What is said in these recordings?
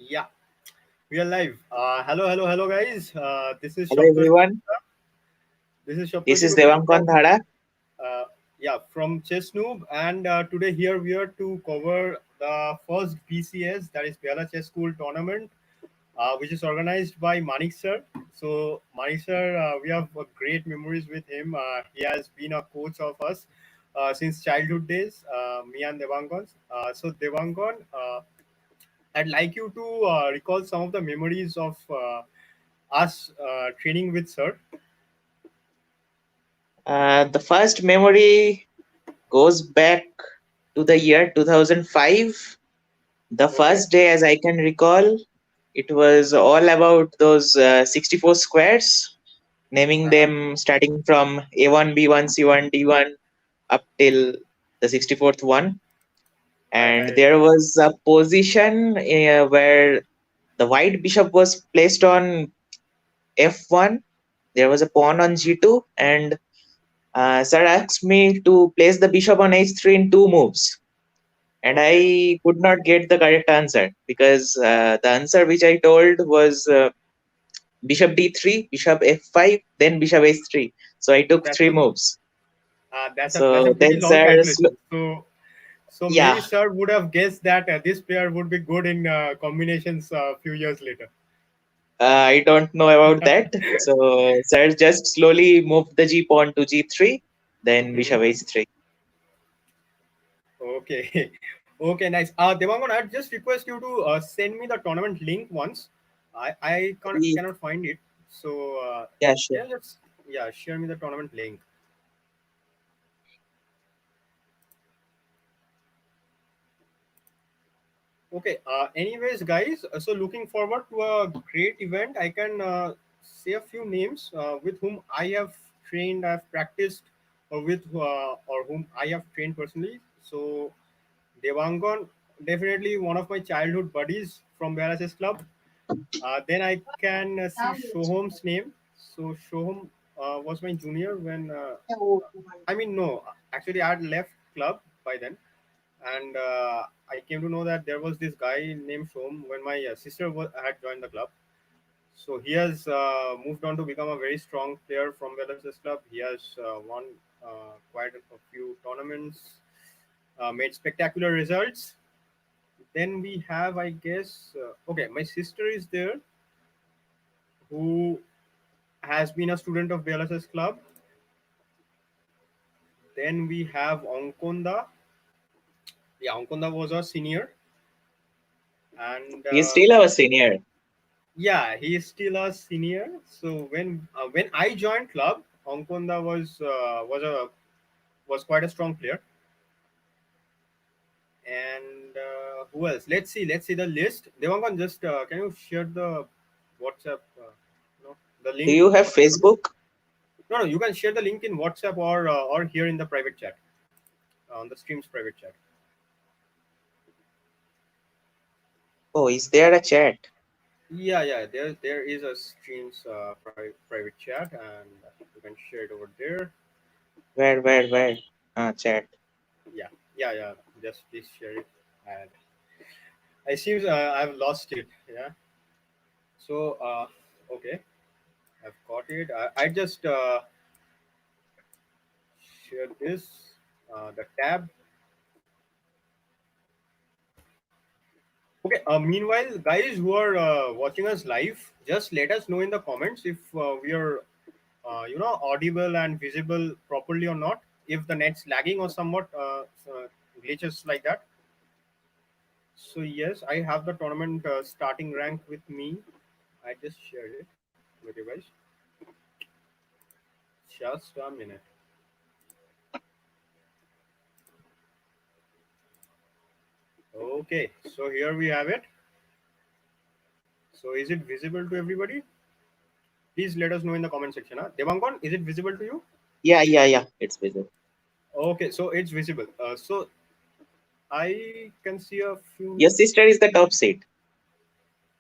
Yeah, we are live. Hello, guys. This is Hello Saptorshi. everyone, This is this Saptorshi is Gupta Devankon from Dhara. uh, from Chess Noob, and today here we are to cover the first BCS, that is Biala Chess School tournament, which is organized by Manik sir. So Manik sir, we have great memories with him. He has been a coach of us since childhood days, me and Devankon. So Devankon, I'd like you to recall some of the memories of us training with Sir. The first memory goes back to the year 2005. The Okay. first day, as I can recall, it was all about those 64 squares, naming Uh-huh. them starting from A1, B1, C1, D1 up till the 64th one. Right, And right. there was a position where the white bishop was placed on F1. There was a pawn on G2, and sir asked me to place the bishop on h3 in two moves, and I Okay. could not get the correct answer because the answer which I told was bishop d3, bishop f5, then bishop h3. So I took That's three a moves. that's a So pretty then long sir, calculation. So maybe yeah, Sir would have guessed that this player would be good in combinations a few years later. I don't know about that. So sir just slowly moved the g pawn to g3, then Mhm. bishop h3. Okay. Okay, nice. Devangon, I'd just request you to send me the tournament link once. I cannot find it. So Yeah, sure. yeah, just share me the tournament link. Okay. Anyways, guys, so looking forward to a great event. I can say a few names with whom I have trained, I've practiced, or whom I have trained personally. So Devangon, definitely one of my childhood buddies from BRSS club. Then I can see Shohom's name. So Shohom was my junior when I mean no, actually I had left club by then, and I came to know that there was this guy named Shom when my sister had joined the club. So he has moved on to become a very strong player from Velasquez club. He has won quite a few tournaments, made spectacular results. Then we have, I guess, okay, my sister is there who has been a student of Velasquez club. Then we have Onkonda. Yeah, Onkonda was a senior, and He's still our senior. yeah, he is still a senior. So when I joined club, Onkonda was quite a strong player. And who else? Let's see the list. Devangan, just can you share the WhatsApp? No, the Do link you have for the tournament. Facebook? No, you can share the link in WhatsApp or here in the private chat, on the stream's private chat. Oh, is there a chat? Yeah. There is a stream's private chat, and you can share it over there. Where? Ah, chat. Yeah. Just please share it. And I seems I've lost it. Yeah. So okay, I've got it. I just share this the tab. Okay. Meanwhile, guys who are watching us live, just let us know in the comments if we are audible and visible properly or not. If the net's lagging or somewhat glitches like that. So yes, I have the tournament starting rank with me. I just shared it with you guys. Just a minute. Okay, so here we have it. So is it visible to everybody? Please let us know in the comment section. Huh? Devankon, is it visible to you? Yeah. It's visible. Okay, so it's visible. So I can see a Your few. sister is the top seed.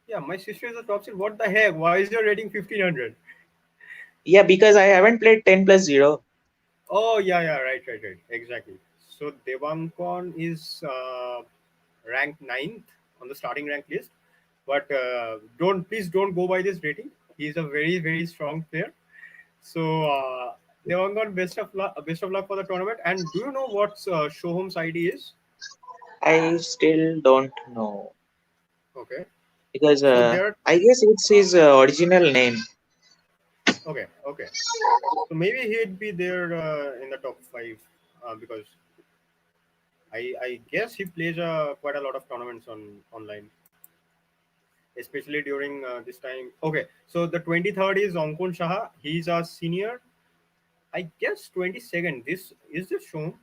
Yeah, my sister is a top seed. What the heck? Why is your rating 1500? Yeah, because I haven't played 10 plus 0. Oh yeah, right. Exactly. So Devankon is ranked ninth on the starting rank list. But don't please don't go by this rating. He's a very very strong player. So Devangan, best of luck for the tournament. And do you know what Shohom's ID is? I still don't know Okay, because so there. I guess it's his original name. Okay, okay. So maybe he'd be there in the top five because I guess he plays quite a lot of tournaments on online, especially during this time. Okay, so the 23rd is Ankon Shah. He's a senior. I guess 22nd. This is this shown.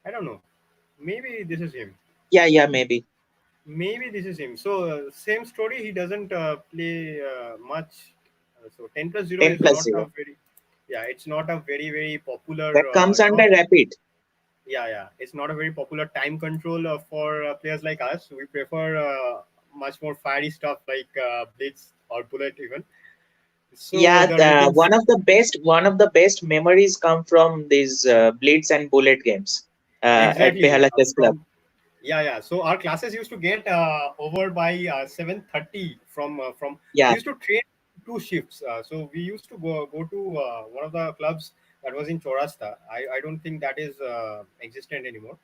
I don't know. Maybe this is him. Yeah, yeah, maybe Maybe this is him. So same story. He doesn't play much. So 10+0 10 is plus not a 0. very, yeah, it's not a very very popular. That comes under rapid. Yeah, yeah, it's not a very popular time control for players like us. We prefer much more fiery stuff like blitz or bullet even. So Yeah, the ratings one of the best memories come from these Blitz and Bullet games at exactly Behala Chess Club. from. Yeah, yeah. So our classes used to get over by 7:30 from. We Yeah, used to train two shifts. So we used to go to one of the clubs that was in Chaurasta. I don't think that is existent anymore.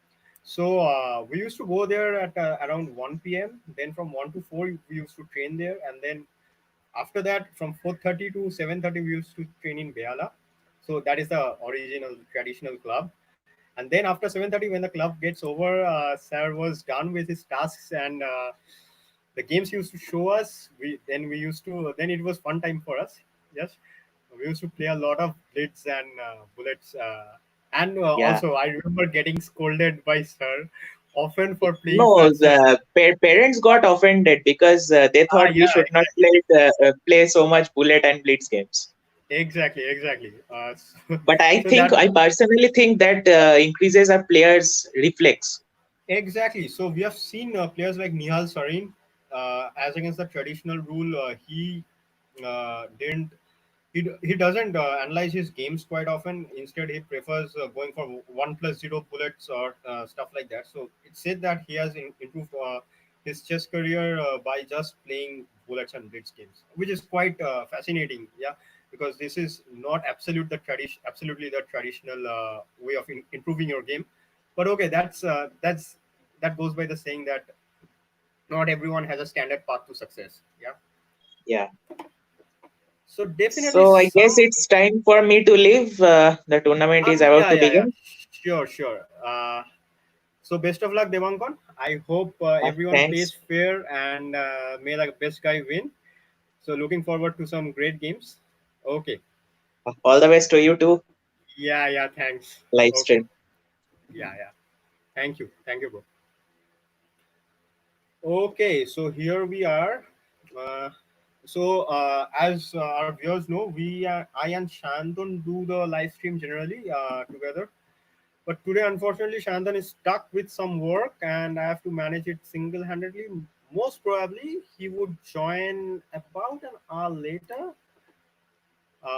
So we used to go there at around 1 p.m. Then from 1 to 4 we used to train there, and then after that from 4:30 to 7:30 we used to train in Beala. So that is the original traditional club. And then after 7:30, when the club gets over, Sir was done with his tasks, and the games he used to show us. We used to then it was fun time for us. Yes, we used to play a lot of blitz and bullets, and yeah. also I remember getting scolded by Sir often for playing No, such. the parents got offended because they thought we Yeah, should not exactly, play so much Bullet and Blitz games. exactly, exactly. So, But I so think that I personally think that increases our players' reflex. exactly. So we have seen players like Nihal Sarin, as against the traditional rule, he didn't. He doesn't analyze his games quite often. Instead, he prefers going for 1+0 bullets or stuff like that. So it's said that he has improved his chess career by just playing bullets and blitz games, which is quite fascinating. Yeah, because this is not absolutely the traditional way of improving your game. But okay, that goes by the saying that not everyone has a standard path to success. Yeah. Yeah. So definitely So I guess some. it's time for me to leave. The tournament is about Yeah, to yeah, yeah. begin. Sure, sure. So best of luck, Devankon. I hope everyone plays Thanks. fair and may the best guy win. So looking forward to some great games. Okay. All the best to you too. Yeah, yeah. Thanks. Live Okay. stream. Yeah, yeah. Thank you, bro. Okay, so here we are. Uh, as our viewers know, I and Shanton do the live stream generally together. But today, unfortunately, Shantan is stuck with some work and I have to manage it single handedly. Most probably, he would join about an hour later.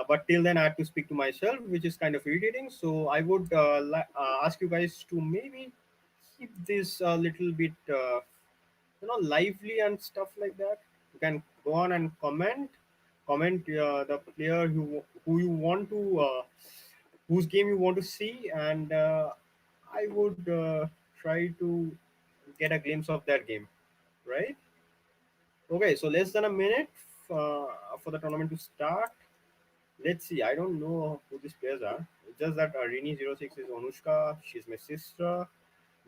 But till then, I have to speak to myself, which is kind of irritating. So I would ask you guys to maybe keep this a little bit, lively and stuff like that. You can go on and comment the player who you want to, whose game you want to see, and I would try to get a glimpse of that game, right? Okay, so less than a minute for the tournament to start. Let's see. I don't know who these players are. It's just that Rini06 is Anushka. She's my sister.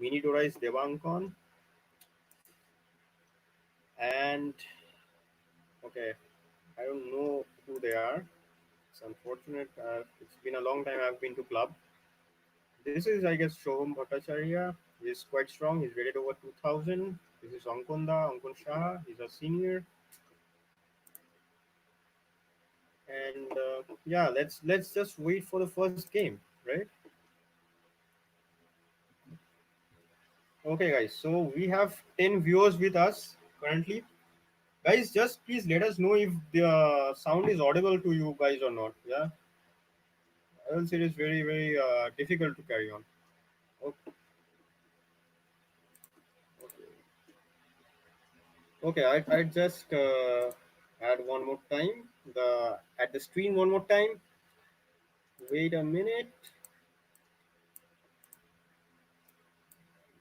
Mini Dora is Devankon. And okay, I don't know who they are. It's unfortunate. It's been a long time I've been to club. This is, I guess, Shoham Bhattacharya. He's quite strong. He's rated over 2000. This is Ankon Shah. He's a senior. And yeah, let's just wait for the first game, right? Okay, guys. So we have 10 viewers with us currently. Guys, just please let us know if the sound is audible to you guys or not. Yeah, else it is very very difficult to carry on. Okay. Okay, I just add one more time. The at the screen one more time. Wait a minute.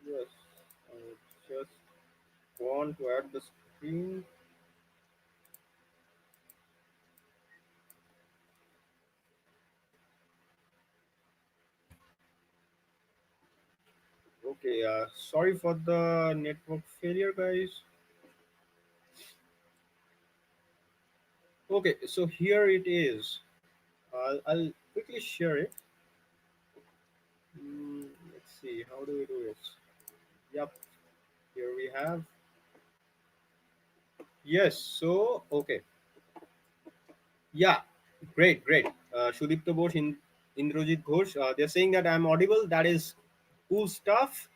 Yes, I just want to add the screen. Okay, sorry for the network failure, guys. Okay, so here it is. I'll quickly share it. Let's see, how do we do this? Yep, here we have. Yes, so okay. Yeah, great, great. Shudipta Bose, Indrajit Ghosh, they're saying that I'm audible. That is cool stuff.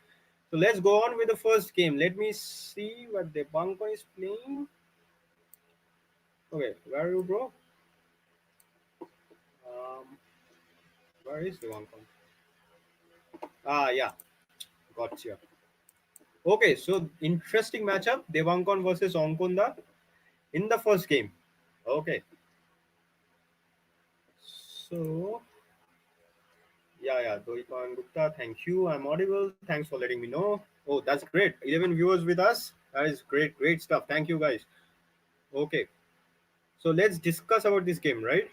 So let's go on with the first game. Let me see what the Bankon is playing. Okay, where are you, bro? Um, where is the Bankon? Ah, yeah, gotcha. Okay, so interesting matchup. Devankon versus Onkonda in the first game. Okay, so yeah, yeah, Doika and Gupta, thank you. I'm audible. Thanks for letting me know. Oh, that's great. 11 viewers with us. That is great, great stuff. Thank you, guys. Okay, so let's discuss about this game, right?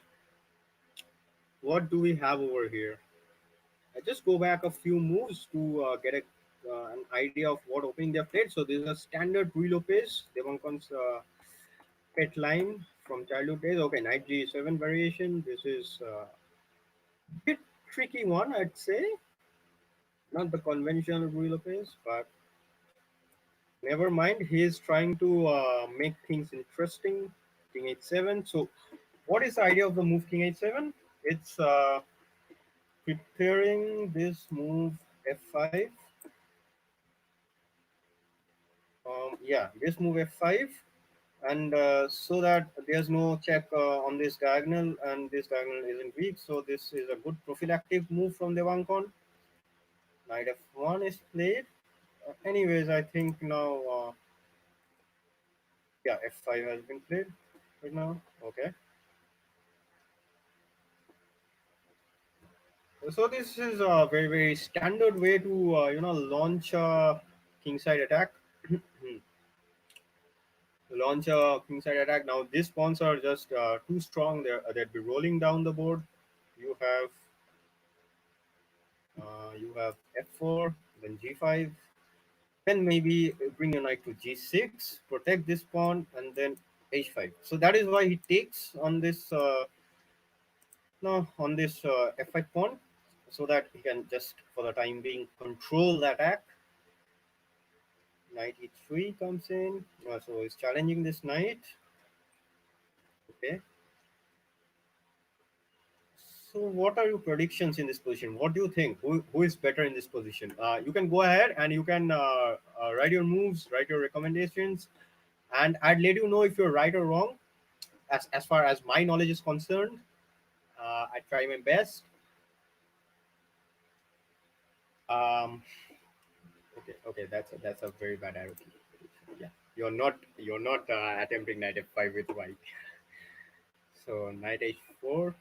What do we have over here? I just go back a few moves to get an idea of what opening they have played. So this is a standard Rui Lopez, Devankon's pet line from childhood days. Okay, knight g7 variation. This is a bit tricky one, I'd say. Not the conventional Rui Lopez, but never mind. He is trying to make things interesting. King h7. So, what is the idea of the move King h7? It's preparing this move f5. Yeah, this move f5, and so that there's no check on this diagonal, and this diagonal isn't weak. So this is a good prophylactic move from Devankon. Knight f1 is played. Anyways, I think now, yeah, f5 has been played right now. Okay. So this is a very very standard way to launch a kingside attack. Launch a kingside attack. Now these pawns are just too strong. They'd be rolling down the board. You have you have f4, then g5, then maybe bring your knight to g6, protect this pawn, and then h5. So that is why he takes on this no on this f5 pawn, so that he can just for the time being control the attack. Knight e3 comes in, so he's challenging this knight. Okay. So, what are your predictions in this position? What do you think? Who is better in this position? You can go ahead and you can write your moves, write your recommendations, and I'd let you know if you're right or wrong. As far as my knowledge is concerned, I try my best. Um, okay, okay, that's a very bad arrow key. Yeah, you're not attempting knight f5 with white. So knight h4,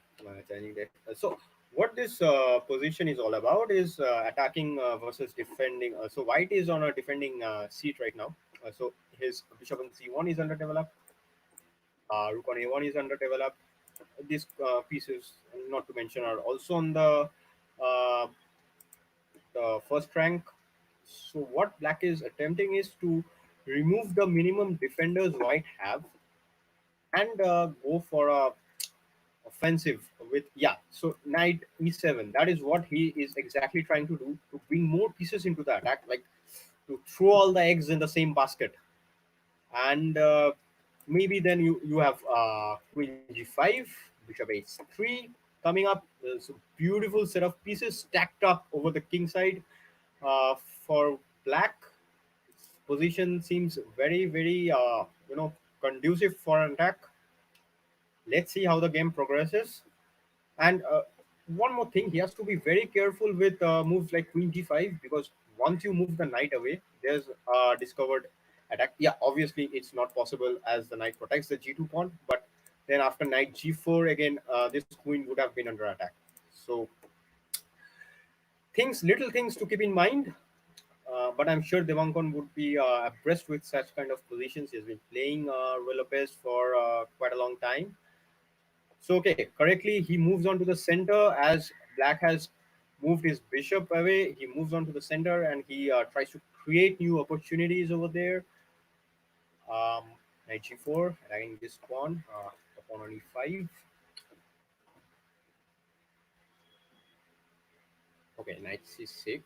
changing that. So what this position is all about is attacking versus defending. So white is on a defending seat right now. So his bishop on c1 is underdeveloped. Rook on a1 is underdeveloped. These pieces, not to mention, are also on uh, the first rank. So what black is attempting is to remove the minimum defenders white have and go for a offensive with, yeah, so knight e7, that is what he is exactly trying to do, to bring more pieces into the attack, like to throw all the eggs in the same basket. And maybe then you have queen g5, bishop h3 coming up. There's a beautiful set of pieces stacked up over the king side for black. Position seems very very conducive for an attack. Let's see how the game progresses. And one more thing, he has to be very careful with moves like queen g5, because once you move the knight away, there's discovered attack. Yeah, obviously it's not possible as the knight protects the g2 pawn, but then after knight g4 again, this queen would have been under attack. So little things to keep in mind. But I'm sure Devankon would be abreast with such kind of positions. He's been playing Rui Lopez for quite a long time. So okay, correctly he moves on to the center as Black has moved his bishop away. He moves on to the center and he tries to create new opportunities over there. Um, Knight g4, attacking this pawn. The pawn on e5. Okay, knight c6.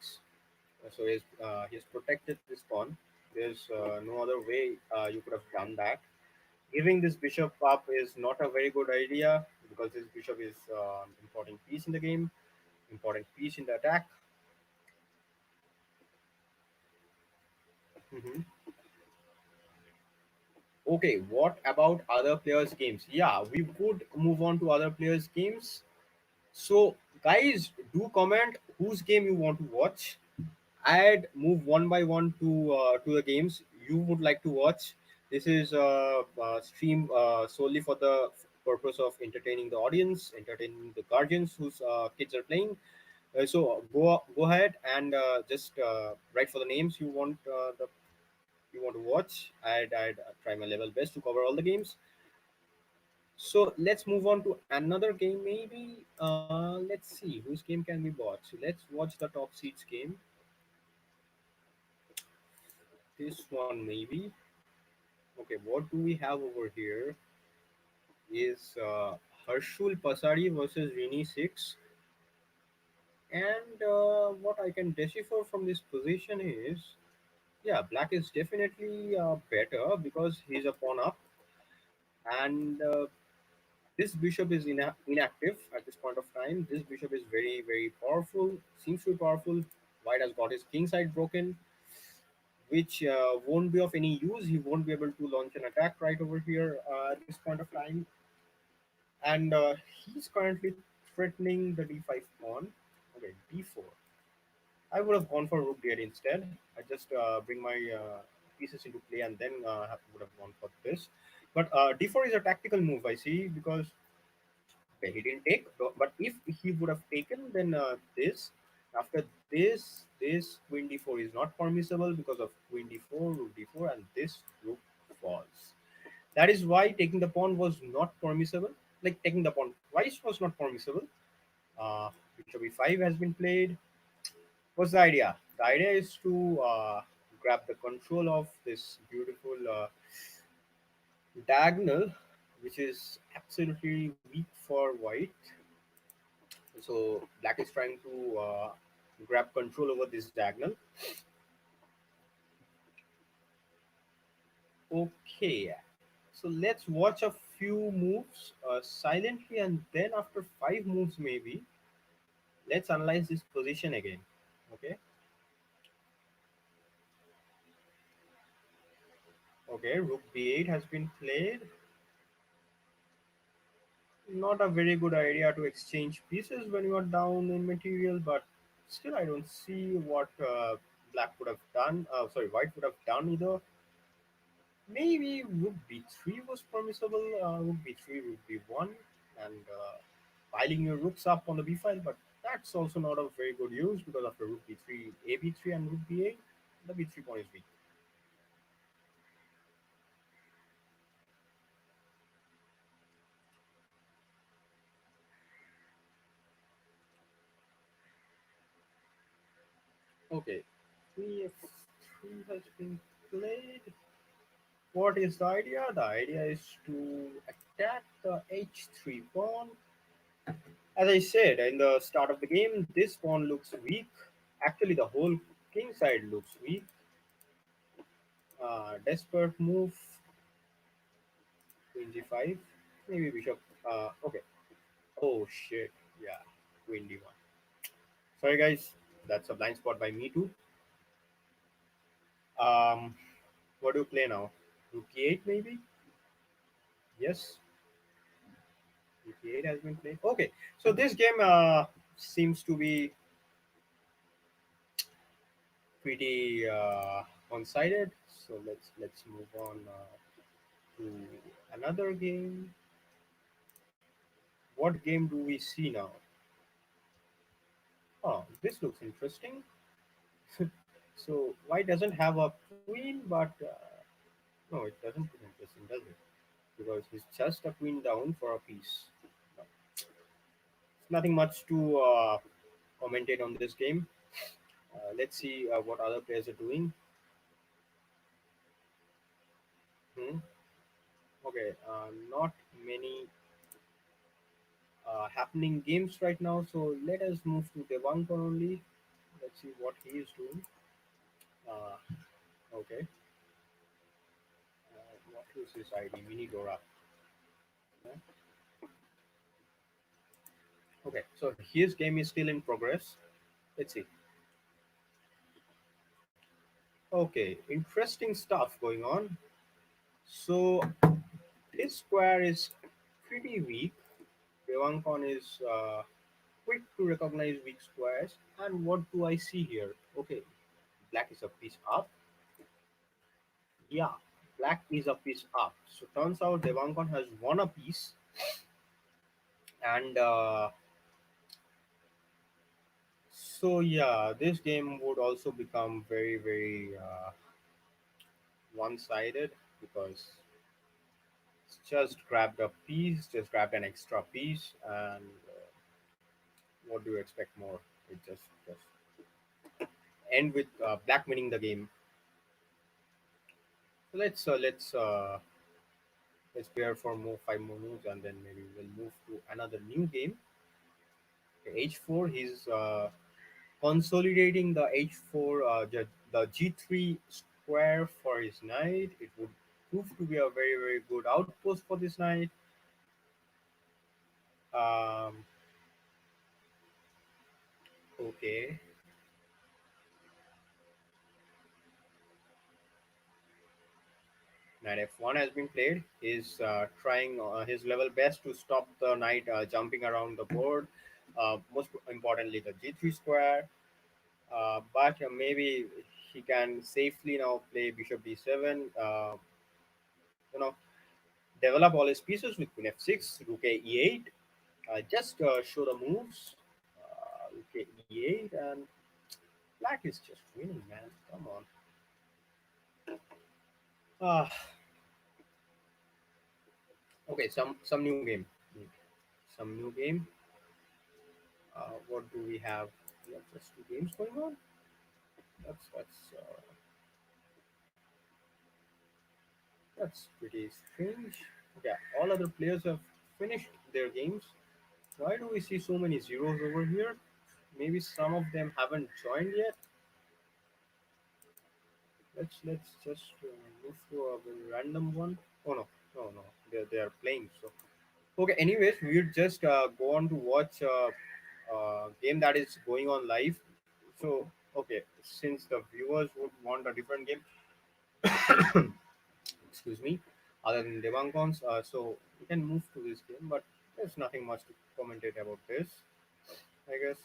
So he's protected this pawn. There's no other way you could have done that. Giving this bishop up is not a very good idea because this bishop is important piece in the game, important piece in the attack. Mhm. Okay, what about other players' games? Yeah, we would move on to other players' games. So, guys, do comment whose game you want to watch. I'd move one by one to the games you would like to watch. This is stream solely for the purpose of entertaining the audience, entertaining the guardians whose kids are playing. So go ahead and just write for the names you want to watch. I'd try my level best to cover all the games. So let's move on to another game. Maybe let's see whose game can we watch. Let's watch the top seeds game. This one maybe. Okay, what do we have over here? Is Harshul Pasari versus Rini Six, and what I can decipher from this position is, yeah, Black is definitely better because he's a pawn up, and this bishop is inactive at this point of time. This bishop is very powerful. Seems to be powerful. White has got his king side broken, which won't be of any use. He won't be able to launch an attack right over here at this point of time. And he's currently threatening the d5 pawn. Okay, d4. I would have gone for rook d8 instead. I just bring my pieces into play and then would have gone for this. But d4 is a tactical move, I see, because okay, he didn't take. But if he would have taken, then this. After this queen d4 is not permissible because of queen d4, rook d4, and this rook falls. That is why taking the pawn was not permissible. Like taking the pawn twice was not permissible. Bishop e5 has been played. What's the idea? The idea is to grab the control of this beautiful diagonal, which is absolutely weak for white. So black is trying to grab control over this diagonal. Okay, so let's watch a few moves silently, and then after 5 moves, maybe let's analyze this position again. Okay, okay, rook b8 has been played. Not a very good idea to exchange pieces when you are down in material, but still, I don't see what black would have done. Sorry, white would have done either. Maybe rook b3 was permissible. Rook b3, rook b1, and piling your rooks up on the b file, but that's also not of very good use because after rook b3, a b3, and rook b8, the b3 pawn is weak. Okay, 3f3 has been played. What is the idea? The idea is to attack the h3 pawn. As I said in the start of the game, this pawn looks weak. Actually, the whole king side looks weak. Desperate move, queen g5, maybe bishop. Okay. Oh shit. Yeah, queen d1. Sorry guys, that's a blind spot by me too. Um, what do you play now? Rook e8 maybe? Yes, rook e8 has been played. Okay, so this game seems to be pretty one-sided. So let's move on to another game. What game do we see now? Oh, this looks interesting. So white doesn't have a queen, but no, it doesn't look interesting, does it? Because he's just a queen down for a piece. No, nothing much to commentate on this game. Let's see what other players are doing. Hmm. Okay, not many happening games right now, so let us move to Devankar only. Let's see what he is doing. Uh, okay, what is his ID? Mini Dora. Yeah. Okay, so his game is still in progress. Let's see. Okay, interesting stuff going on. So this square is pretty weak. Devankon is quick to recognize weak squares. And what do I see here? Okay, black is a piece up. Yeah, black is a piece up. So turns out Devankon has won a piece, and so yeah, this game would also become very one-sided because it's just grabbed a piece, just grabbed an extra piece, and what do you expect more? It just end with black winning the game. So let's pair for more 5 more moves, and then maybe we'll move to another new game. Okay, H4. He's consolidating the H4, the G3 square for his knight. It would prove to be a very good outpost for this knight. Um, okay, knight F1 has been played. He's trying his level best to stop the knight jumping around the board. Most importantly, the G3 square. But maybe he can safely now play Bishop B7. You know, develop all his pieces with Queen F6, Rook A E8. Just show the moves. Rook A E8, and Black is just winning, man. Come on. Ah, okay, some new game. Some new game. What do we have? We have just two games going on. That's pretty strange. Yeah, all other players have finished their games. Why do we see so many zeros over here? Maybe some of them haven't joined yet. Let's just move to a very random one. Oh no, no, they are playing. So okay. Anyways, we'll just go on to watch game that is going on live. So okay, since the viewers would want a different game, excuse me, other than Devankons, so we can move to this game. But there's nothing much to commentate about this. I guess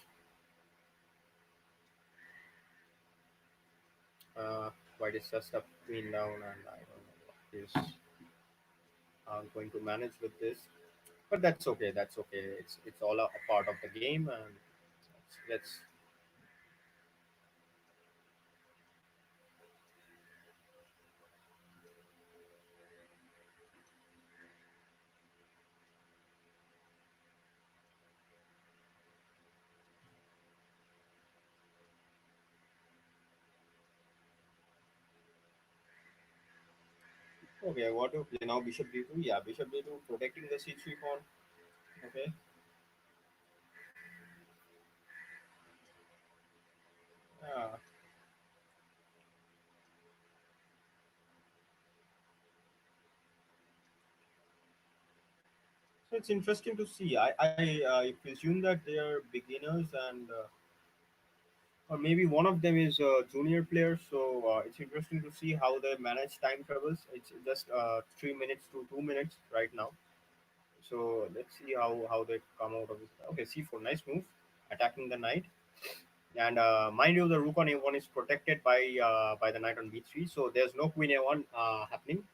White is just up, queen down, and I don't know what is going to manage with this. But that's okay. That's okay. It's all a part of the game, and let's okay. What to play now? Bishop d2. Yeah, bishop d2, protecting the c3 pawn. Okay. Yeah. So it's interesting to see. I presume that they are beginners, and or maybe one of them is a junior player. So it's interesting to see how they manage time travels. It's just 3 minutes to 2 minutes right now. So let's see how they come out of this. Okay, c4, nice move, attacking the knight. And mind you, the rook on a1 is protected by the knight on b3, so there's no queen a1 happening.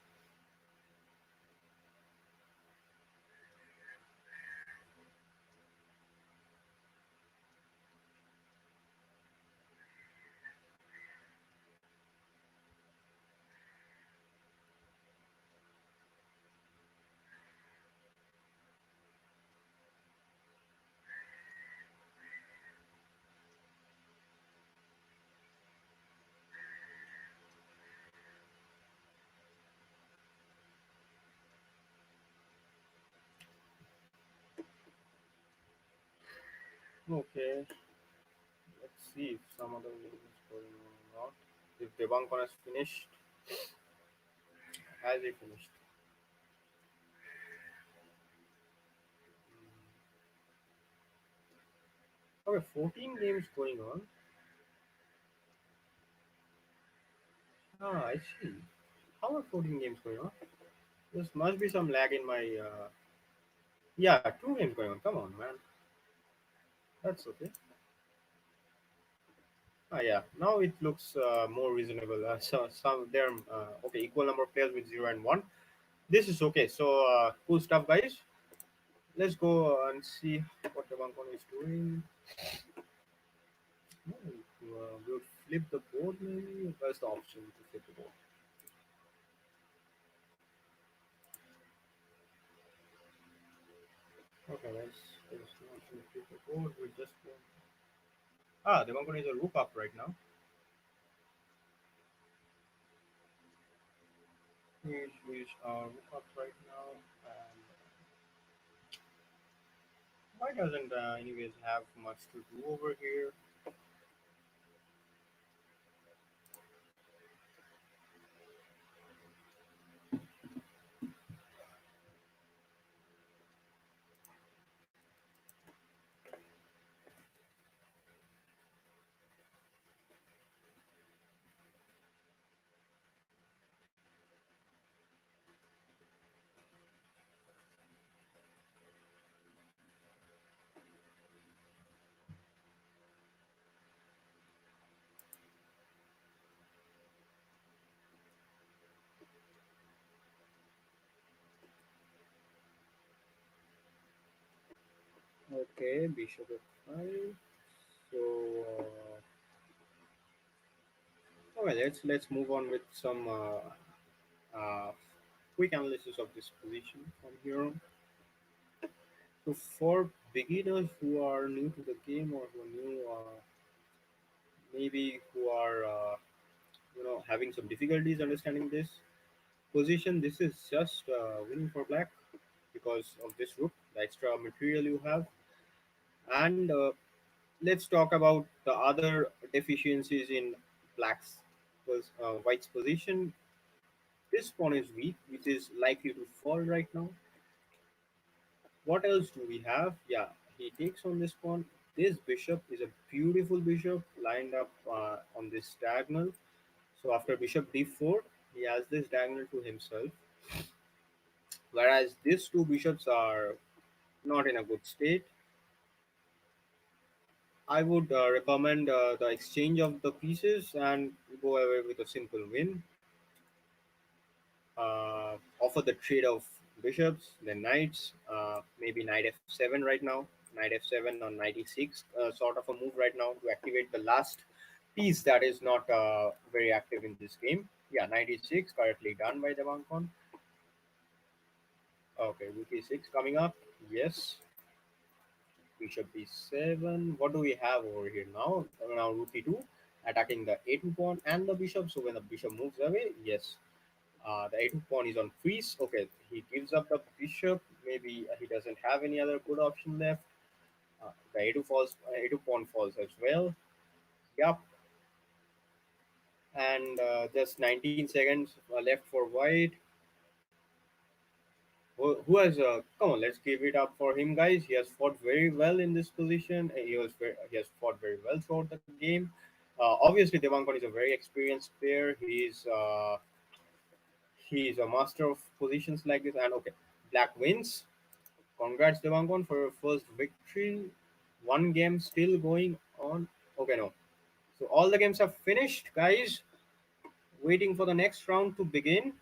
Okay, let's see if some other game is going on or not. If Devankon has finished, has he finished? Okay, 14 games going on. Ah, I see. How are 14 games going on? There must be some lag in my. Yeah, 2 games going on. Come on, man. That's okay. Ah, yeah. Now it looks more reasonable. So some there. Okay, equal number of players with 0 and 1. This is okay. So cool stuff, guys. Let's go and see what the Bankon is doing. We'll flip the board maybe. Where's the option to flip the board? Okay, let's not flip the board. We just the Bankon is a rook up right now. He's rook up right now. And why doesn't anyways have much to do over here? Okay, bishop f5. So okay, let's move on with some quick analysis of this position from here on. So for beginners who are new to the game or who are new, maybe who are having some difficulties understanding this position, this is just winning for black because of this rook, the extra material you have. And let's talk about the other deficiencies in white's position. This pawn is weak, which is likely to fall right now. What else do we have? Yeah, he takes on this pawn. This bishop is a beautiful bishop lined up on this diagonal. So after bishop d4, he has this diagonal to himself. Whereas these two bishops are not in a good state. I would recommend the exchange of the pieces and go away with a simple win. Offer the trade of bishops, then knights, maybe knight f7 right now, knight f7 on knight e6, sort of a move right now to activate the last piece that is not very active in this game. Yeah, knight e6 correctly done by the Devankon. Okay, rook e6 coming up. Yes, bishop b7. What do we have over here now? Now rook e2 attacking the a2 pawn and the bishop. So when the bishop moves away, yes, the a2 pawn is on freeze. Okay, he gives up the bishop. Maybe he doesn't have any other good option left. The a2 pawn falls as well. Yup. And just 19 seconds left for white. Who has come on? Let's give it up for him, guys. He has fought very well in this position. He has fought very well throughout the game. Obviously, Devankon is a very experienced player. He's a master of positions like this. And okay, black wins. Congrats, Devankon, for your first victory. One game still going on. Okay, no. So all the games have finished, guys. Waiting for the next round to begin.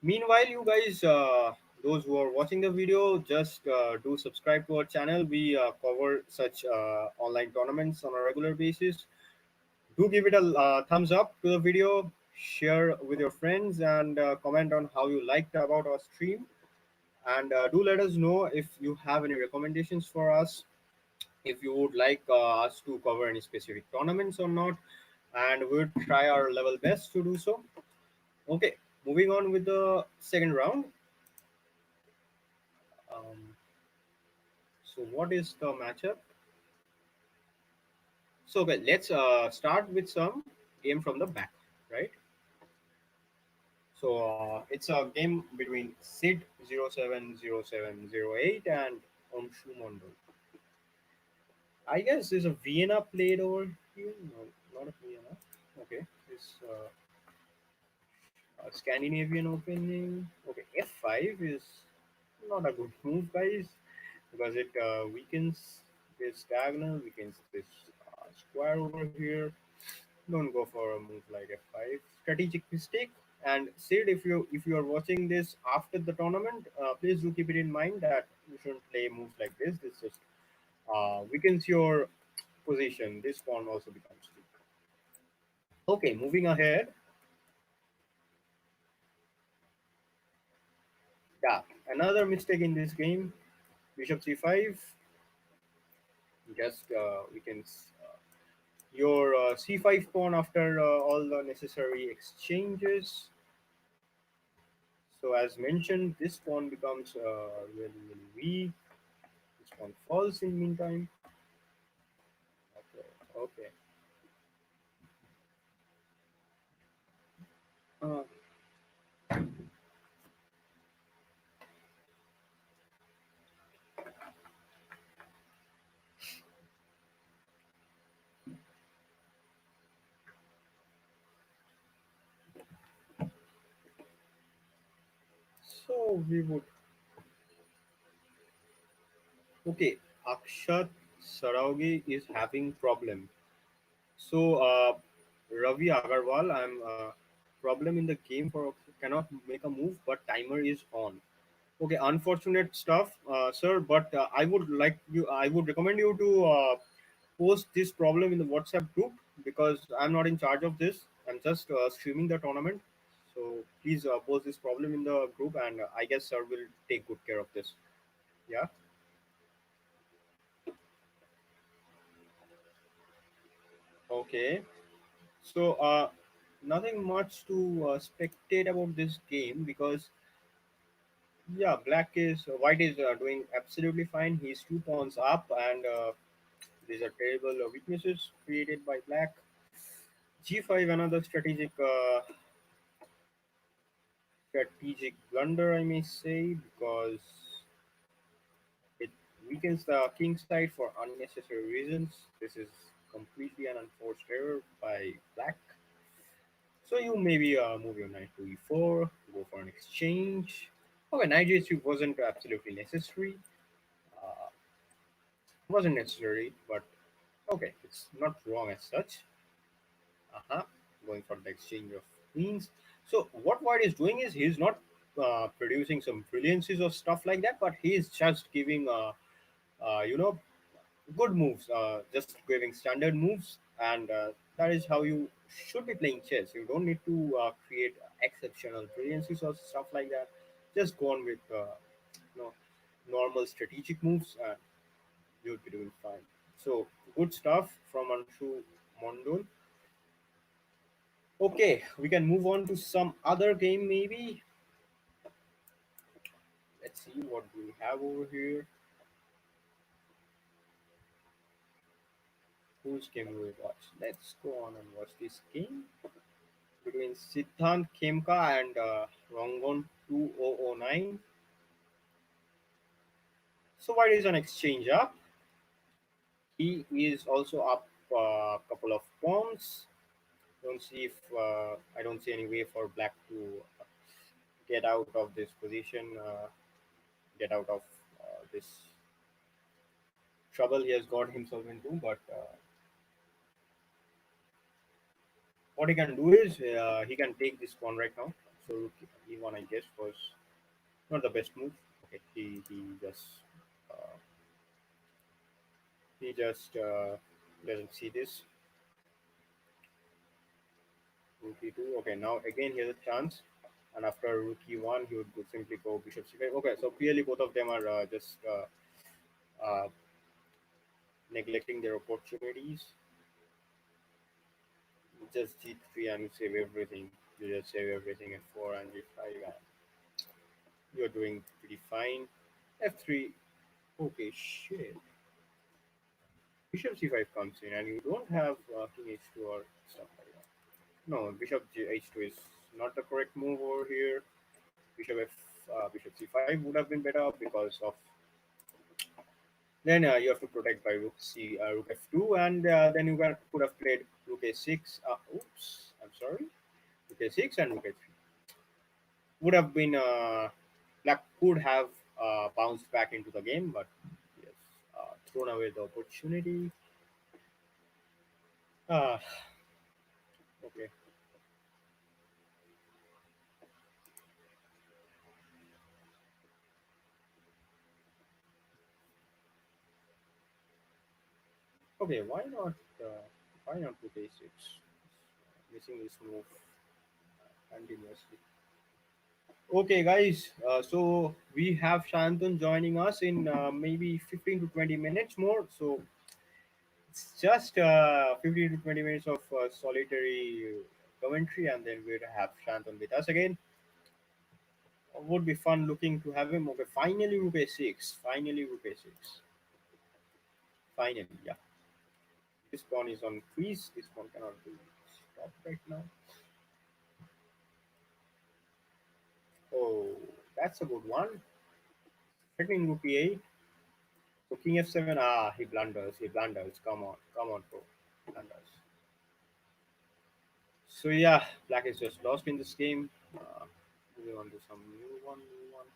Meanwhile, you guys, those who are watching the video, just do subscribe to our channel. We cover such online tournaments on a regular basis. Do give it a thumbs up to the video, share with your friends, and comment on how you liked about our stream. And do let us know if you have any recommendations for us, if you would like us to cover any specific tournaments or not, and we'll try our level best to do so. Okay, moving on with the second round. Um, so, what is the matchup? So, okay, let's start with some game from the back, right? So, it's a game between Sid070708 and Onshu Mondo. I guess there's a Vienna played over here. No, not a Vienna. Okay, this Scandinavian opening. Okay, F5 is not a good move, guys, because it weakens this diagonal, weakens this square over here. Don't go for a move like F5. Strategic mistake. And Sid, if you are watching this after the tournament, please do keep it in mind that you shouldn't play moves like this. This just weakens your position. This pawn also becomes weak. Okay, moving ahead. Yeah, another mistake in this game. Bishop c5. Just weakens your c5 pawn after all the necessary exchanges. So as mentioned, this pawn becomes really, really weak. This pawn falls in meantime. Okay, okay. Uh, so we would, okay. Akshat Saraugi is having problem. So Ravi Agarwal, I'm problem in the game for cannot make a move, but timer is on. Okay, unfortunate stuff, sir. But I would like you. I would recommend you to post this problem in the WhatsApp group because I'm not in charge of this. I'm just streaming the tournament. So please post this problem in the group, and I guess sir will take good care of this. Yeah. Okay. So nothing much to spectate about this game because yeah, black is white is doing absolutely fine. He's two pawns up, and these are terrible weaknesses created by black. G5, another strategic blunder, I may say, because it weakens the king side for unnecessary reasons. This is completely an unforced error by black. So you maybe move your knight to e4, go for an exchange. Okay, knight g3 wasn't absolutely necessary. Uh, wasn't necessary, but okay, it's not wrong as such. Uh-huh. Going for the exchange of queens. So what White is doing is he's not producing some brilliancies or stuff like that, but he's just giving good moves, just giving standard moves, and that is how you should be playing chess. You don't need to create exceptional brilliancies or stuff like that. Just go on with you know normal strategic moves, and you'll be doing fine. So good stuff from Anshu Mondol. Okay, we can move on to some other game maybe. Let's see what we have over here. Whose game will we watch? Let's go on and watch this game between Siddhant Khemka and Rangon 2009. So white is an exchange up. He is also up a couple of pawns. Don't see if I don't see any way for black to get out of this position, get out of this trouble he has got himself into. But What he can do is he can take this pawn right now. So rook e1, I guess, was not the best move. Okay, uh, he just doesn't see this. Rook e2. Okay, now again he has a chance. And after rook e1, he would simply go bishop c5. Okay, so clearly both of them are just uh, neglecting their opportunities. Just g3 and save everything. You just save everything at 4 and g5, and you're doing pretty fine. f3. Okay, shit. Bishop c5 comes in, and you don't have king h2 or stuff like that. No, bishop h2 is not the correct move over here. Bishop c5 would have been better because of then you have to protect by rook f2, and then you could have played rook a6. Oops, I'm sorry. Rook a6 and rook a3 would have been black could have bounced back into the game, but yes, thrown away the opportunity. Ah, okay. Okay, why not rook a6? Missing this move continuously. Okay, guys. So we have Shantan joining us in maybe 15 to 20 minutes more. So it's just 15 to 20 minutes of solitary commentary, and then we'll have Shantan with us again. Would be fun looking to have him. Okay, finally Rook A6. Finally Rook A6. Finally, yeah. This pawn is on freeze. This pawn cannot be stopped right now. Oh, that's a good one. Threatening Rook E8. So King F7. Ah, he blunders. He blunders. Come on, bro. Blunders. So yeah, Black is just lost in this game. Moving on to some new one. New one.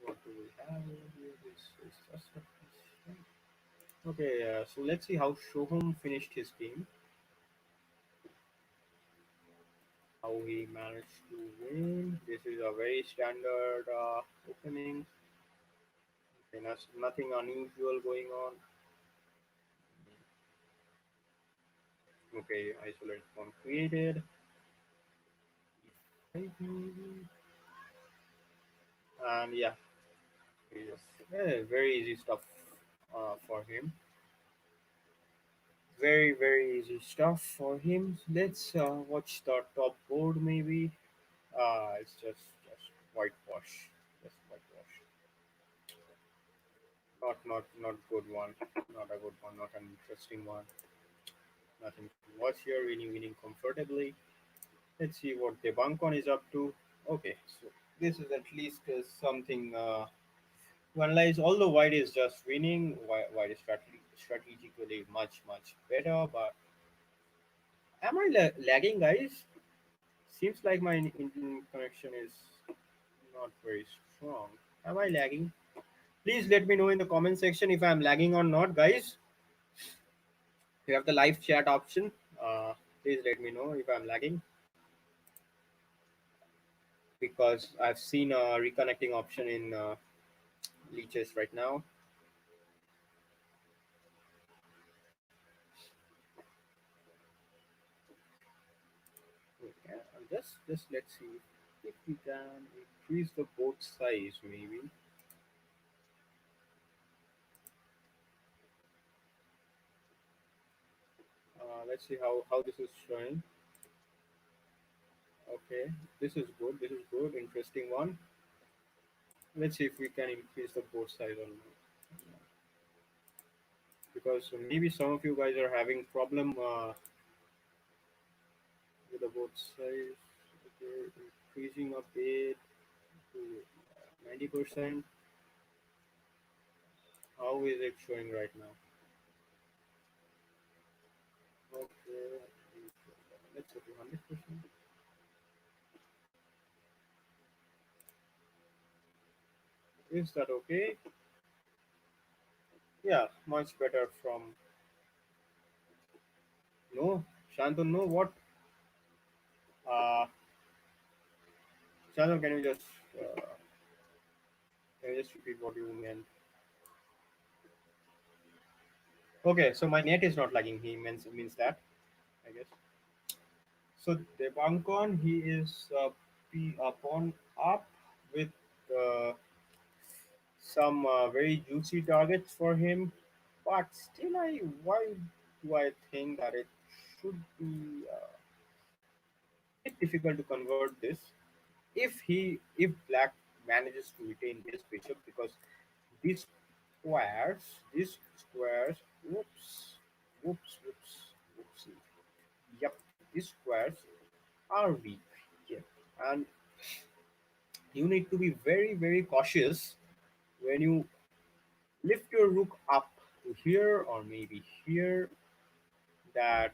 What do we have here? This is just a piece. Okay, so let's see how Shoham finished his game. How he managed to win. This is a very standard opening. Okay, nothing unusual going on. Okay, isolate pawn created. And yeah, very easy stuff for him. Very easy stuff for him. Let's watch the top board maybe. It's just whitewash. Just whitewash. Not good one. Not a good one. Not an interesting one. Nothing to watch here. Winning comfortably. Let's see what Debankon is up to. Okay, so this is at least something to analyze. Although white is just winning, white is strategically much better. But am I lagging, guys? Seems like my internet connection is not very strong. Am I lagging? Please let me know in the comment section if I'm lagging or not, guys. You have the live chat option. Please let me know if I'm lagging because I've seen a reconnecting option in leeches right now. Okay, and just let's see if we can increase the board size maybe. Let's see how this is showing. Okay, this is good. This is good. Interesting one. Let's see if we can increase the board size or not. Because maybe some of you guys are having problem with the board size. Okay, increasing a bit to 90%. How is it showing right now? Okay, let's go to 100%. Is that okay? Yeah, much better from no. Shantanu, no, what? Uh, Chandra, uh, can you just repeat what you meant? Okay, so my net is not lagging. He means that, I guess. So Devankon, he is pawn up with uh, some very juicy targets for him, but still, why do I think that it should be a bit difficult to convert this if Black manages to retain this bishop because these these squares, whoops, whoopsie. Yep, these squares are weak here, and you need to be very cautious when you lift your rook up to here or maybe here that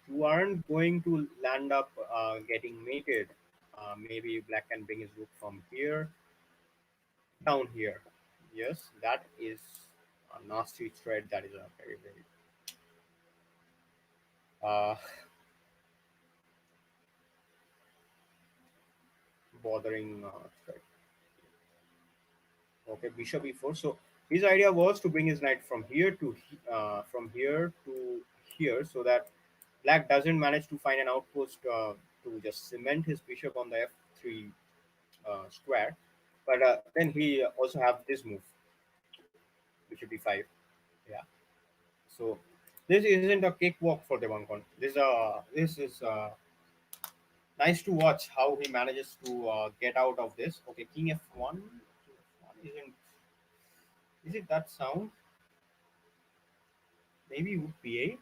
you aren't going to land up getting mated. Maybe Black can bring his rook from here down here. Yes, that is a nasty thread. That is a very uh, bothering thread. Okay, bishop e4. So his idea was to bring his knight from here to here, so that Black doesn't manage to find an outpost to just cement his bishop on the f3 square. But then he also have this move, bishop e5. Yeah. So this isn't a cakewalk for Devankon. This is nice to watch how he manages to get out of this. Okay, king f1. King f1 isn't. Is it that sound? Maybe rook b8.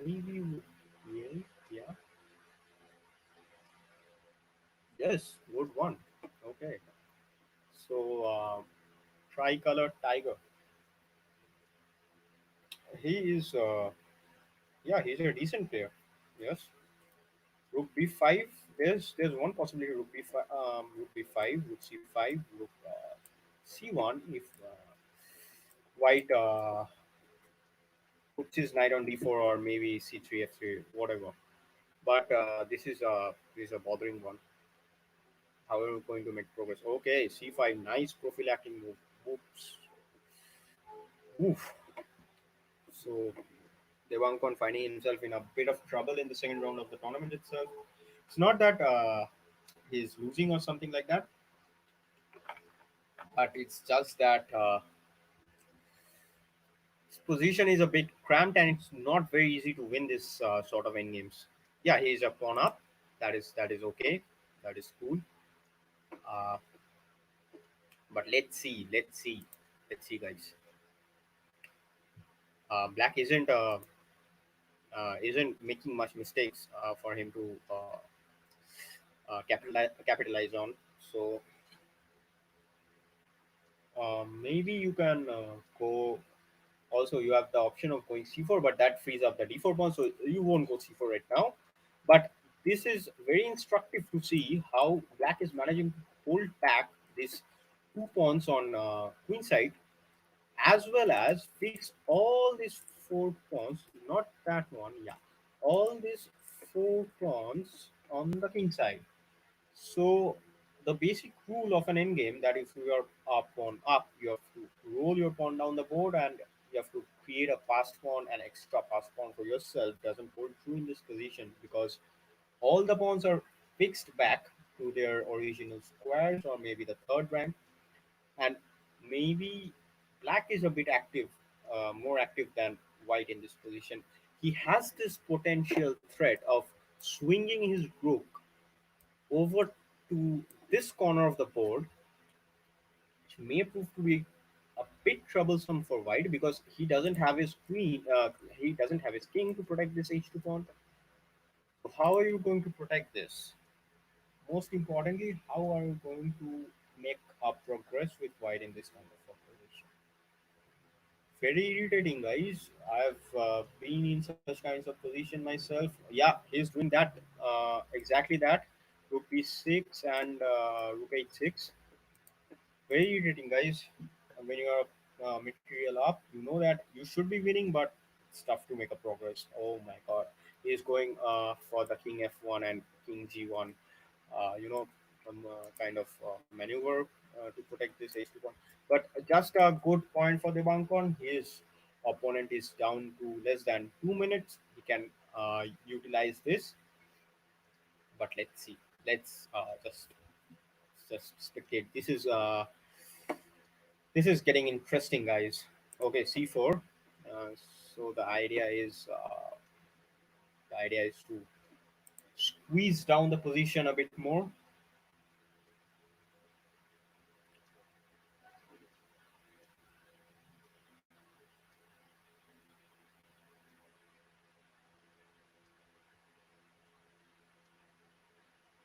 Maybe rook b8. Yeah. Yes, wood one. Okay. So tricolor tiger. He is. Yeah, he's a decent player. Yes. Rook b5. There's one possibility. Rook b5. Rook c5. Rook c1. If white puts his knight on d4 or maybe c3 f3 whatever. But this is a bothering one. How are we going to make progress? Okay, c5. Nice prophylactic move. Oops. Oof. So Devankon finding himself in a bit of trouble in the second round of the tournament itself. It's not that he's losing or something like that, but it's just that his position is a bit cramped and it's not very easy to win this sort of end games. Yeah, he's a pawn up. That is okay. That is cool. Uh, but let's see, guys. Black isn't making much mistakes for him to capitalize on. So maybe you can go. Also, you have the option of going c4, but that frees up the d4 pawn, so you won't go c4 right now. But this is very instructive to see how Black is managing to hold back these two pawns on queen side, as well as fix all these four pawns. Not that one, yeah, all these four pawns on the king side. So the basic rule of an endgame that if you are up pawn up, you have to roll your pawn down the board and you have to create a passed pawn and extra passed pawn for yourself doesn't hold true in this position because all the pawns are fixed back to their original squares or maybe the third rank, and maybe black is a bit active, more active than white in this position. He has this potential threat of swinging his rook over to this corner of the board, which may prove to be a bit troublesome for white because he doesn't have his queen, he doesn't have his king to protect this h2 pawn. So how are you going to protect this? Most importantly, how are you going to make a progress with white in this kind of opposition? Very irritating, guys. I've been in such kinds of position myself. Yeah, he's doing that, exactly that. Rook b6 and rook h6. Very irritating, guys. When you are material up, you know that you should be winning, but it's tough to make a progress. Oh my god, he's going for the king f1 and king g1. Some kind of maneuver to protect this h2 pawn. But just a good point for Devankon. His opponent is down to less than 2 minutes. He can utilize this. But let's see. Let's just spectate. This is getting interesting, guys. Okay, c4. Uh, so the idea is to squeeze down the position a bit more.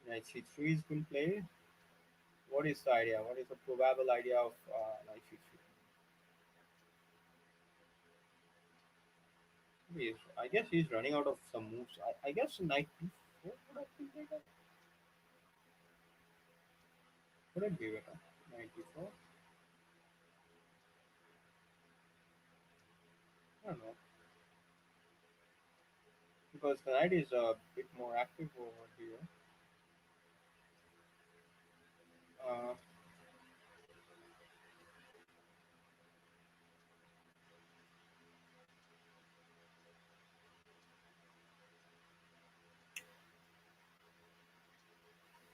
Knight c3 has been played. What is the idea? What is the probable idea of knight c3? I guess he's running out of some moves. I guess knight d4 would have been taken. Could it be better? Knight d4? I don't know. Because the knight is a bit more active over here. Uh,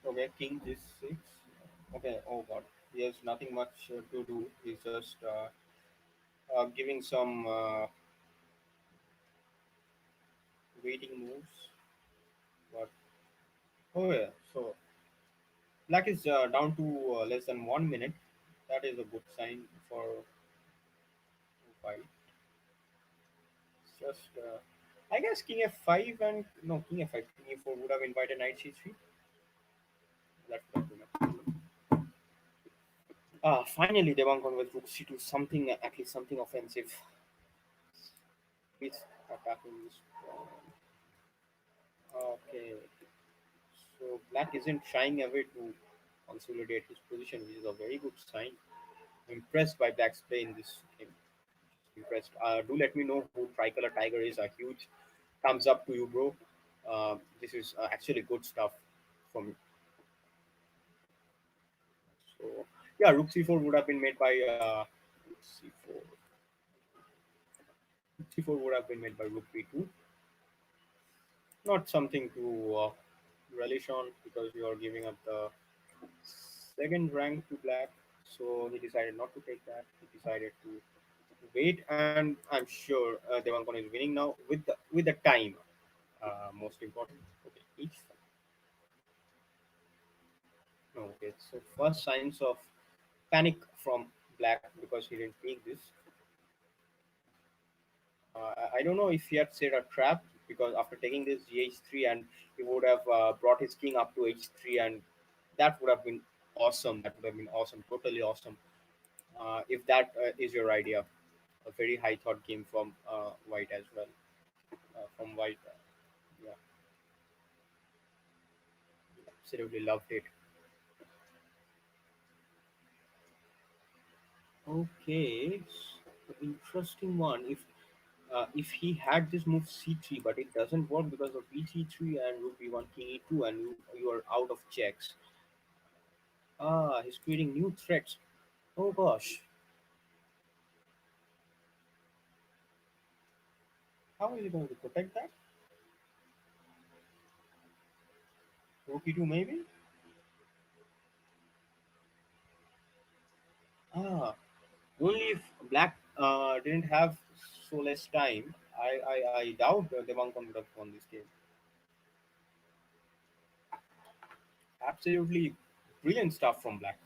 okay, king g6. Okay, oh god. He has nothing much to do. He's just giving some waiting moves. But oh yeah, so black is down to less than 1 minute. That is a good sign for fight. It's just I guess king f5 and no king f5, king e4 would have invited knight c3. That would have been finally Devankon with rook c2, something at least something offensive. He's attacking this pawn. Okay, so black isn't shying away to consolidate his position, which is a very good sign. Impressed by black's play in this game. Impressed. Do let me know who Tricolor Tiger is. A huge thumbs up to you, bro. This is actually good stuff from. So yeah, rook c4 would have been made by c4. Rook c4 would have been made by rook b2. Not something to relish on because you are giving up the second rank to black. So he decided not to take that. He decided to wait, and I'm sure Devankon is winning now with the time. Most important. Okay, each. No, okay. So first signs of panic from black because he didn't take this. I don't know if he had set a trap because after taking this gh3 and he would have brought his king up to h3 and that would have been awesome. That would have been awesome, totally awesome. If that is your idea, a very high thought game from white as well. From white, yeah, absolutely loved it. Okay, interesting one. If he had this move c3, but it doesn't work because of bc3 and rook b1, king e2, and you are out of checks. He's creating new threats. Oh gosh, how is he going to protect that? Rook e2 maybe? Ah, only if black didn't have so less time. I doubt Devankon would have won this game. Absolutely brilliant stuff from black.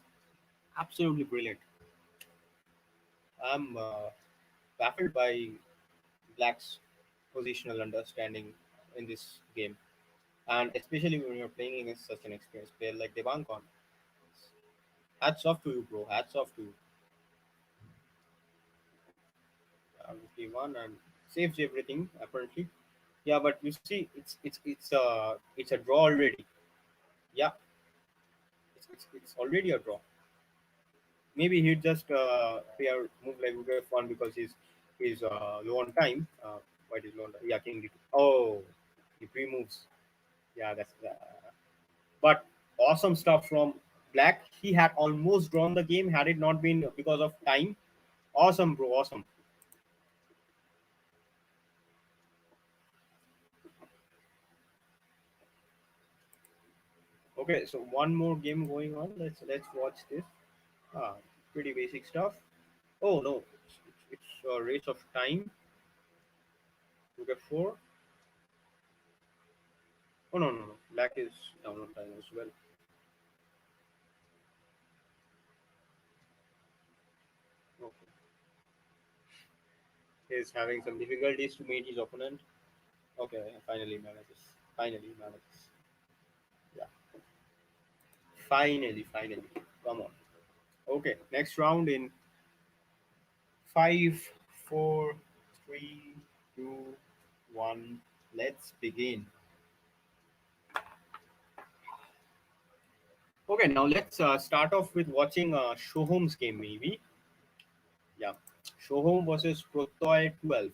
Absolutely brilliant. I'm baffled by black's positional understanding in this game, and especially when you're playing against such an experienced player like Devankon. Hats off to you, bro. Hats off to you. He won and saves everything apparently. Yeah, but you see, it's a draw already. Yeah, it's already a draw. Maybe he'd just play a move like Rook F1 because he's low on time. White is not. Yeah, king d2. Oh, he pre-moves. Yeah, that's. But awesome stuff from Black. He had almost drawn the game had it not been because of time. Awesome, bro. Awesome. Okay, so one more game going on. Let's watch this. Ah, pretty basic stuff. Oh no, it's a race of time to get four. Oh no no no, Black is down on time as well. Okay, he's having some difficulties to meet his opponent. Okay, finally manages. Finally manages. Yeah, finally. Come on. Okay, next round in five, four, three, two, one. Let's begin. Okay, now let's start off with watching Shohom's game, maybe. Yeah, Shohom versus Protoy 12.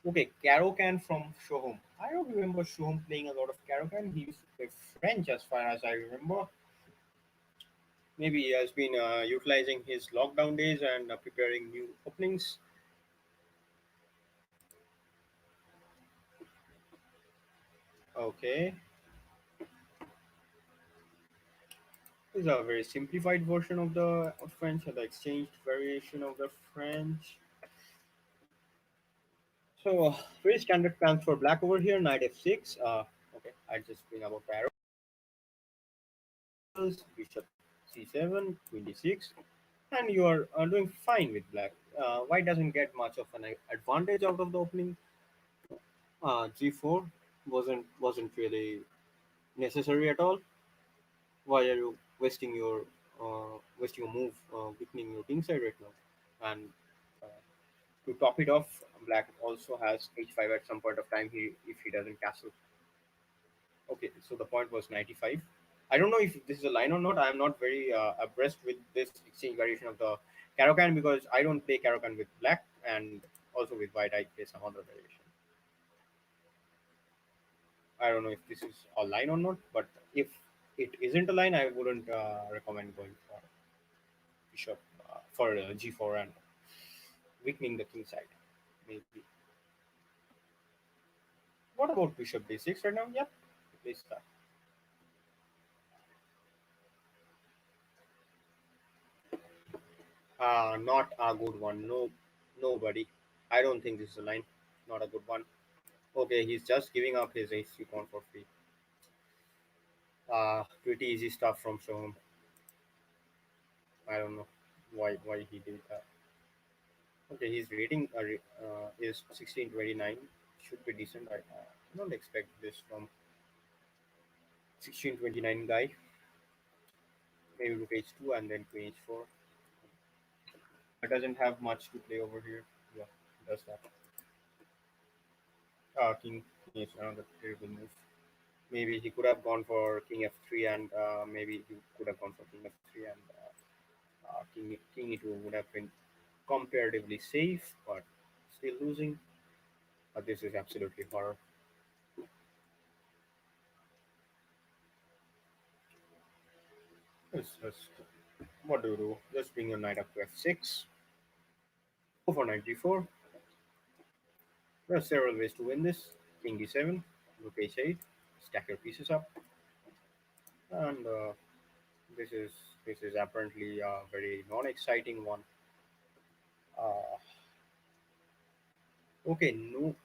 Okay, Karokan from Shohom. I don't remember Shohom playing a lot of Karokan. He used to play French, as far as I remember. Maybe he has been utilizing his lockdown days and preparing new openings. Okay, this is a very simplified version of the French, the exchanged variation of the French. So, very standard plans for black over here. Knight f6. Okay, I just bring about barrels. Bishop c7, queen d6, and you are doing fine with black. White doesn't get much of an advantage out of the opening. G4 wasn't really necessary at all. Why are you wasting a move, weakening your king side right now? And uh, to top it off, black also has h5 at some point of time. He if he doesn't castle. Okay, so the point was 95. I don't know if this is a line or not. I am not very abreast with this exchange variation of the Karokan because I don't play Karokan with black and also with white. I play some other variation. I don't know if this is a line or not, but if it isn't a line, I wouldn't recommend going for bishop for g4 and weakening the king side. Maybe. What about bishop d6 right now? Yep, please start. Not a good one. No, nobody. I don't think this is a line. Not a good one. Okay, he's just giving up his h3 pawn for free. Pretty easy stuff from Shoham. I don't know why he did that. Okay, his rating is 1629. Should be decent. I don't expect this from 1629 guy. Maybe rook h2 and then queen h4. It doesn't have much to play over here. Yeah, does that. King h another terrible move. Maybe he could have gone for king f3 and maybe he could have gone for king f3 and king e2 would have been comparatively safe, but still losing. This is absolutely horror. Just what do you do? Just bring your knight up to f6. Go for knight g4. There are several ways to win this. King d7, rook h8, stack your pieces up, and this is this is apparently a very non-exciting one. Uh, okay, no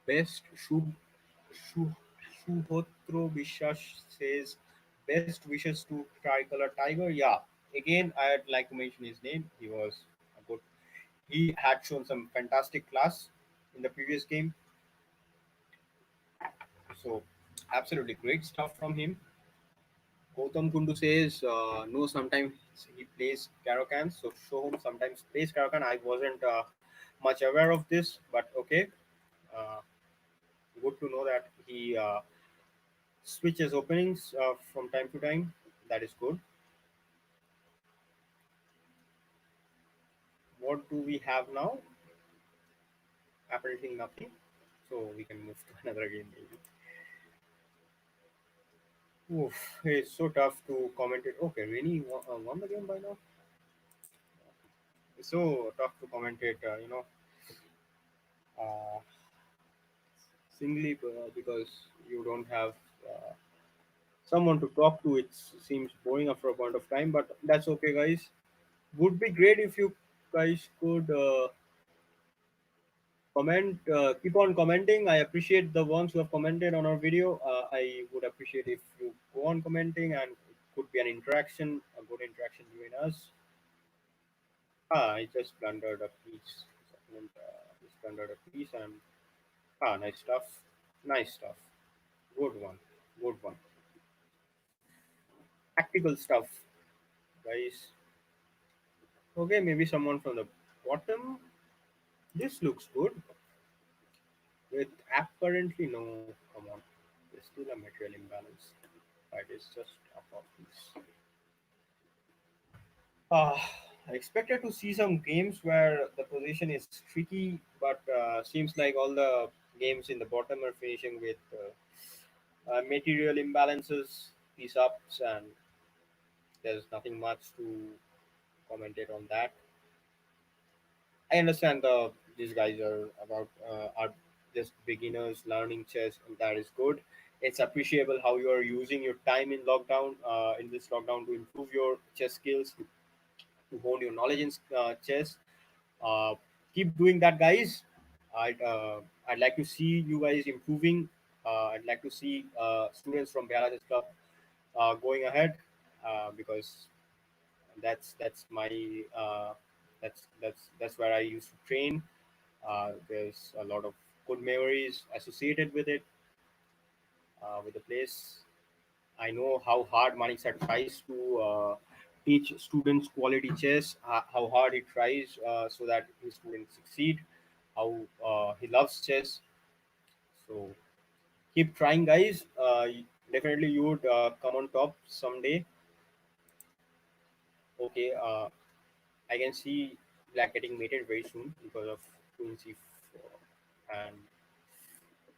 best Shu, Shuhotro Vishas says best wishes to Tricolor Tiger. Yeah, again, I'd like to mention his name. He was a good. He had shown some fantastic class in the previous game. So, absolutely great stuff from him. Gautam Kundu says no. Sometimes he plays Karokan, so Shoham sometimes plays Karokan. I wasn't much aware of this, but okay. Uh, Good to know that he switches openings from time to time. That is good. What do we have now? Apparently nothing. So we can move to another game maybe. Oof, it's so tough to comment it. Okay, Rini won the game by now. It's so tough to comment it. Uh, singly because you don't have uh, someone to talk to. It seems boring after a point of time, but that's okay, guys. Would be great if you guys could comment, keep on commenting. I appreciate the ones who have commented on our video. I would appreciate if you go on commenting, and it could be an interaction, a good interaction between us. I just plundered a piece. Second, just plundered a piece, and nice stuff. Nice stuff. Good one. Good one. Tactical stuff, guys. Okay, maybe someone from the bottom. This looks good. With apparently no. Come on. There's still a material imbalance. Right, it's just up of this. I expected to see some games where the position is tricky, but seems like all the games in the bottom are finishing with material imbalances, piece ups, and there's nothing much to comment it on that. I understand these guys are just beginners learning chess, and that is good. It's appreciable how you are using your time in lockdown, in this lockdown, to improve your chess skills, to hone your knowledge in chess. Uh, Keep doing that, guys. I'd like to see you guys improving. I'd like to see students from Bihar Chess Club going ahead, because that's my that's where I used to train. There's a lot of good memories associated with the place. I know how hard Maniksa tries to teach students quality chess, how hard he tries so that his students succeed, how he loves chess. So keep trying, guys. Definitely, you would come on top someday. Okay, I can see black getting mated very soon because of queen c4 and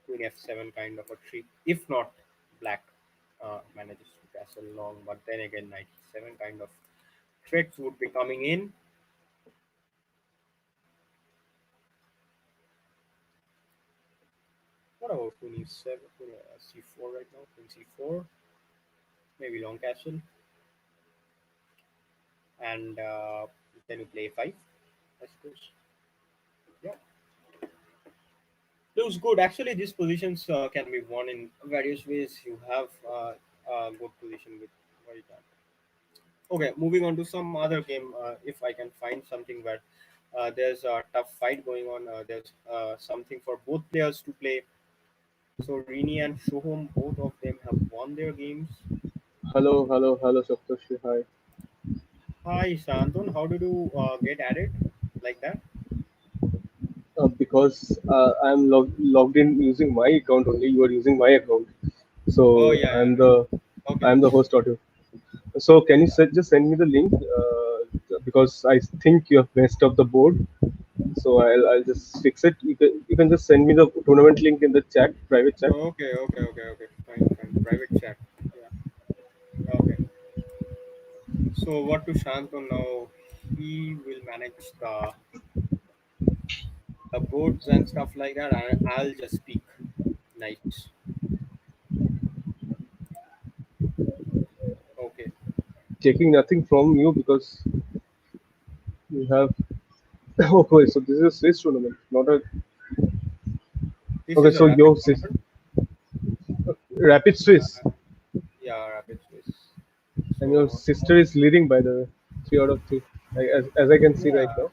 queen f7 kind of a trick. If not, black manages to castle long, but then again, knight e7 kind of threats would be coming in. What about queen e7, queen c4 right now? Queen c4, maybe long castle, and then you play 5, I suppose. Yeah, looks good. Actually, these positions can be won in various ways. You have a good position with very time. Okay, moving on to some other game. If I can find something where there's a tough fight going on, there's something for both players to play. So Rini and Shohom, both of them have won their games. Hello, Saptorshi. Hi. Hi, Santon. How did you get added like that? Because I'm logged in using my account only. You are using my account, Oh so yeah, I'm yeah. the Okay. I'm the host audio. So can you Yeah. just send me the link? Because I think you have messed up the board. So I'll just fix it. You can just send me the tournament link in the chat, private chat. Okay. Fine, fine. Private chat. Yeah. Okay. So what to Santon now? He will manage the boards and stuff like that. I'll just speak. Nice. Okay. Taking nothing from you because you have. Okay, so this is a Swiss tournament, not a. This Okay, is a so rapid your sis, tournament. Rapid Swiss, Yeah, rapid Swiss. and your So sister is leading by the way, 3 out of 3, as I can see right yeah, now.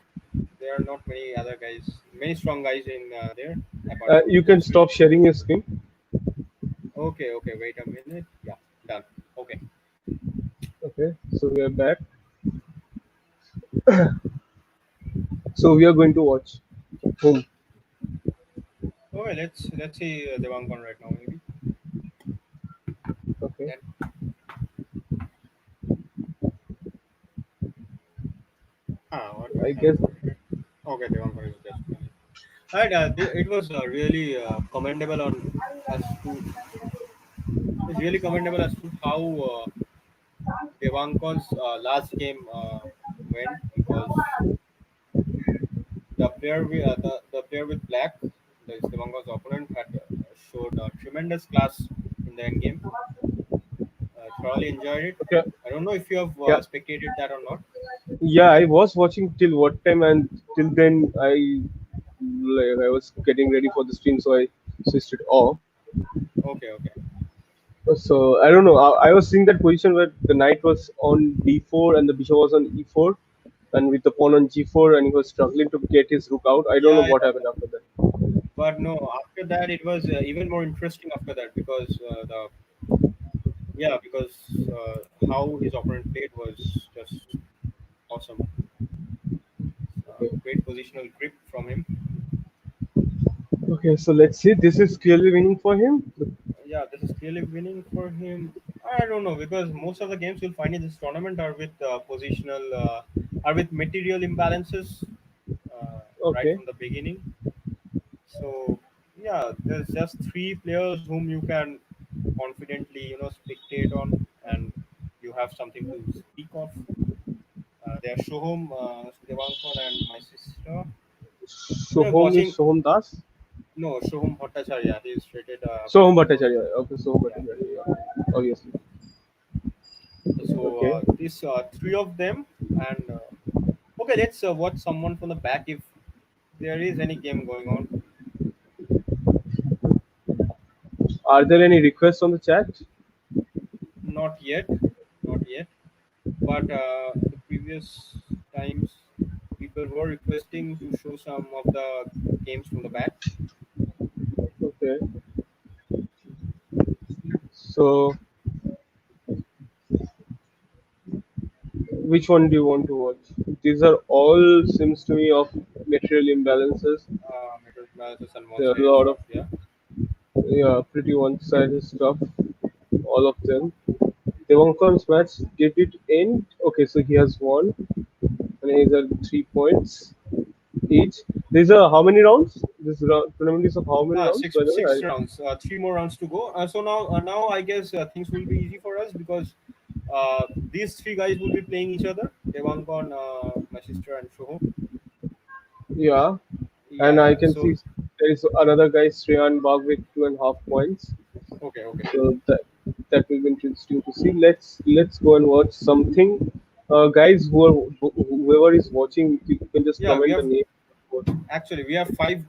there are not many other guys, many strong guys in there apart from You these can three. stop sharing your screen. Okay. Wait a minute. Yeah, done. Okay. Okay, so we are back. So we are going to watch whom. Okay. Let's see Devankon right now maybe. Okay, Then what I has guess happened here? Okay, Devankon is just playing. And it was really commendable on as to it's really commendable as to how Devankon's last game went because the player with black, the Devankon's opponent, had showed tremendous class in the end game. Thoroughly enjoyed it. Okay. I don't know if you have Yeah. spectated that or not. Yeah, I was watching till what time, and till then I was getting ready for the stream, so I switched it off. Okay, okay. So I don't know. I was seeing that position where the knight was on d4 and the bishop was on e4, and with the pawn on g4, and he was struggling to get his rook out. I don't know Yeah, what yeah. happened after that. But no, after that it was even more interesting after that because the yeah because how his opponent played was just awesome. Great positional grip from him. Okay, so let's see. This is clearly winning for him. Yeah, this is clearly winning for him. I don't know because most of the games you'll find in this tournament are with are with material imbalances right Okay. from the beginning. So yeah, there's just three players whom you can confidently spectate on, and you have something to speak of. They are Shoham, Devankon, and my sister. We are Sohom is watching. Sohom Das. No, Shoham Bhattacharya. He is rated Sohom Brazilian pro. Bhattacharya. Okay, Sohom Yeah. Bhattacharya. Yeah. Obviously. So Okay. these three of them, and okay, let's watch someone from the back if there is any game going on. Are there any requests on the chat? Not yet, not yet. But the previous times, people were requesting to show some of the games from the back. Okay. So, which one do you want to watch? These are all seems to me of material imbalances. Metal balances and There are a one-sided lot of stuff. Yeah. pretty one-sided stuff. All of them. Devankon's match did it end? Okay, so he has won, and he's at 3 points each. These are how many rounds? This tournament is of how many rounds? Six By the way, six rounds. Three more rounds to go. So now I guess things will be easy for us because these three guys will be playing each other. Devankon, my sister, and Shoham. yeah, and Yeah, I yeah. can see there is another guy, Sriyan Bagh, with 2.5 points. Okay, okay. So that will be interesting to see. Let's go and watch something. Guys, whoever is watching, you can just Yeah, we comment the have name. actually we have five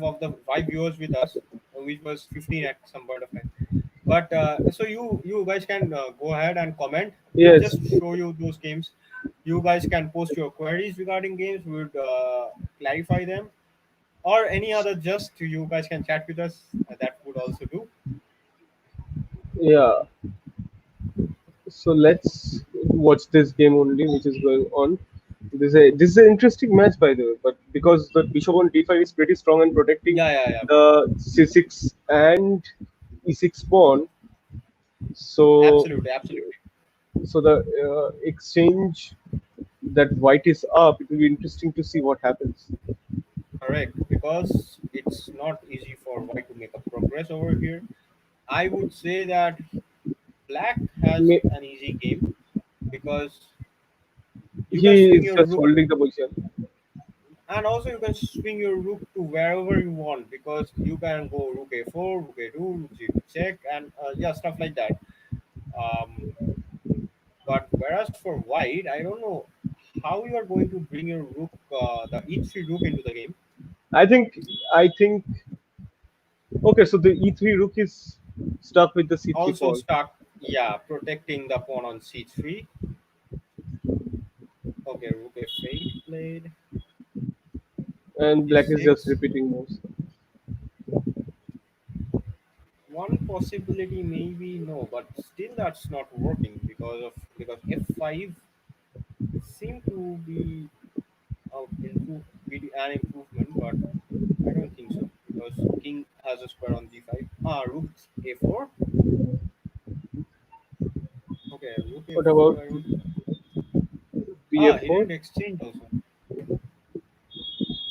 of the five viewers with us, which was 15 at some point of time. But so you guys can go ahead and comment. We'll Yes, just show you those games. You guys can post your queries regarding games. We would clarify them, or any other. Just you guys can chat with us. That would also do. yeah. So let's watch this game only, which is going on. This is an interesting match, by the way, but because the bishop on d5 is pretty strong and protecting Yeah, yeah, yeah. the c6 and e6 pawn, so Absolutely, absolutely the exchange that white is up, it will be interesting to see what happens. correct. Because it's not easy for white to make a progress over here. I would say that black has May- an easy game because you can He swing is your just rook, holding the position. and also you can swing your rook to wherever you want because you can go rook a4, rook a2, rook g2 check, and yeah, stuff like that. um, but whereas for white, I don't know how you are going to bring your rook, the e3 rook, into the game. I think I think okay, so the e3 rook is stuck with the c3 Also pawn, stuck, yeah, protecting the pawn on c3. Okay, rook f8 played, and black is just e6. repeating moves. One possibility maybe no, but still that's not working because f5 seemed to be an improvement, but I don't think so because king has a square on g5. Rook a4. Okay, rook What a4. about I don't. He bf4? didn't exchange also.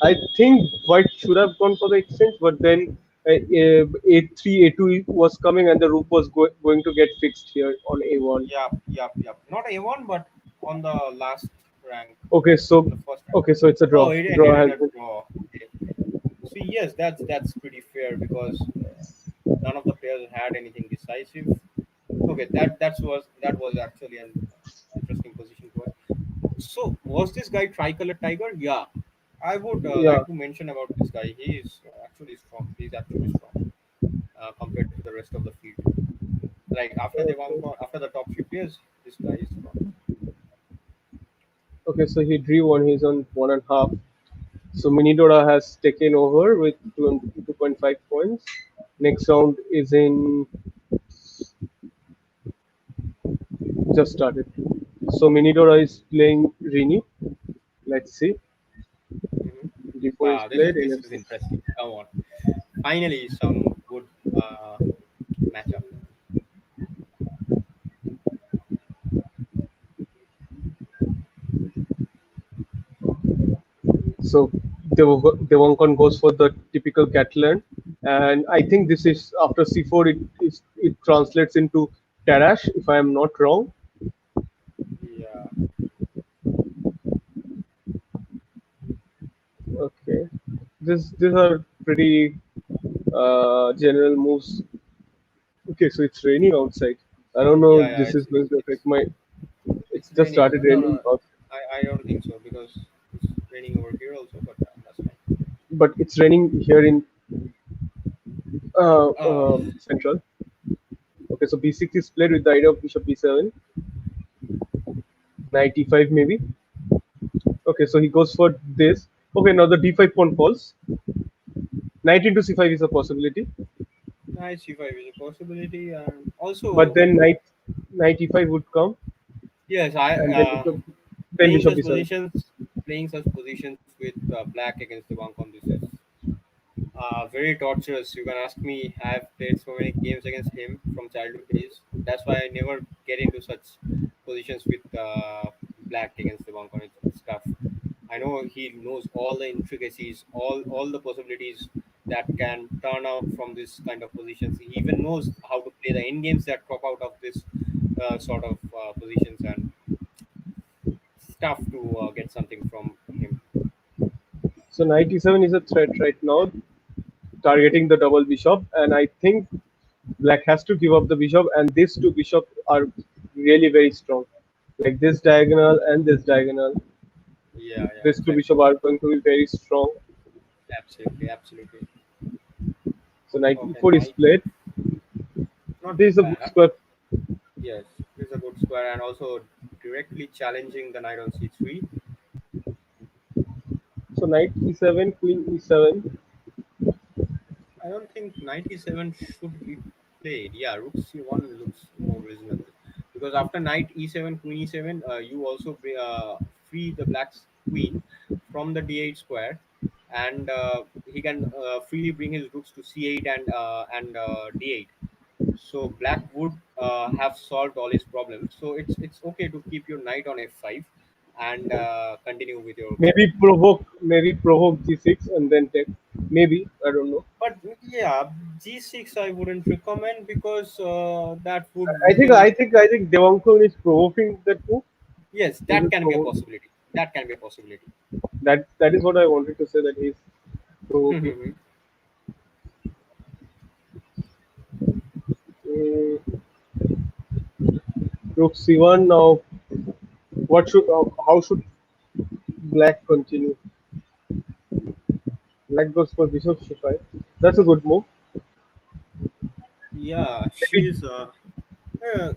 I think White should have gone for the exchange, but then A3, A2 was coming, and the rook was going to get fixed here on A1. Yep, yep, yep. Not A1, but on the last rank, Okay, on so the first rank. okay, so it's a Oh, draw. it ended Draw in has a been. draw. Okay. So yes, that's pretty fair because none of the players had anything decisive. Okay, that was actually an interesting position to watch. So was this guy Tricolor Tiger? Yeah, I would Yeah. like to mention about this guy. He is actually strong. He's actually strong compared to the rest of the field. Like after the top few players, this guy is strong. Okay, so he drew one. He's on 1.5. So Minidora has taken over with 2.5 points. Next round is in just started. So Minidora is playing Rini. Let's see. Hmm. D4 is Wow, this played is in this is F6. interesting. Come on, finally some good matchup. So Devankon goes for the typical Catalan, and I think this is after C4. It translates into Tarash, if I am not wrong. Yeah, Okay, these are pretty general moves. Okay, so it's raining outside. I don't know yeah, if yeah. this is going to affect my. It's It's just raining. started No, raining no, out, I don't think so because it's raining over here also. But that's fine. but it's raining here in Uh, central. Okay, so B6 is played with the idea of bishop B7, knight E5 maybe. Okay, so he goes for this. Okay, now the D5 pawn falls. Knight into C5 is a possibility, Knight c5 is a possibility, and but also then knight E5 would come, yes, I and then then playing bishop such B7. positions, playing such positions with black against the Bancon. This is very torturous. You can ask me. I've played so many games against him from childhood days. That's why I never get into such positions with black against the Bancon. It's tough. I know he knows all the intricacies, all the possibilities that can turn out from this kind of positions. He even knows how to play the end games that crop out of this sort of positions, and it's tough to get something from him. So knight E7 is a threat right now, targeting the double bishop, and I think black has to give up the bishop, and these two bishops are really very strong. Like this diagonal and this diagonal, Yeah, yeah, these two exactly. bishops are going to be very strong. Absolutely, absolutely. So knight Okay, E4 is knight. played. Not This is a good bad. square. Yes, this is a good square, and also directly challenging the knight on c3. So knight E7, queen E7. I don't think 97 should be played. Yeah, rook c1 looks more reasonable because after knight e7, queen e7, you also free the black's queen from the d8 square, and he can freely bring his rooks to c8 and d8. So black would have solved all his problems. So it's okay to keep your knight on f5 and continue with your game. Maybe provoke G6 and then take. Maybe I don't know. But yeah, G6 I wouldn't recommend because that would I think weaken. I think I think Devankon is provoking that move. Yes, He that will can be a provoke. possibility. That can be a possibility. That is what I wanted to say, that he's provoking. Mhm. Mm, Rook C1 now. How should Black continue? Black goes for Bishop C5. That's a good move. Yeah, Maybe she's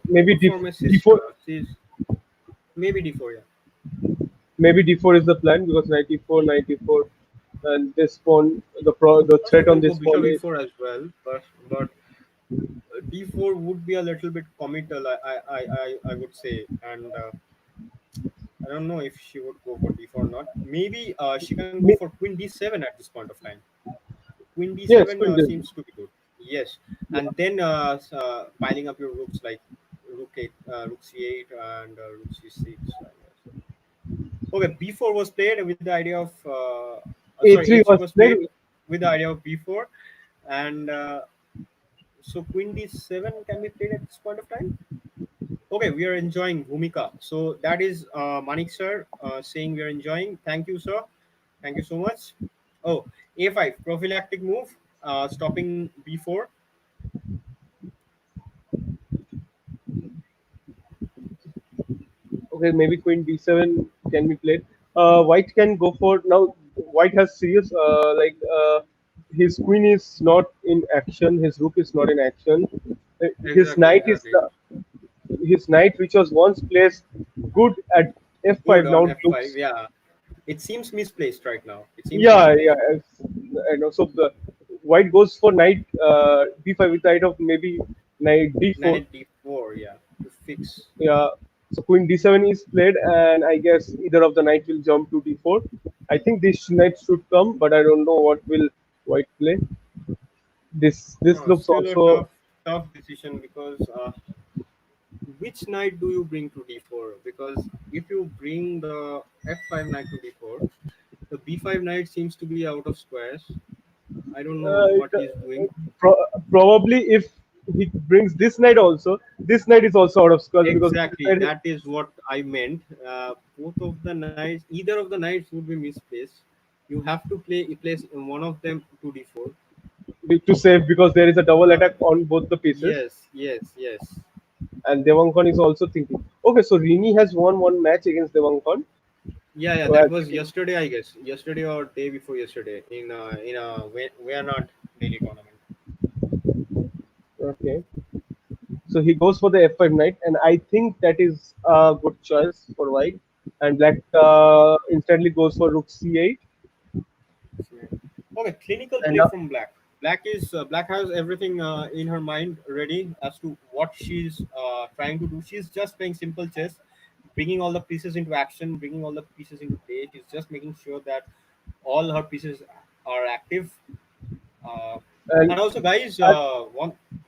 maybe good for my sister. D4. She's maybe D4. Yeah, Maybe D4 is the plan because knight E4, knight E4, and this pawn, the also threat on can go this pawn Bishop is. E4 as well, but D4 would be a little bit committal. I would say, and I don't know if she would go for D4 or not. Maybe she can go for Queen D7 at this point of time. Queen Yes, D7 Queen does. seems to be good. Yes, Yeah. and then piling up your rooks like Rook 8, Rook C8, and Rook C6. I guess. Okay, B4 was played with the idea of a sorry, A3 h3 was was played. played with the idea of b4, and so queen d7 can be played at this point of time. Okay, we are enjoying Bhumika. So that is Manik sir saying we are enjoying. Thank you, sir. Thank you so much. Oh, a5 prophylactic move, stopping b4. Okay, maybe queen d7 can be played. White can go for now. White has serious his queen is not in action. His rook is not in action. His Exactly, knight is exactly. his knight, which was once placed good at Good f5, on now f5. looks. Yeah, it seems misplaced right now. It seems Yeah, yeah. misplaced. I know. So the white goes for knight d5 with the height of maybe knight d4. Knight d4. Yeah, to fix. Yeah. So queen d7 is played, and I guess either of the knight will jump to d4. I think this knight should come, but I don't know what will white play. This looks Still a also. tough decision because which knight do you bring to d4? Because if you bring the f5 knight to d4, the b5 knight seems to be out of squares. I don't know Uh, what he's doing. Probably if he brings this knight is also out of squares because this Exactly, knight that is what I meant. Both of the knights, either of the knights would be misplaced. You have to place one of them to d4. to save because there is a double Uh, attack on both the pieces. yes, yes, yes. And Devankon is also thinking. Okay, so Rini has won one match against Devankon. Yeah, yeah. That Well, was yesterday, I guess. Yesterday or day before yesterday in a we are not daily tournament. okay, so he goes for the f5 knight, and I think that is a good choice for white. And black instantly goes for rook c8. Okay, clinical And play from Black. Black has everything in her mind ready as to what she's trying to do. She's just playing simple chess, bringing all the pieces into action, bringing all the pieces into play. She's just making sure that all her pieces are active. Uh, and and also, guys, I,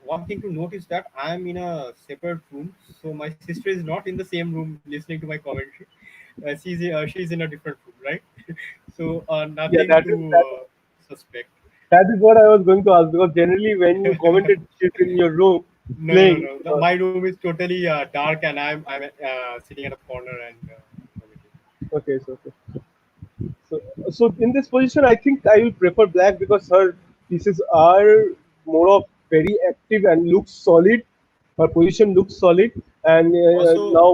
one thing to note is that I am in a separate room, so my sister is not in the same room listening to my commentary. She's in a different room, right? So yeah, nothing to suspect. that is what I was going to ask because generally when you commented she's in your room No, no, playing. no. My room is totally dark, and I'm sitting at a corner and commenting. Okay, so okay. So, so in this position, I think I will prefer black because her pieces are more of very active and looks solid. Her position looks solid, and Also, now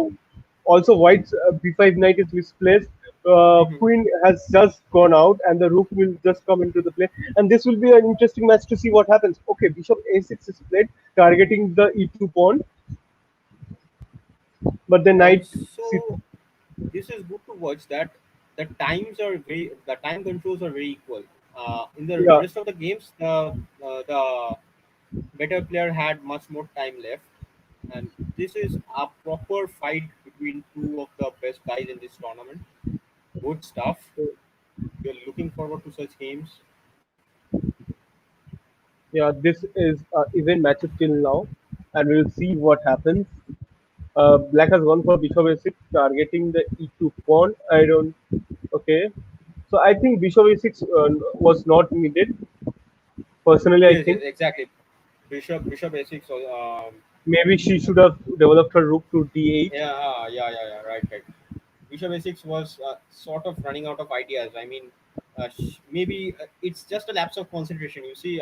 also white's b5 knight is misplaced. mhm. Queen has just gone out, and the rook will just come into the play. And this will be an interesting match to see what happens. Okay, bishop a6 is played, targeting the e2 pawn, but the knight c. Also, this is good to watch that the time controls are very equal. In the Yeah, rest of the games, the better player had much more time left, and this is a proper fight between two of the best guys in this tournament. Good stuff. We're looking forward to such games. yeah. This is event matchup till now, and we'll see what happens. Black has gone for bishop a6, targeting the e2 pawn. I don't. Okay, so I think bishop a6 was not needed. Personally, I Yes, yes, think exactly. Bishop a6. maybe she should have developed her rook to d8. Yeah, yeah. Right, right. Bishop a6 was sort of running out of ideas. I mean, maybe it's just a lapse of concentration. You see,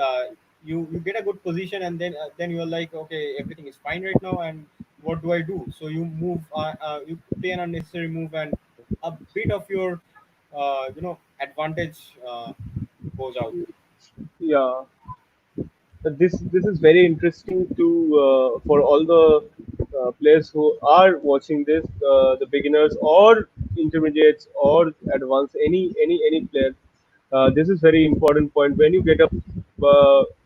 you get a good position, and then you're like, okay, everything is fine right now, and what do I do? So you move, you play an unnecessary move, and a bit of your, advantage goes out. Yeah, this is very interesting to for all the players who are watching this, the beginners or intermediates or advanced, any player. This is very important point. When you get a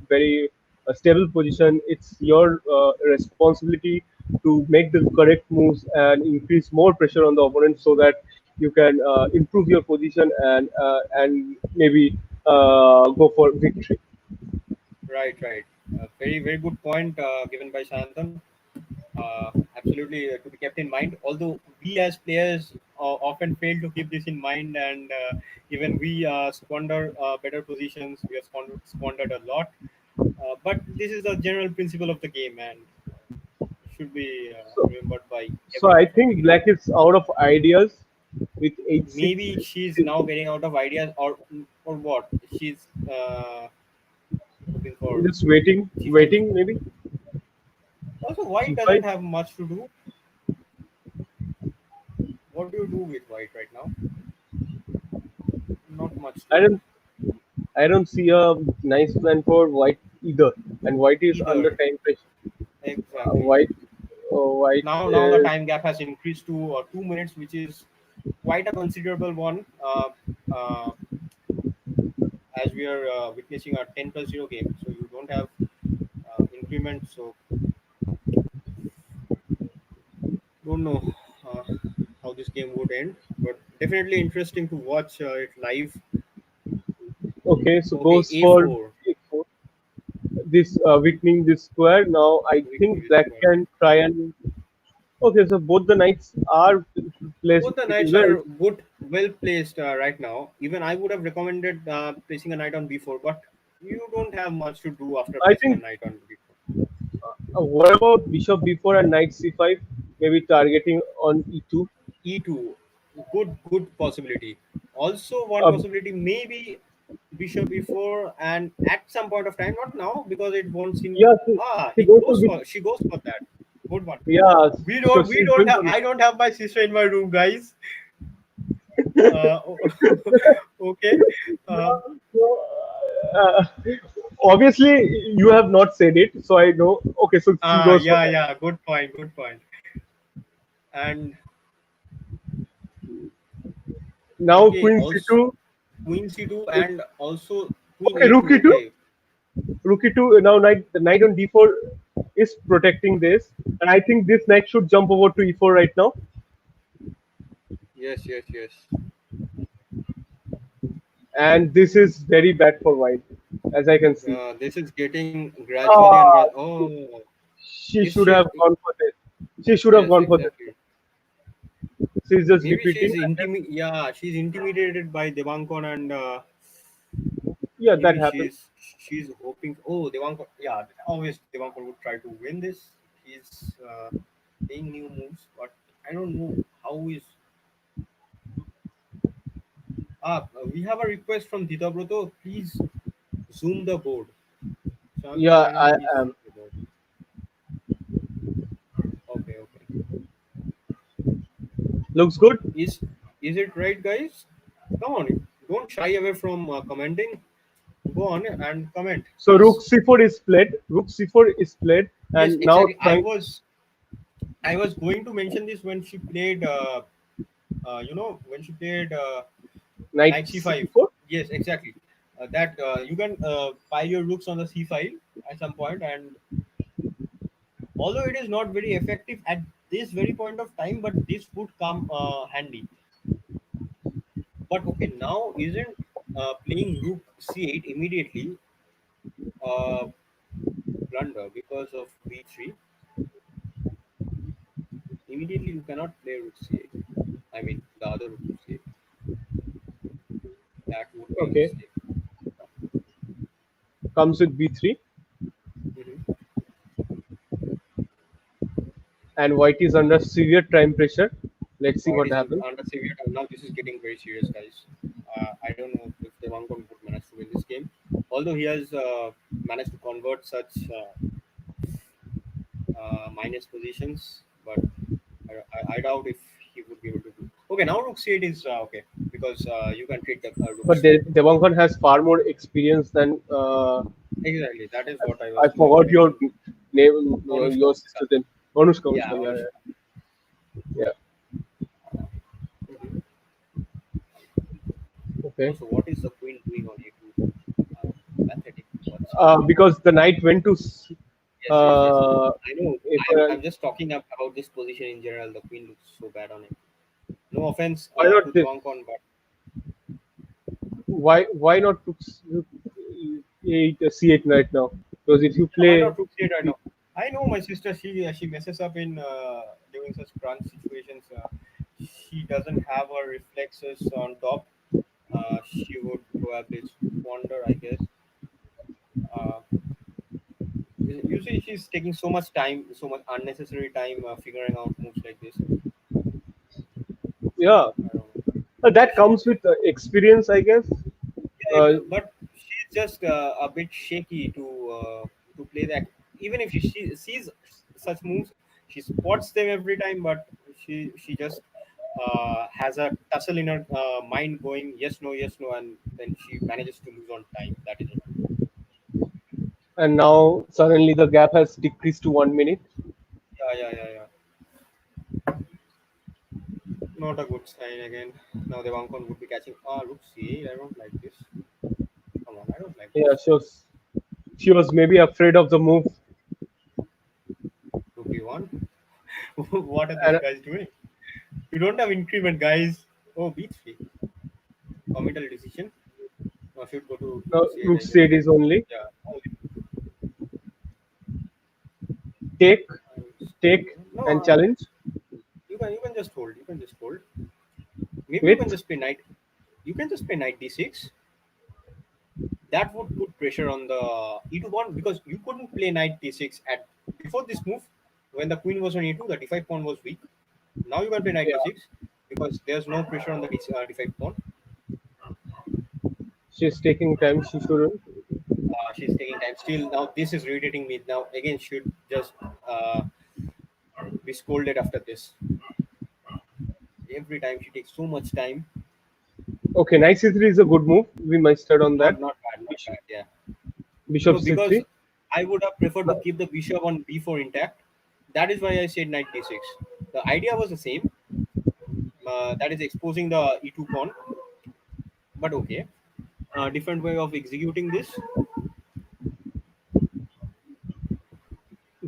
very stable position, it's your responsibility to make the correct moves and increase more pressure on the opponent so that you can improve your position and maybe go for victory. Right, right. Very, very good point given by Sayantan. Absolutely to be kept in mind. Although we as players often fail to keep this in mind, and even we squander better positions. We have squandered a lot, but this is the general principle of the game, and should be So, remembered by so I everyone from think beginning. black is out of ideas with h6. Maybe she's now getting out of ideas, or what? She's hoping for Just waiting, g5. waiting maybe Also, white doesn't g5. have much to do. What do you do with white right now? Not much to I do. don't, I don't see a nice plan for white either, and white is under Either. time pressure. Exactly. White, white Now the is time gap has increased to 2 minutes, which is quite a considerable one. Uh, as we are witnessing a 10+0 game, so you don't have increment. So don't know uh, how this game would end, but definitely interesting to watch it live. okay. So Okay, goes for a4. a4. This weakening this square. Now I Weakening think this black square. can try and okay. So both the knights are placed Both the pretty knights well. are good, well placed right now. Even I would have recommended placing a knight on b4, but you don't have much to do after I placing a think knight on b4. what about bishop b4 and knight c5? Maybe targeting on e2. E2, good possibility. Also, one Uh, possibility maybe bishop e4, and at some point of time, not now because it won't seem. yeah, she He goes for goes for she goes for that. Good one. yeah. We So don't we she's don't going have. for it. I don't have my sister in my room, guys. Uh, okay. Uh, So, uh, obviously, you have not said it, so I know. Okay, so she goes for yeah, that. yeah. Good point. Good point. And Now okay, queen also c2. queen c2 and also queen Okay, rook a2. e2. Okay. Rook e2. Now knight. The knight on d4 is protecting this, and I think this knight should jump over to e4 right now. Yes, yes, yes. And this is very bad for white, as I can see. This is getting gradually and Ah, oh, she is should she? have gone for this. She should have Yes, gone for this. exactly. She's just Maybe repeating. Yeah, she's intimidated by Devankon, and Yeah, that maybe happened. she's hoping. Oh, Devankon. Yeah, always Devankon would try to win this. He's playing new moves, but I don't know how is. We have a request from Dita Broto. Please zoom the board. Sayantan, Yeah, why don't you I please zoom am. the board? Okay, okay. Looks good. Is is it right, guys? Come on, don't shy away from commenting. Go on and comment, So rook please. c4 is played. Rook c4 is played, Yes, and now exactly. trying I was going to mention this when she played. When she played knight knight c5. c4. Yes, exactly. That you can pile your rooks on the c file at some point, and although it is not very effective at this very point of time, but this would come handy. But okay, now isn't playing rook c8 immediately uh, blunder because of b3. Immediately you cannot play rook c8. I mean the other rook to c8. That would be a Okay, mistake. comes with b3, Mhm. and white is under severe time pressure. Let's see White what is happens. under severe time. Now this is getting very serious, guys. I don't know if Devankon would manage to win this game. Although he has managed to convert such minus positions, but I doubt if he would be able to do. Okay, now rook c8 is okay because you can treat the But rooks. Devankon has far more experience than. Exactly, that is what I I was going to forgot your mention. name, Anushka, your Anushka. sister's name. Anushka. Yeah, Anushka. Yeah, Anushka. yeah. Mhm. Yeah. Okay. Also, what is the queen doing on a2? Uh, Pathetic to watch. Because the knight went to Yes, yes, yes. uh, I know. if, I'm just talking about this position in general. The queen looks so bad on it. No offense why to not this? Devankon, but Why not took eight c8 right now? Because if you why play not rook c8 right now? I know my sister. She messes up in during such crunch situations. she doesn't have her reflexes on top, she would probably squander, I guess. Uh, Usually, she's taking so much time, so much unnecessary time figuring out moves like this. Yeah, I don't know. that comes with experience, I guess. Uh, But she's just a bit shaky to play that. Even if she sees such moves, she spots them every time. But she just has a tussle in her mind, going yes, no, and then she manages to lose on time. That is it. and now suddenly the gap has decreased to 1 minute. Yeah. Not a good sign again. Now the Wankon would be catching. Ah, look, see, I don't like this. Come on, I don't like Yeah, this. she was maybe afraid of the move, Rook B1. What are these and guys doing? You don't have increment, guys. Oh, B3. Committal decision. I should go to now Rook C8, rook I guess. c8 is only Yeah. Only take, Rook take, B1. No, and challenge. you can just hold. You can just hold. Maybe you can With just play knight. You can just play knight D6. That would put pressure on the E2 pawn because you couldn't play knight D6 at before this move when the queen was on E2. The D5 pawn was weak. Now you can play knight yeah, D6 because there's no pressure on the D5 pawn. she's taking time. She shouldn't. She's taking time. Still, now this is irritating me. Now again, should just uh, be scolded after this. Every time she takes so much time. Okay, knight c3 is a good move. We might start on that. Not bad, not bad. Yeah. Bishop No, because c3. I would have preferred to keep the bishop on b4 intact. That is why I said knight d6. The idea was the same. That is exposing the e2 pawn. But okay, different way of executing this.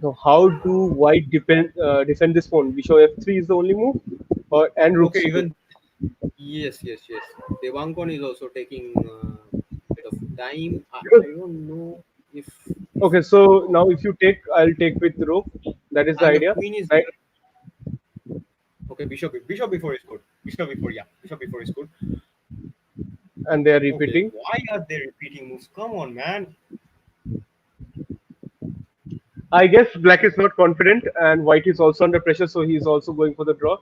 So how do white defend this pawn? Bishop f3 is the only move, or and rook Okay, c2. even yes. Devankon is also taking bit of time. Because I don't know if okay, so now if you take, I'll take with rook. That is the and the idea, queen is right? there. Okay, bishop before is good. Bishop before, yeah, bishop before is good. And they are Okay, repeating. why are they repeating moves? Come on, man. I guess black is not confident, and white is also under pressure, so he is also going for the draw.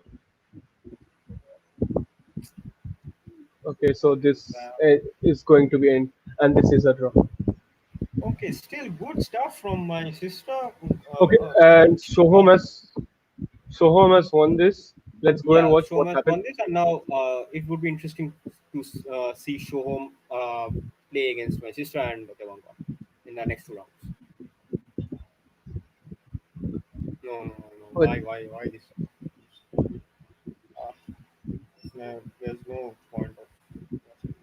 Okay, so this is going to be end, and this is a draw. Okay, still good stuff from my sister. Okay, and Sohom has won this. Let's go and Yeah, watch what Showham has happened. won this, and now it would be interesting to see Shoham play against my sister and Devanka in the next two rounds. No. But Why this? Uh, there's no point of watching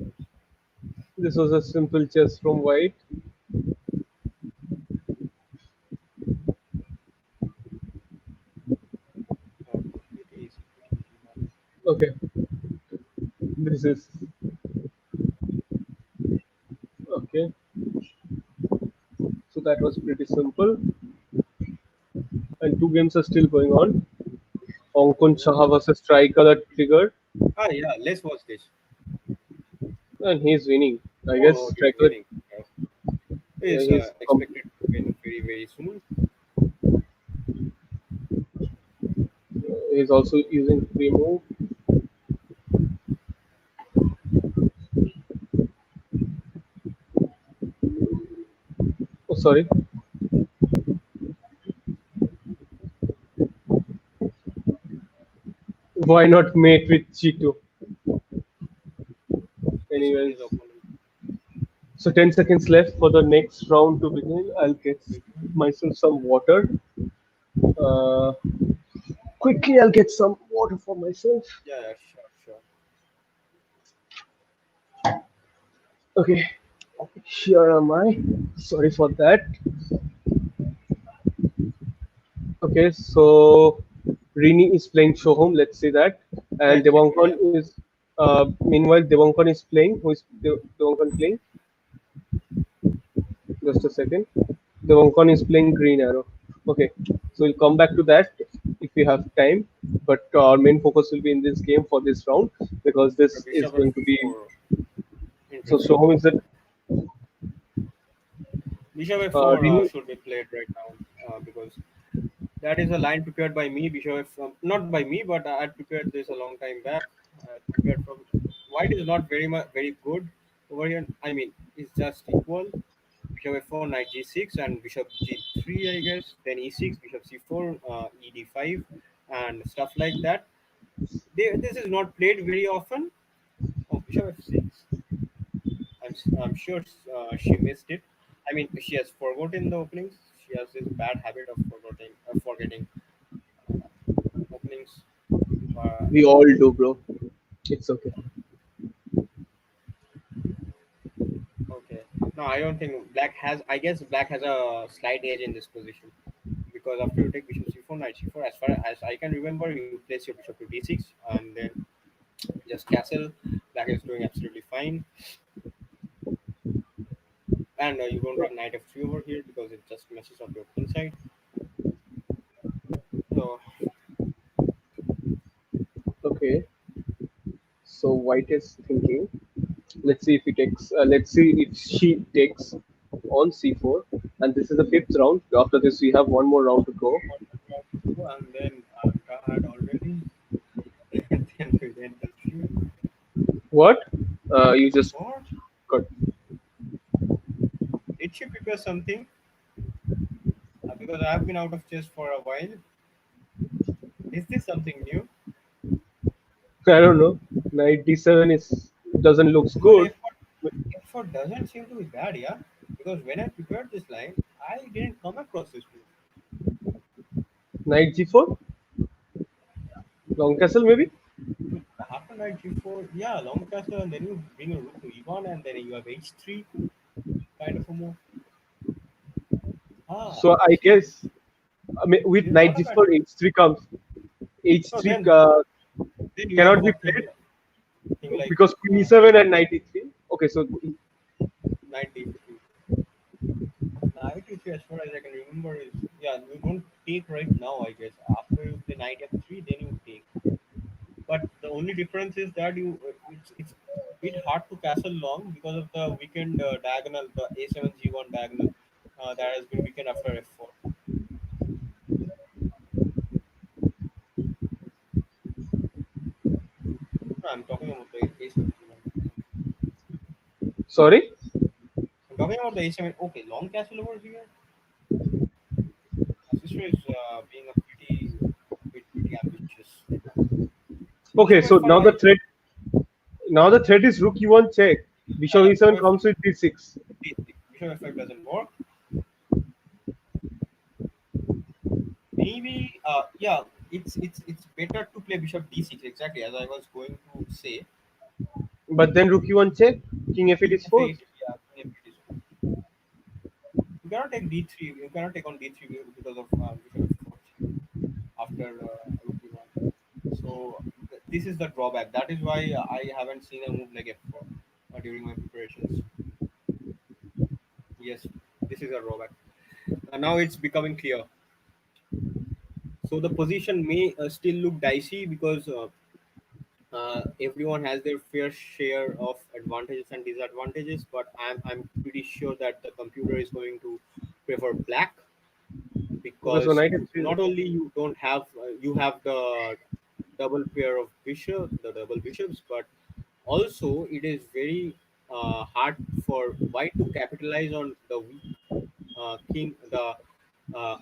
this. this was a simple chess from white. Pretty easy. Okay, this is okay. So that was pretty simple, and two games are still going on. Ankon Yeah. Shah versus Tricolor Trigger, Yeah. Let's watch this. and he's winning. I Oh no, guess he's Tricolor. winning. Yes. Yeah, Is expected to win very soon. he's also using free move. Oh, sorry. Why not mate with G2? Listen, his Anyways, opponent. so 10 seconds left for the next round to begin. I'll get myself some water. Uh, quickly, I'll get some water for myself. Yeah, sure. Okay, here am I. Sorry for that. Okay, so Rini is playing Shoham, let's say that, and Let's say, Devankon yeah. is. Meanwhile, Devankon is playing. Who is Devankon playing? Just a second. Devankon is playing Green Arrow. Okay, so we'll come back to that if we have time, but our main focus will be in this game for this round because The this is bishop going to be. f4. So Interesting. Soham, is it? Bishop f4 Do you, should be played right now because that is a line prepared by me. Bishop f not by me, but I had prepared this a long time back. I had prepared from white is not very good over here. I mean, it's just equal. Bishop f4, knight g6, and bishop g3, I guess. Then e6, bishop c4, ed5, and stuff like that. This is not played very often. Oh, bishop f6. I'm sure she missed it. I mean, she has forgotten the openings. She has this bad habit of forgetting openings. Uh, we all do, bro. It's okay. okay. No, I don't think black has. I guess black has a slight edge in this position because after you take bishop c4, knight c4, as far as I can remember, you place your bishop to d6 and then just castle. Black is doing absolutely fine, and you don't run knight f3 over here because it just messes up your king side. So Okay. So white is thinking. Let's see if he takes. Let's see if she takes on c4, and this is the fifth round. After this, we have one more round to go. one round to go, and then I'm tired already. And then we end the stream. What? You just What? got. Did she prepare something? Because I have been out of chess for a while. Is this something new? I don't know. Knight d7 is doesn't looks But good. F4 doesn't seem to be bad, yeah? Because when I prepared this line, I didn't come across this move. Knight g4, long castle maybe. You have to knight g4, yeah, long castle, and then you bring a rook to e1, and then you have h3 kind of a move. Ah, So I I see. guess I mean with This is knight not a bad g4 move. h3 comes. No, h3 then you have cannot be got played thing like because queen e7 and knight e3. Okay, so knight d3. Knight e3, as far as I can remember, is yeah, you don't take right now, I guess. After you play knight f3, then you take. But the only difference is that it's bit hard to castle long because of the weakened diagonal, the a7 g1 diagonal that has been weakened after f4. No, I'm talking about the a7 g1. sorry. I'm talking about the a7. Okay, long castle over here. My sister is being a pretty ambitious right now. Okay, Bishop so f5, I now the threat is rook e1 check. Bishop bishop e7 f5, comes with d6. bishop f5 doesn't work. Maybe yeah, it's better to play bishop d6 exactly as I was going to say. But then rook e1 check, king f8 King is f8, forced. yeah, king f8 is good. You cannot take d3. You cannot take on d3 because of bishop f4 after rook e1. So this is the drawback. That is why I haven't seen a move like f4 during my preparations. Yes, this is a drawback. Now it's becoming clear. So the position may still look dicey because everyone has their fair share of advantages and disadvantages, but I'm pretty sure that the computer is going to prefer black Okay, so because knight f3 is not only you don't have you have the double pair of the double bishops, but also it is very hard for white to capitalize on the weak king, the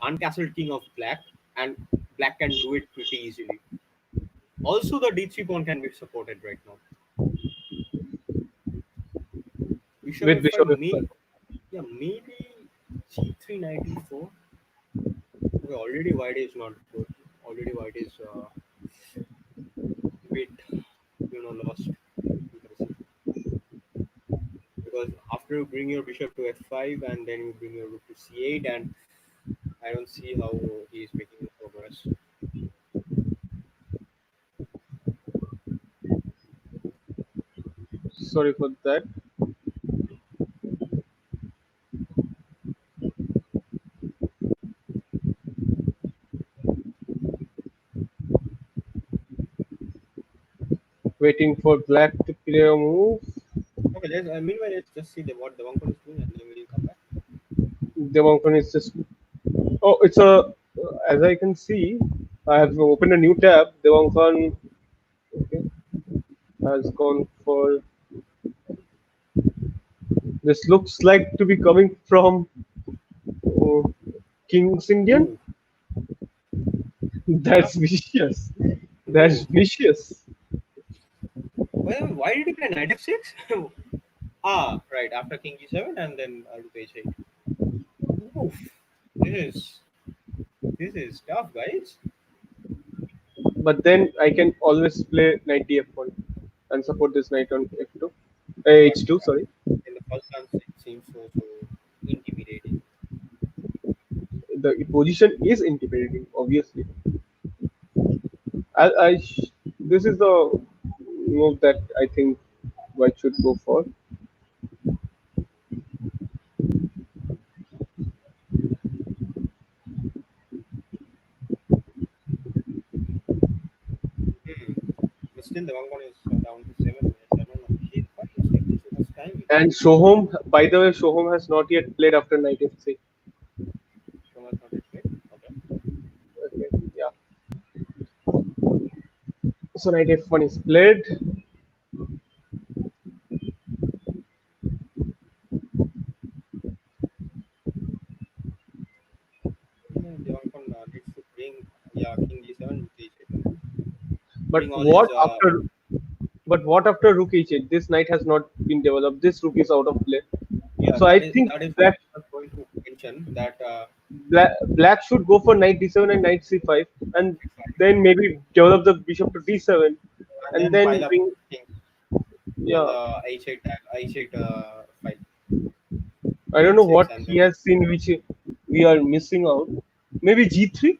uncastled king of black, and black can do it pretty easily. Also, the d3 pawn can be supported right now. Bishop with f5, bishop f5. yeah, maybe g3 knight e4. Okay, already white is not good. Already white is bit, lost. You can see because after you bring your bishop to f5 and then you bring your rook to c8, and I don't see how he is making progress. Sorry for that. Waiting for black to play a move. Okay, meanwhile, let's just see what the Devangkon is doing, and then we'll come back. Demonton is just. Oh, it's a. As I can see, I have opened a new tab. Demonton, okay, has gone for. This looks like to be coming from uh, King's Indian. Ooh, yeah. That's vicious. That's Ooh. vicious. Well, why did he play knight f6? Ah, right. After king g7 and then rook h8. Oof. This is this is tough, guys. But then I can always play knight df1 and support this knight on f2, But h2. Sorry, in the first glance, it seems so intimidating. the position is intimidating. Obviously, this is the move that I think white should go for. Hmm. But still, the one is down to 7 minutes. I don't know. Why is he taking so much time with And this? Shohom, by the way, Shohom has not yet played after knight f3. So much not yet played. Okay. Okay, yeah. So knight f1 is played. Yeah, the one needs to bring king g7 rook h8 and But bring all his what after? But what after rook h8? This knight has not been developed. This rook is out of play. yeah, So I think that is what black I was going to mention that black should go for knight d7 and knight c5, and then maybe develop the bishop to d7, and and then then pile up bring. kings on Yeah, the h8 file I don't know h6 what and he then has seen which we are missing out. Maybe g3.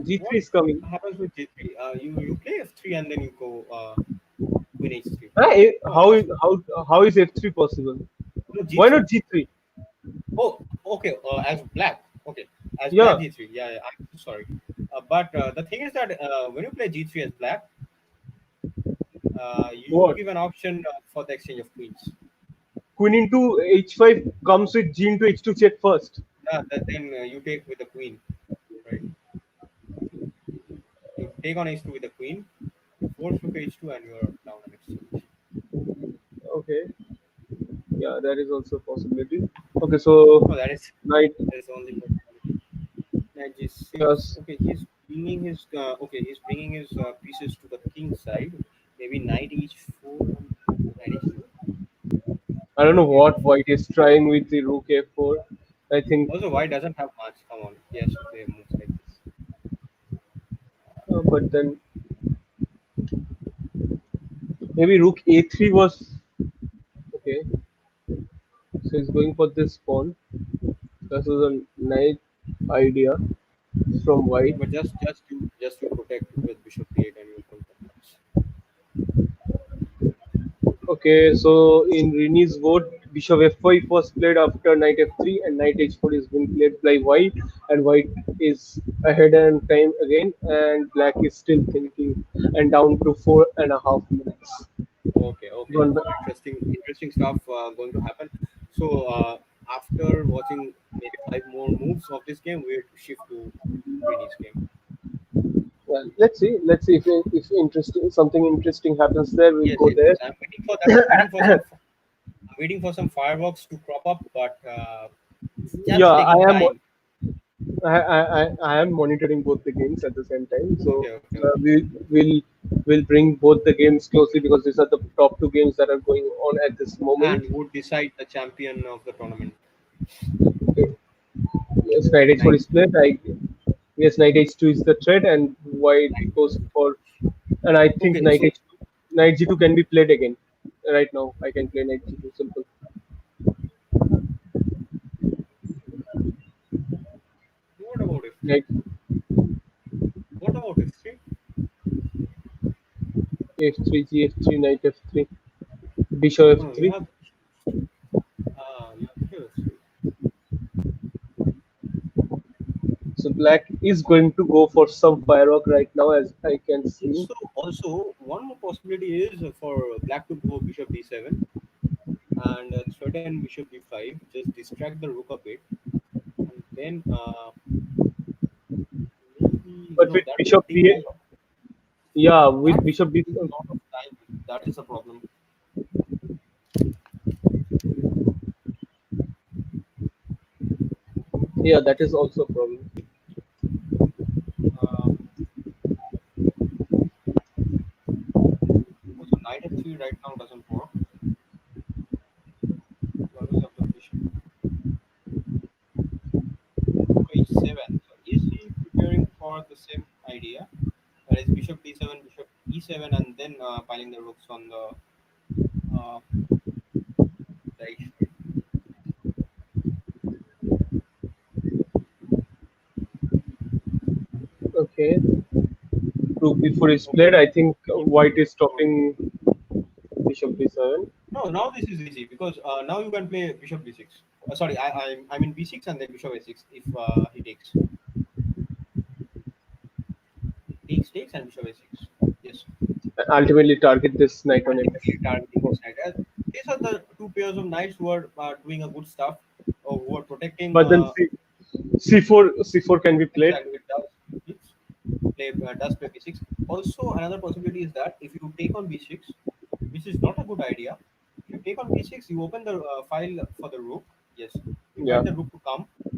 G3 what is coming. happens with g3? You play f3 and then you go queen h3. Oh, How that's is how is f3 possible? no Why g3. not g3? Oh, okay. As black. Okay, as black Yeah. g3. Yeah, yeah, I'm so sorry. But the thing is that when you play g3 as black, you What? give an option for the exchange of queens. Queen into h5 comes with g into h2 check first. Yeah, then you take with the queen, right? You take on h2 with the queen, you force rook h2, and you're down an exchange. Okay. Yeah, that is also a possibility. Okay, so Oh, knight. that is only possibility. Knight g6. Yes. Okay, he's bringing his pieces to the king side. Maybe knight h4 and knight h2. I don't know Okay. what white is trying with the rook a4. I think, Also, white doesn't have much. Come on, he has to play moves like this. but then maybe rook a3 was okay. So he's going for this pawn. This is a nice idea from white. But just to protect with bishop d8 and you don't get much. Okay, so in Rini's vote, bishop f5 was played after knight f3, and knight h4 is being played by white, and white is ahead in time again, and black is still thinking, and down to 4.5 minutes. Okay. Gone by. So interesting stuff going to happen. So after watching maybe 5 more moves of this game, we'll shift to Rini's game. Well, let's see. Let's see if interesting something interesting happens there. We'll Yes, go yes, there. yes. I'm waiting for that. I'm waiting for some fireworks to crop up, but it's Yeah, just taking time. I am monitoring both the games at the same time. So Okay. we'll bring both the games closely because these are the top two games that are going on at this moment. And would decide the champion of the tournament. Okay. Yes, knight h4 Knight, is played. Yes, knight h2 is the threat, and white knight. goes for. And I think Okay, knight so h2, knight g2 can be played again. Right now, I can play knight g2 simple. what about f3? Knight What about f3? f3 g f3 knight f3 bishop Oh, f3. you have bishop f3. So black is going to go for some firework right now, as I can see. Also, one more possibility is for black to go bishop d7 and threaten bishop b5, just distract the rook a bit, and then maybe But no, with that would bishop take b, time. yeah, That with bishop would b, take a lot of time. That is the problem. yeah, that is also a problem. Uh, Also, knight f3 right now doesn't work. You always have the bishop. Rook h7. So is he preparing for the same idea? That is bishop d7, bishop e7, and then piling the rooks on uh, the h3. Okay, rook b4 is Okay, played. I think e4, white is e4. stopping bishop b7. No, now this is easy because now you can play bishop b6. Sorry, I mean b6 and then bishop a6 if he takes and bishop a6. Yes, Ultimately target this knight on ultimately targeting f4. this knight. These are the two pairs of knights who are doing a good stuff, or who are protecting. But then c4 can be played. Exactly, it does play b6. Also, another possibility is that if you take on b6, which is not a good idea, if you take on b6, you open the file for the rook. Yes, Yeah, invite the rook to come. Uh,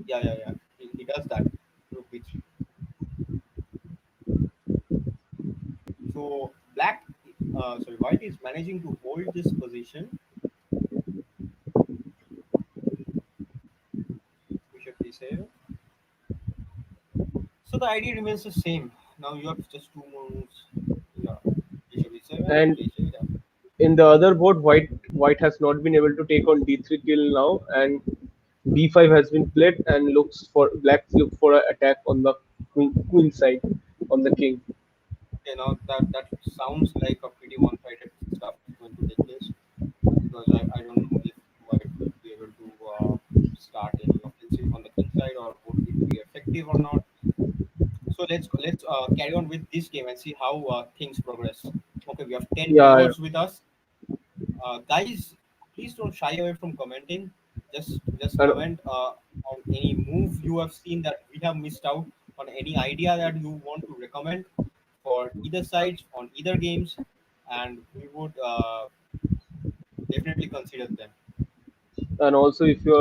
yeah. He does that. Rook b3. So white is managing to hold this position. Bishop d7. So the idea remains the same. Now you have just two more moves. Yeah, bishop e7, rook and h8. in the other board, white has not been able to take on d3 till now, and b5 has been played, and looks for black look for an attack on the queen side on the king. Okay, now that sounds like a pretty one-sided stuff is going to take place because I don't know if White will be able to start any offensive on the king side or would it be effective or not. So let's carry on with this game and see how things progress. Okay, we have 10 Yeah, viewers with us. Guys, please don't shy away from commenting. Just and comment on any move you have seen that we have missed out, on any idea that you want to recommend for either sides on either games, and we would definitely consider them. and also if you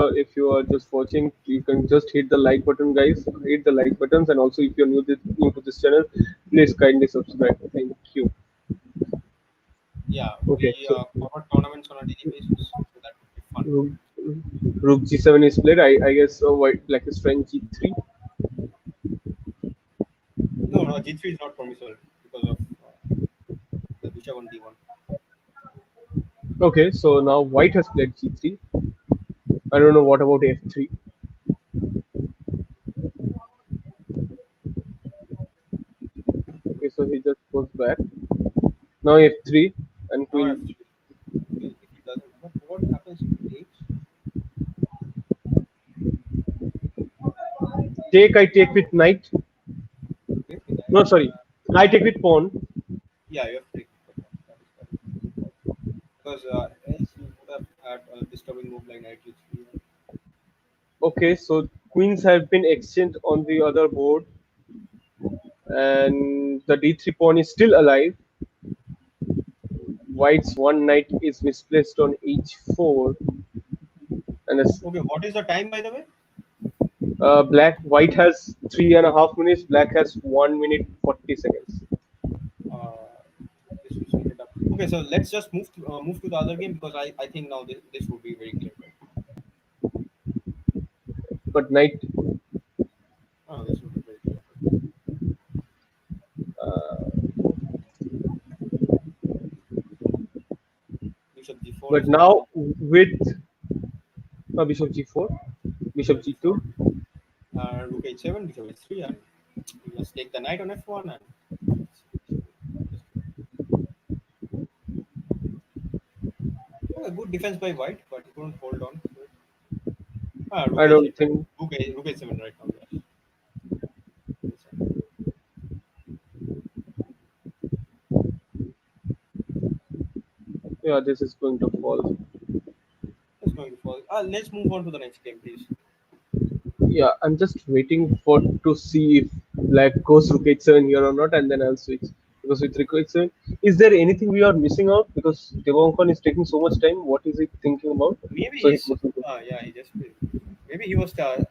are just watching, you can just hit the like button, guys. Hit the like buttons, and also if you're new to this channel, please kindly subscribe. Thank you. Yeah, Okay, we so cover tournaments on a daily basis, so that would be fun. rook, rook g7 is played. I guess white black is trying g3. No, G3 is not permissible because of the bishop on D1. Okay, so now white has played g3. I don't know what about f3. Okay, so he just goes back. Now f3 and Now queen. F3. Okay, if he doesn't, but what happens if he takes? Take, I take with knight. Okay, knight. No, sorry. I take with pawn. Yeah, you have to take the pawn. That is correct. Because else you would have had a disturbing move like knight G3. Okay, so queens have been exchanged on the other board, and the d3 pawn is still alive. White's one knight is misplaced on h4, and Okay, what is the time by the way? white has 3.5 minutes. Black has 1 minute 40 seconds. Uh, this will speed it up. Okay, so let's just move to the other game because I think now this would be very clear cut. But knight, Oh, this would be very clear cut. Bishop G4 but is played. now with bishop g4, bishop Bishop g2. G4, Rook H7, Bishop H3, and you just take the knight on F1 and just okay, good defense by White, but he couldn't hold on to it. I Rook don't h8, right? think. Rook h7 right now. Yes. Yes, sir. Yeah, this is going to fall. It's going to fall. Let's move on to the next game, please. Yeah, I'm just waiting for to see if black goes rook h7 here or not, and then I'll switch. Because with rook h7, is there anything we are missing out? Because Devonkan is taking so much time. What is he thinking about? Maybe So he he's. goes into Yeah, he just. Maybe he was waiting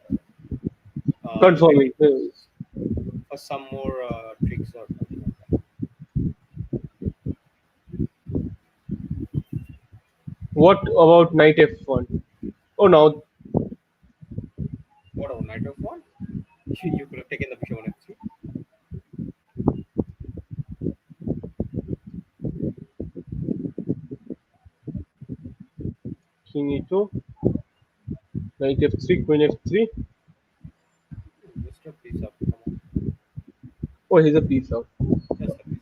confirming. for some more tricks or something like that. What about knight f1? Oh, now What about knight f1? You could have taken the bishop on f3. king e2, knight f3, queen f3. Just a piece up. Come on. Oh, he's a piece out. Just a piece.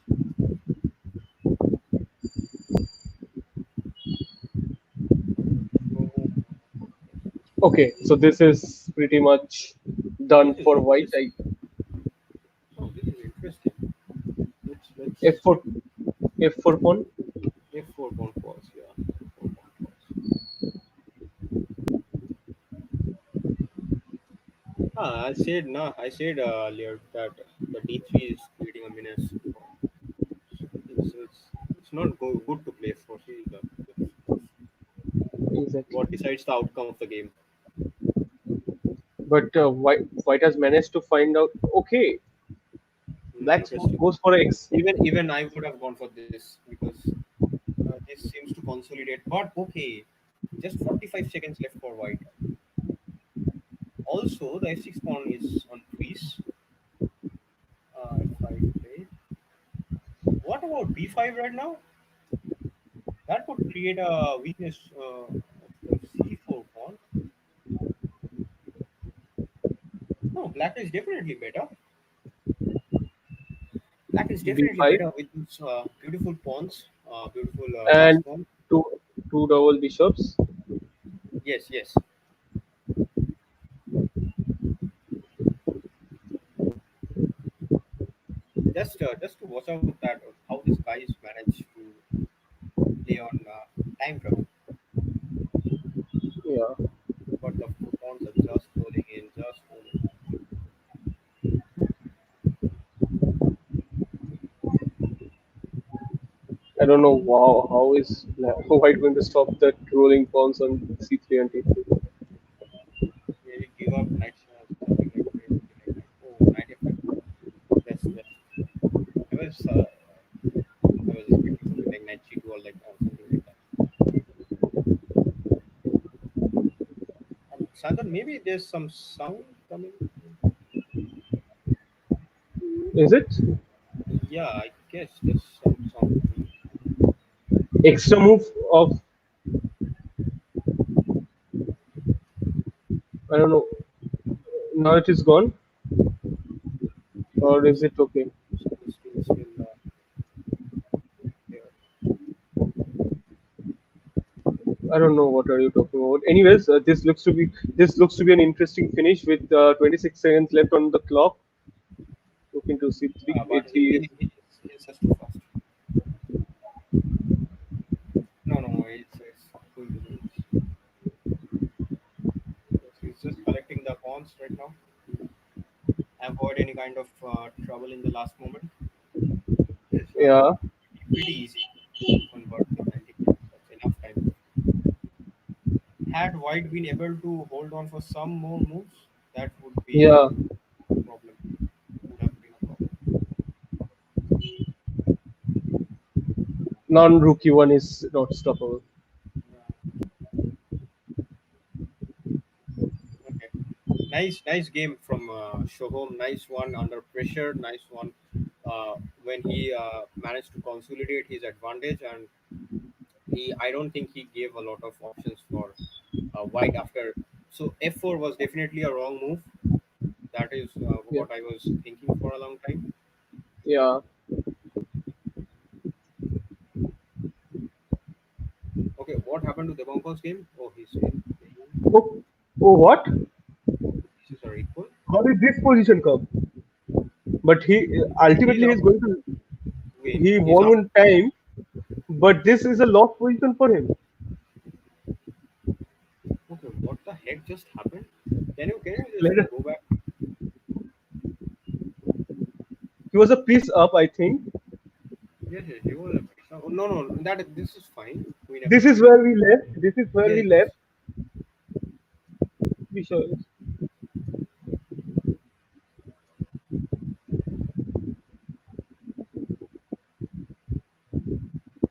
Oh, Okay, so this is pretty much done this is for white. interesting. Oh, this is interesting. Let's F4, f4 pawn. f4 pawn falls. Yeah, f4 pawn falls. I said earlier that the d3 is creating a menace for. It's not good to play for. See Exactly. what decides the outcome of the game. But white has managed to find out. Okay, black Interesting. goes for X. Even I would have gone for this because this seems to consolidate. But okay, just 45 seconds left for white. Also, the f6 pawn is on freeze. If I play, what about b5 right now? That would create a weakness of the c4 pawn. No, black is definitely better. Black is definitely B5 better with these beautiful pawns, beautiful and last pawn. two two double bishops. Yes, yes. Just to watch out that how these guys manage to play on time trouble. Yeah, But the pawns are just rolling in, just rolling in. I don't know. Wow, how is white going to stop that rolling pawns on C3 and T3? Maybe give up knight something like anything like that. Oh, knight f5. That's. I was uh, I was expecting something like knight g2 or like something like that. Sayantan, maybe there's some sound coming. Is it Yeah, I guess there's some sound coming. extra move of? I don't know. Now it is gone, No, or is it okay? still there. I don't know what are you talking about. Anyways, this looks to be an interesting finish with 26 seconds left on the clock. Looking to C3. But A3 is he's just too fast. No, it's going to lose. Yes, he's just collecting the pawns right now. Avoid any kind of trouble in the last moment. Yes, yeah, pretty easy to convert in 90 minutes. That's enough time. Had White been able to hold on for some more moves, that would be yeah. a problem. Would have been a problem. Non-rookie one is not stoppable. Yeah. Okay. Nice game from Shohom. Nice one under pressure. Nice one when he managed to consolidate his advantage, and I don't think he gave a lot of options for White after. So f4 was definitely a wrong move. That is Yeah, what I was thinking for a long time. yeah. Okay, what happened to Debonko's game? Oh, he's still playing. Oh, Oh, what? Pieces are equal. How did this position come? But he He's ultimately up he's going to win. he He's won up. one time, but this is a lost position for him. Okay, what the heck just happened? Can you just Later, go back? he was a piece up, I think. Yes, yes, he was a piece. Oh, no, no, that this is fine. Queen This is F3. where we left. This is where we Yes, left. yes. We sure.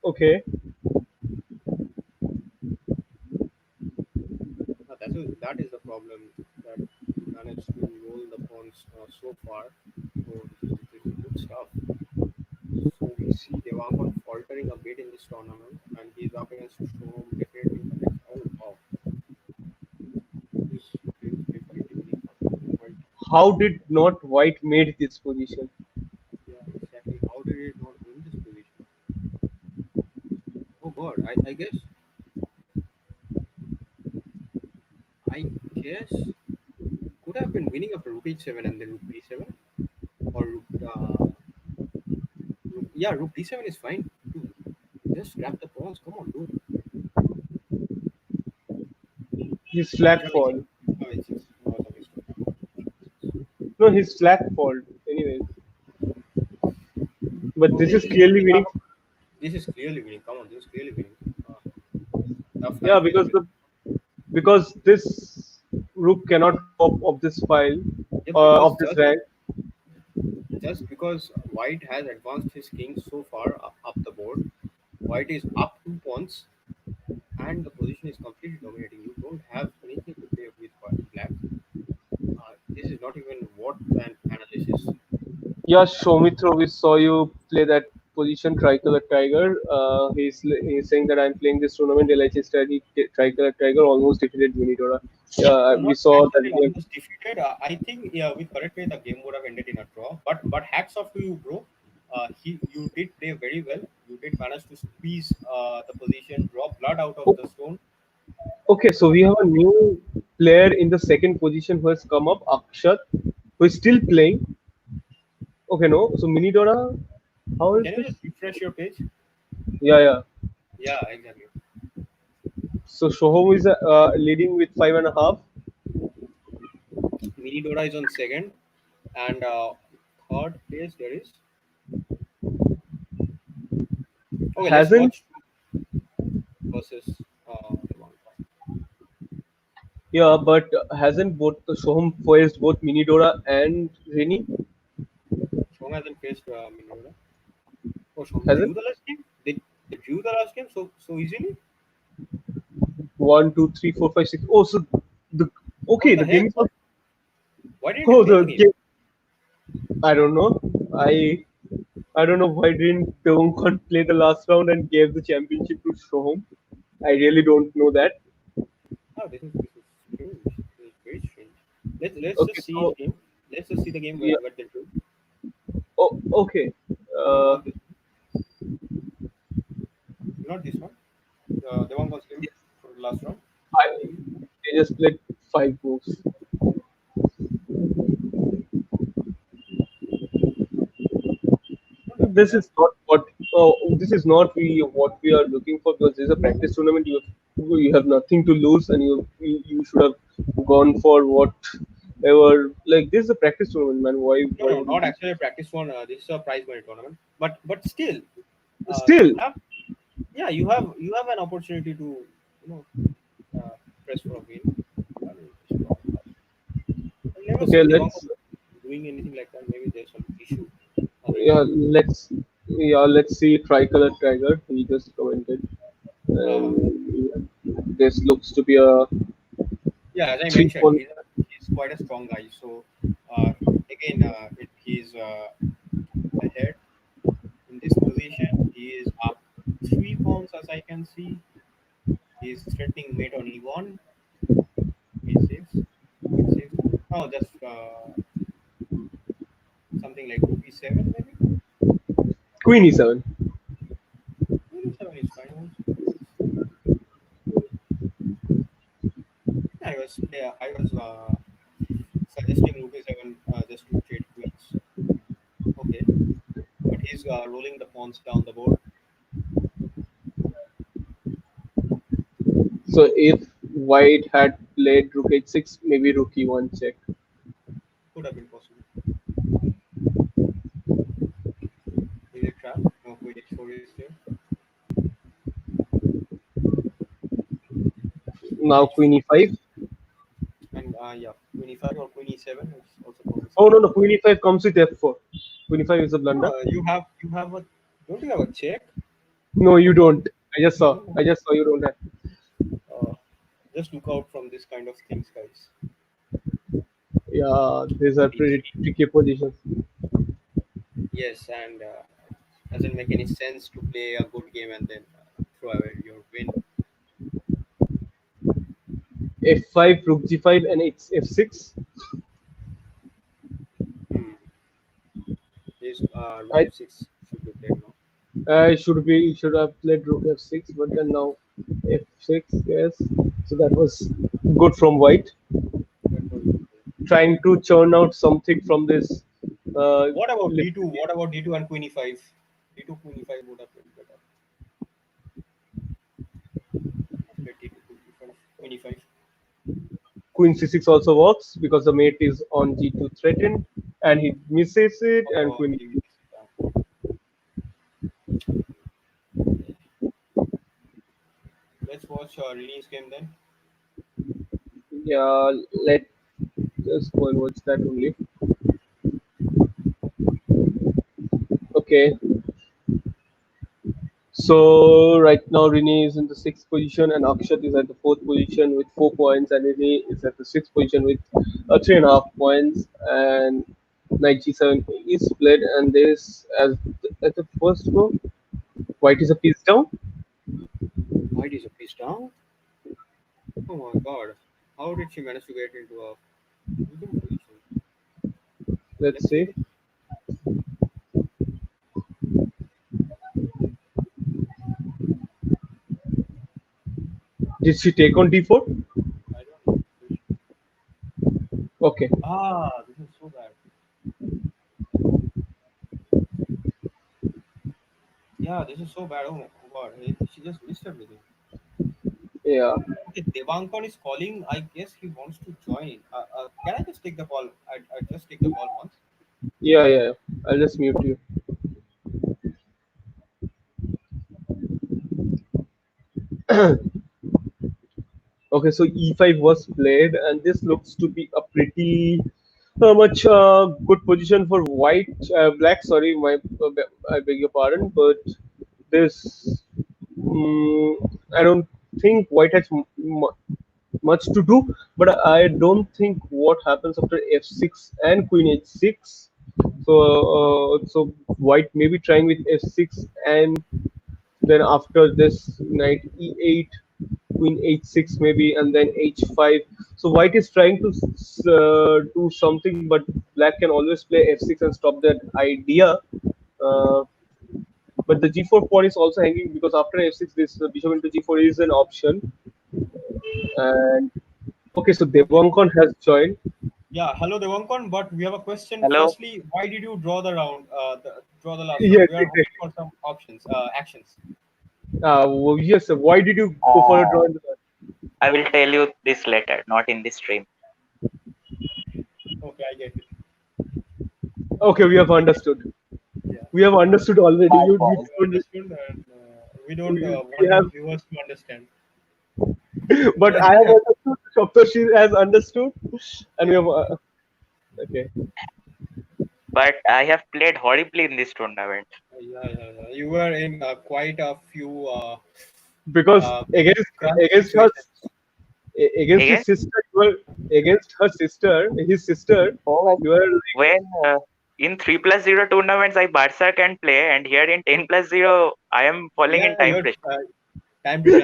Okay. That is the problem that he managed to roll the pawns so far. So this is good stuff. So we see Devankon faltering a bit in this tournament, and he's up against Shom definitely in the next. Oh wow, this is definitely winning for White. How did not White made this position? Yeah, exactly. How did he not win this position? Oh God, I guess could have been winning after Rook H7 and then Rook B7 or yeah, Rook D7 is fine too. Just grab the pawns. Come on, dude. His flag Bishop H6. fall. Bishop H6. No, it's a waste of time. No, his flag fall. Anyways, but Oh, this this is is clearly winning. this is clearly winning. Come on, this is clearly winning. Uh, tough Yeah, time faced because with. this rook cannot go up of this file Yeah, because of this rank. just because White has advanced his king so far up the board, White is up 2 pawns and the position is completely dominating. You don't have anything to play with Black. This is not even worth an analysis. Yeah, Shomitra, we saw you play that position, Tricolor Tiger. He's saying that I'm playing this tournament, LHS strategy, Tricolor Tiger almost defeated Unidora. No, We not saw that actually game. almost defeated. I think yeah, with correct play the game would have ended in a draw. But hats off to you, bro. You did play very well. You did manage to squeeze the position, draw blood out of O- the stone. Okay, so Uh, we have a new player in the second position who has come up, Akshat, who is still playing. Okay, no, so Minidora, how is can you this? just refresh your page? Yeah, yeah. Yeah, exactly. So Shohom is leading with 5.5. Mini Dora is on second, and third place there is. Okay, let's Hasn't, watch versus one. yeah, but hasn't both Shoham faced both Minidora and Rini? Shom hasn't faced Mini Dora. Oh, Shom Hasn't? drew the last game. They drew the last game so easily. One, two, three, four, five, six. Oh, so the What okay, the the game heck? is on. Why didn't you Oh, play the the game? game. I don't know. I I don't know why didn't Devon play the last round and gave the championship to Shoham. I really don't know that. Oh, this is strange. This is very strange. Let's Okay, just see the so game. Let's just see the game yeah. where they drew. Oh, okay. No, Uh, not this. Not this one. The one was game for the last round. I Maybe they just played 5 moves. not happen This there. is not what this is not we what we are looking for because this is a practice tournament. You have nothing to lose and you should have gone for whatever. Like this is a practice tournament, man. No, Why no, would you not do? actually a practice one. This is a prize money tournament. But still, Still, you have yeah you have an opportunity to press for a win. I mean, I've never okay. seen Devanko Let's doing anything like that. Maybe there's some issue on the yeah internet. let's see Tricolor Tiger. He just commented, Uh, and this looks to be a yeah, as I three mentioned, point. he's quite a strong guy. So uh, again, he's ahead in this position. He is up 3 pawns, as I can see. He's threatening mate on e1, e6, e6. Oh, just something like rook e7, maybe. Queen E7. Queen e7 is fine also. Yeah, I was suggesting rook a7 just to trade queens. Okay, but he's rolling the pawns down the board. So if white had played rook h6, maybe rook e1 check. Could have been possible. Is it trap? No, queen h4 is there. Queen Now queen h4 e5. and yeah, queen e5 or queen e7 is also Oh promising. no, no, queen e5 comes with f4. Queen e5 is a blunder. You have a don't you have a check? No, you don't. I just You saw. don't have I just saw you don't have. just look out from this kind of things, guys. Yeah, these are pretty D3. tricky positions. Yes, and doesn't make any sense to play a good game and then throw away your win. f5, rook g5, and it's f6. Hmm. This rook I f6 should be played now. I should have played rook f6, but then now f6. Yes, so that was good from white, That was good. trying to churn out something from this. Uh, What about d2? little What about d2 and queen e5? D2 queen e5 would have been better. Play d2 queen e5. queen c6 also works because the mate is on g2 threatened, and he misses it, and Oh, queen. he misses it down. Okay. Let's watch Rini's game then. Yeah, let us go and watch that only. Okay, so right now Rini is in the sixth position and Akshat is at the fourth position with 4 points, and Rini is at the sixth position with 3.5 points. And knight g7 is played, and there is as at the first go, white is a piece down. White is a piece down. Oh my god. How did she manage to get into a losing position? Let's Let's see. see. Did she take on d4? I don't know. Okay. Ah, this is so bad. Yeah, this is so bad. Oh my god. She just missed everything. Yeah. Okay, Devankon is calling. I guess he wants to join. Can I just take the call? I just take the call once. Yeah, yeah, yeah. I'll just mute you. Okay, so e5 was played, and this looks to be a pretty much good position for white, black. Sorry, I beg your pardon, but this I don't think white has much to do. But I don't think what happens after f6 and queen h6. So white may be trying with f6, and then after this knight e8, queen h6 maybe, and then h5. So white is trying to do something, but black can always play f6 and stop that idea. Uh, but the g4 pawn is also hanging because after f6, this bishop into g4 is an option. And okay, so Okay. Devankon has joined. Yeah. Hello, Devankon. But we have a question. Hello. Firstly, why did you draw the round? Draw the last round. Yes, We are exactly. hoping for some options, actions. Yes, sir. Why did you go for a Uh, draw in the I will tell you this later, not in this stream. Okay, I get it. Okay, we have I get it. understood. Yeah. We have understood already. My You fault. You don't. understood, and we don't We want have, our viewers to understand. but I have understood. Saptorshi has understood, and we Yeah. have. Okay. But I have played horribly in this tournament. Yeah. You were in quite a few Because uh, crunch against her situations. against his Again, sister, you were against her sister, his sister. oh, You were like, when in 3+0 tournaments I Barca can play, and here in 10+0 I am falling in Yeah, time you're pressure. time pressure,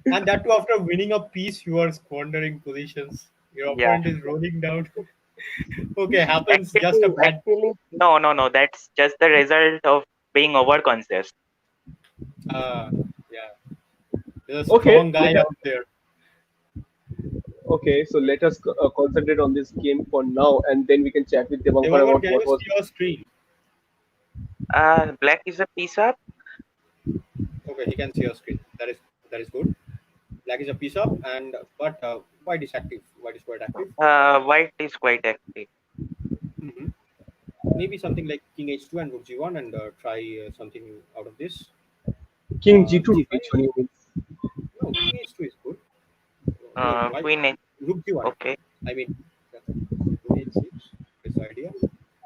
and that too after winning a piece, you are squandering positions. Your Yeah, opponent is rolling down. Okay, happens. Just a bad. actually, no. That's just the result of being overconscious. Uh, yeah, there's a okay. strong guy out there. Okay, so let us concentrate on this game for now, and then we can chat with Devankar Devankar, about can what you was. see your screen? Black is a piece up. Okay, he can see your screen. That is good. Black is a piece up, and but white is active. White is quite active. White is quite active. Hmm. Maybe something like King H2 and Rook G1, and try something out of this. King G2, which G5. one you mean? No, King H2 is good. No, why Queen H. Rook G1? Okay. I mean, uh, Queen H6. This idea.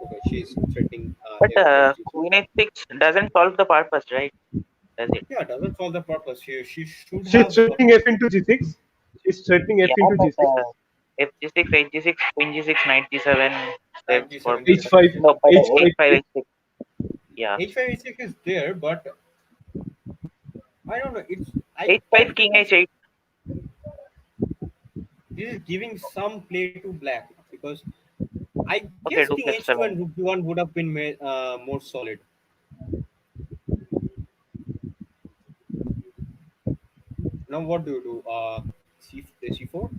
Okay, she's threatening But F G6. Queen H6 doesn't solve the purpose, right? Does it? Yeah, doesn't solve the purpose. She should She's have threatening F into G6. She's threatening F Yeah, into but G6. F G6, H G6, Queen G6, Knight G7 Knight steps for G7. Yes, bishop. yes, H5, yes. No, but H5, H5, H6. Yeah. H5 H6 is there, but I don't know. It's I H5, think King H8. this is giving some play to black because I guess Okay, King Rook H2 and F7. Rook B1 would have been more solid. Now what do you do? Play C4.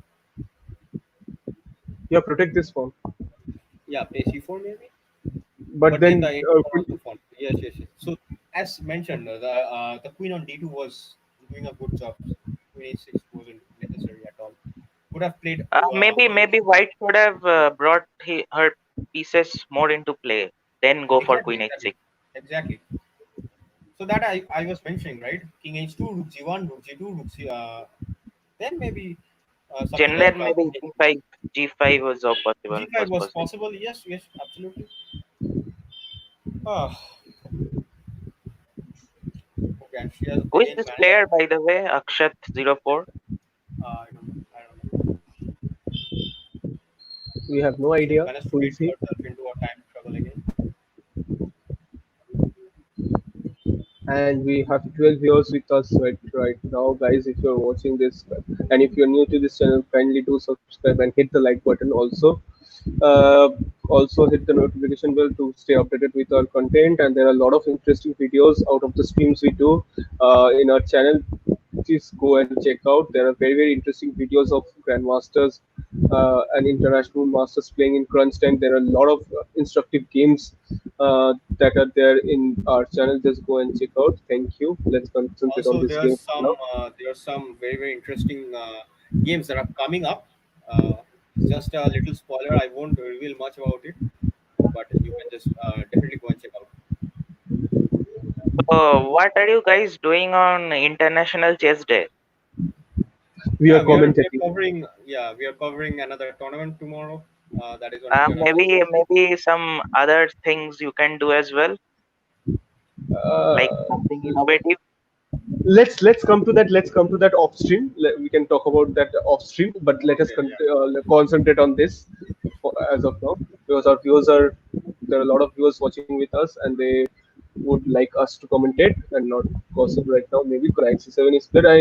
yeah, protect this pawn. Yeah, play C4 maybe. But But then then the end pawn also fought. Yes, yes, yes. So as mentioned, the queen on D2 was doing a good job. Queen A6 wasn't necessary at all. Would have played. Maybe White should have brought her pieces more into play. Then go for Exactly, Queen exactly, H6. exactly. So that I was mentioning, right? King H2, Rook G1, Rook G2, Rook C. Then maybe something like Then maybe G5, G5 was possible. G5 Was was possible. possible. Yes, yes, absolutely. Ah, okay, and she has Who is again this managed. player, by the way? Akshat04. I don't know. I don't know. we have no She has idea managed to who get is he. herself into a time trouble again. And we have 12 viewers with us right now, guys. If you're watching this, and if you're new to this channel, kindly do subscribe and hit the like button also. uh, Also hit the notification bell to stay updated with our content, and there are a lot of interesting videos out of the streams we do in our channel. Please go and check out. There are very interesting videos of grandmasters and international masters playing in crunch time. There are a lot of instructive games that are there in our channel. Just go and check out. Thank you. Let's concentrate on Also, this game now. there are some very interesting games that are coming up. Just a little spoiler. I won't reveal much about it, but you can just definitely go and check out. So, what are you guys doing on International Chess Day? We are We are commentating. covering. Yeah, we are covering another tournament tomorrow. That is on international. Maybe some other things you can do as well, like Uh, something innovative. let's come to that. Let's come to that off stream. We can talk about that off stream, but let us Okay. Yeah. concentrate on this as of now, because our viewers are there are a lot of viewers watching with us, and they would like us to commentate and not gossip right now. Maybe knight c7 is good. I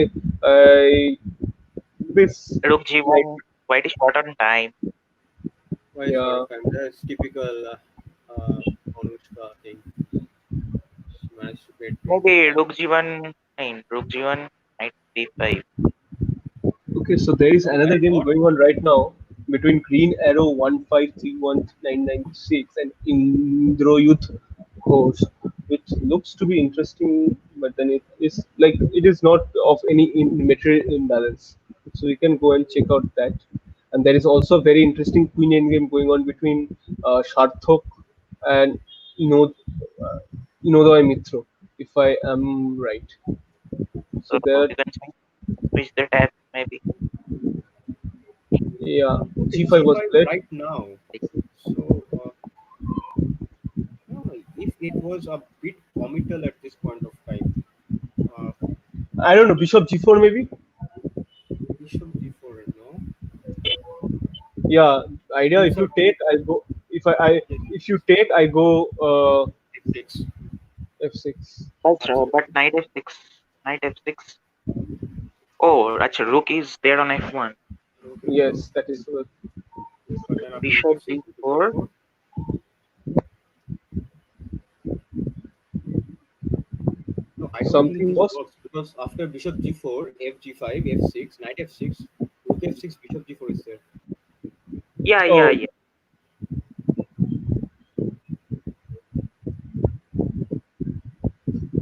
this Rook like G1, quite short on time. Why short yeah. of time? That's typical Anushka thing. She managed to get into Maybe time. Rook G1, nine, Rook G1, Knight D5. Okay, so there is Okay, another and game what? going on right now between Green Arrow 1531996 and Indroyuth Ghosh, which looks to be interesting, but then it is like it is not of any material imbalance. So you can go and check out that. And there is also a very interesting Queen Endgame going on between Sharthok and Ino, uh, Inodoi Mitro, if I am right. So So there are, you can switch the tab maybe. yeah, Okay, G5 was G5 played. right now. So I don't know if it was a bit comical at this point of time. Uh, I don't know, Bishop G4 maybe. Bishop G4, no. Yeah, idea. Queen If you take, subject. I go. I Yes, if you take, I go F6. F6. That's Absolutely. but Knight F6, Knight F6. Oh, actually, Rook is there on F1. Rook F1. Yes, that is But then after Rook Bishop F6, Bishop D4. F4. No, I don't think something this was. works because after Bishop G4, F G5, F6, Knight F6, Rook rook f6, bishop g4 is there. Yeah, yeah, Oh, yeah.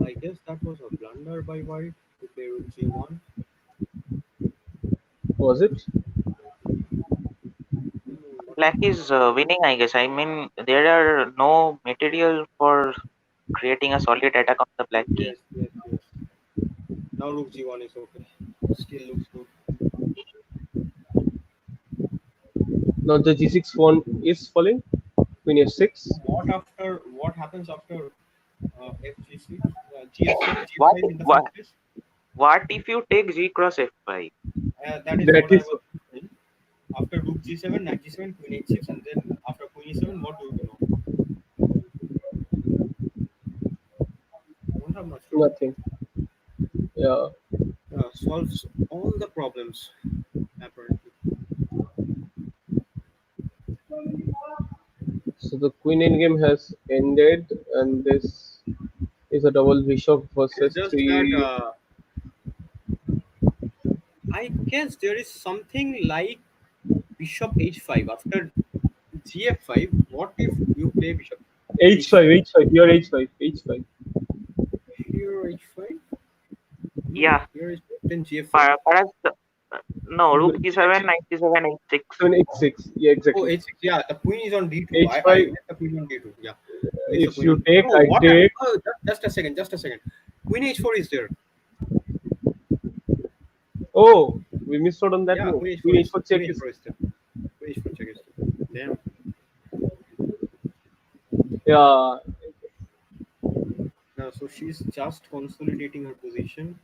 I guess that was a blunder by white to play rook g1. was it? What Black happened is there? winning, I guess. I mean, there are no material for creating a solid attack on the black king. Yes, yes, yes. Now rook g1 is okay. Still looks good. Now the g6 pawn is falling. Queen f6. What happens after fg6, gf6, What g5 in the what first place? what if you take g cross f5? That is That what I is was saying. After rook g7, knight g7, queen h6, and then after queen e7, what do you know? Don't have much to do. nothing. Yeah. Solves all the problems apparently. So the queen endgame has ended, and this is a double bishop It's versus just that three. I guess there is something like bishop h5 after gf5. What if you play bishop H5, h5? H5, here H5, H5. Here h5? No, Yeah, here is then gf5. perhaps no, rook g7, H, knight g7, h6. 7, H6. Yeah, Oh, exactly. h6. Yeah, the queen is on d2. I H5. met the queen on d2. Yeah, miss the If queen on you d2. take, No, I what happened? take. Oh, just a second. Just a second. Queen h4 is there. Oh, we missed out on that Yeah, move. Queen H4 check queen is. h4 is there. Queen h4 check is there. Damn. Yeah, So she's just consolidating her position.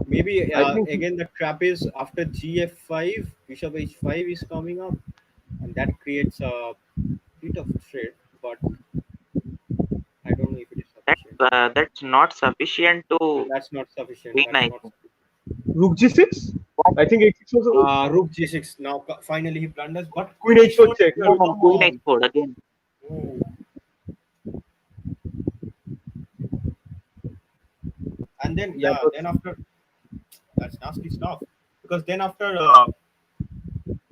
Maybe I think. again the trap is after gf5, bishop h5 is coming up, and that creates a bit of threat. But I don't know if it is sufficient. That's not sufficient to That's not sufficient. win, That's I not. think. Rook G6? What? I think H6 was a Rook g6. Now finally he blunders, but Queen queen H4 h4 is check. there. No, no, Come queen on. h4 again. Oh. And then That yeah, was then after that's nasty stuff because then after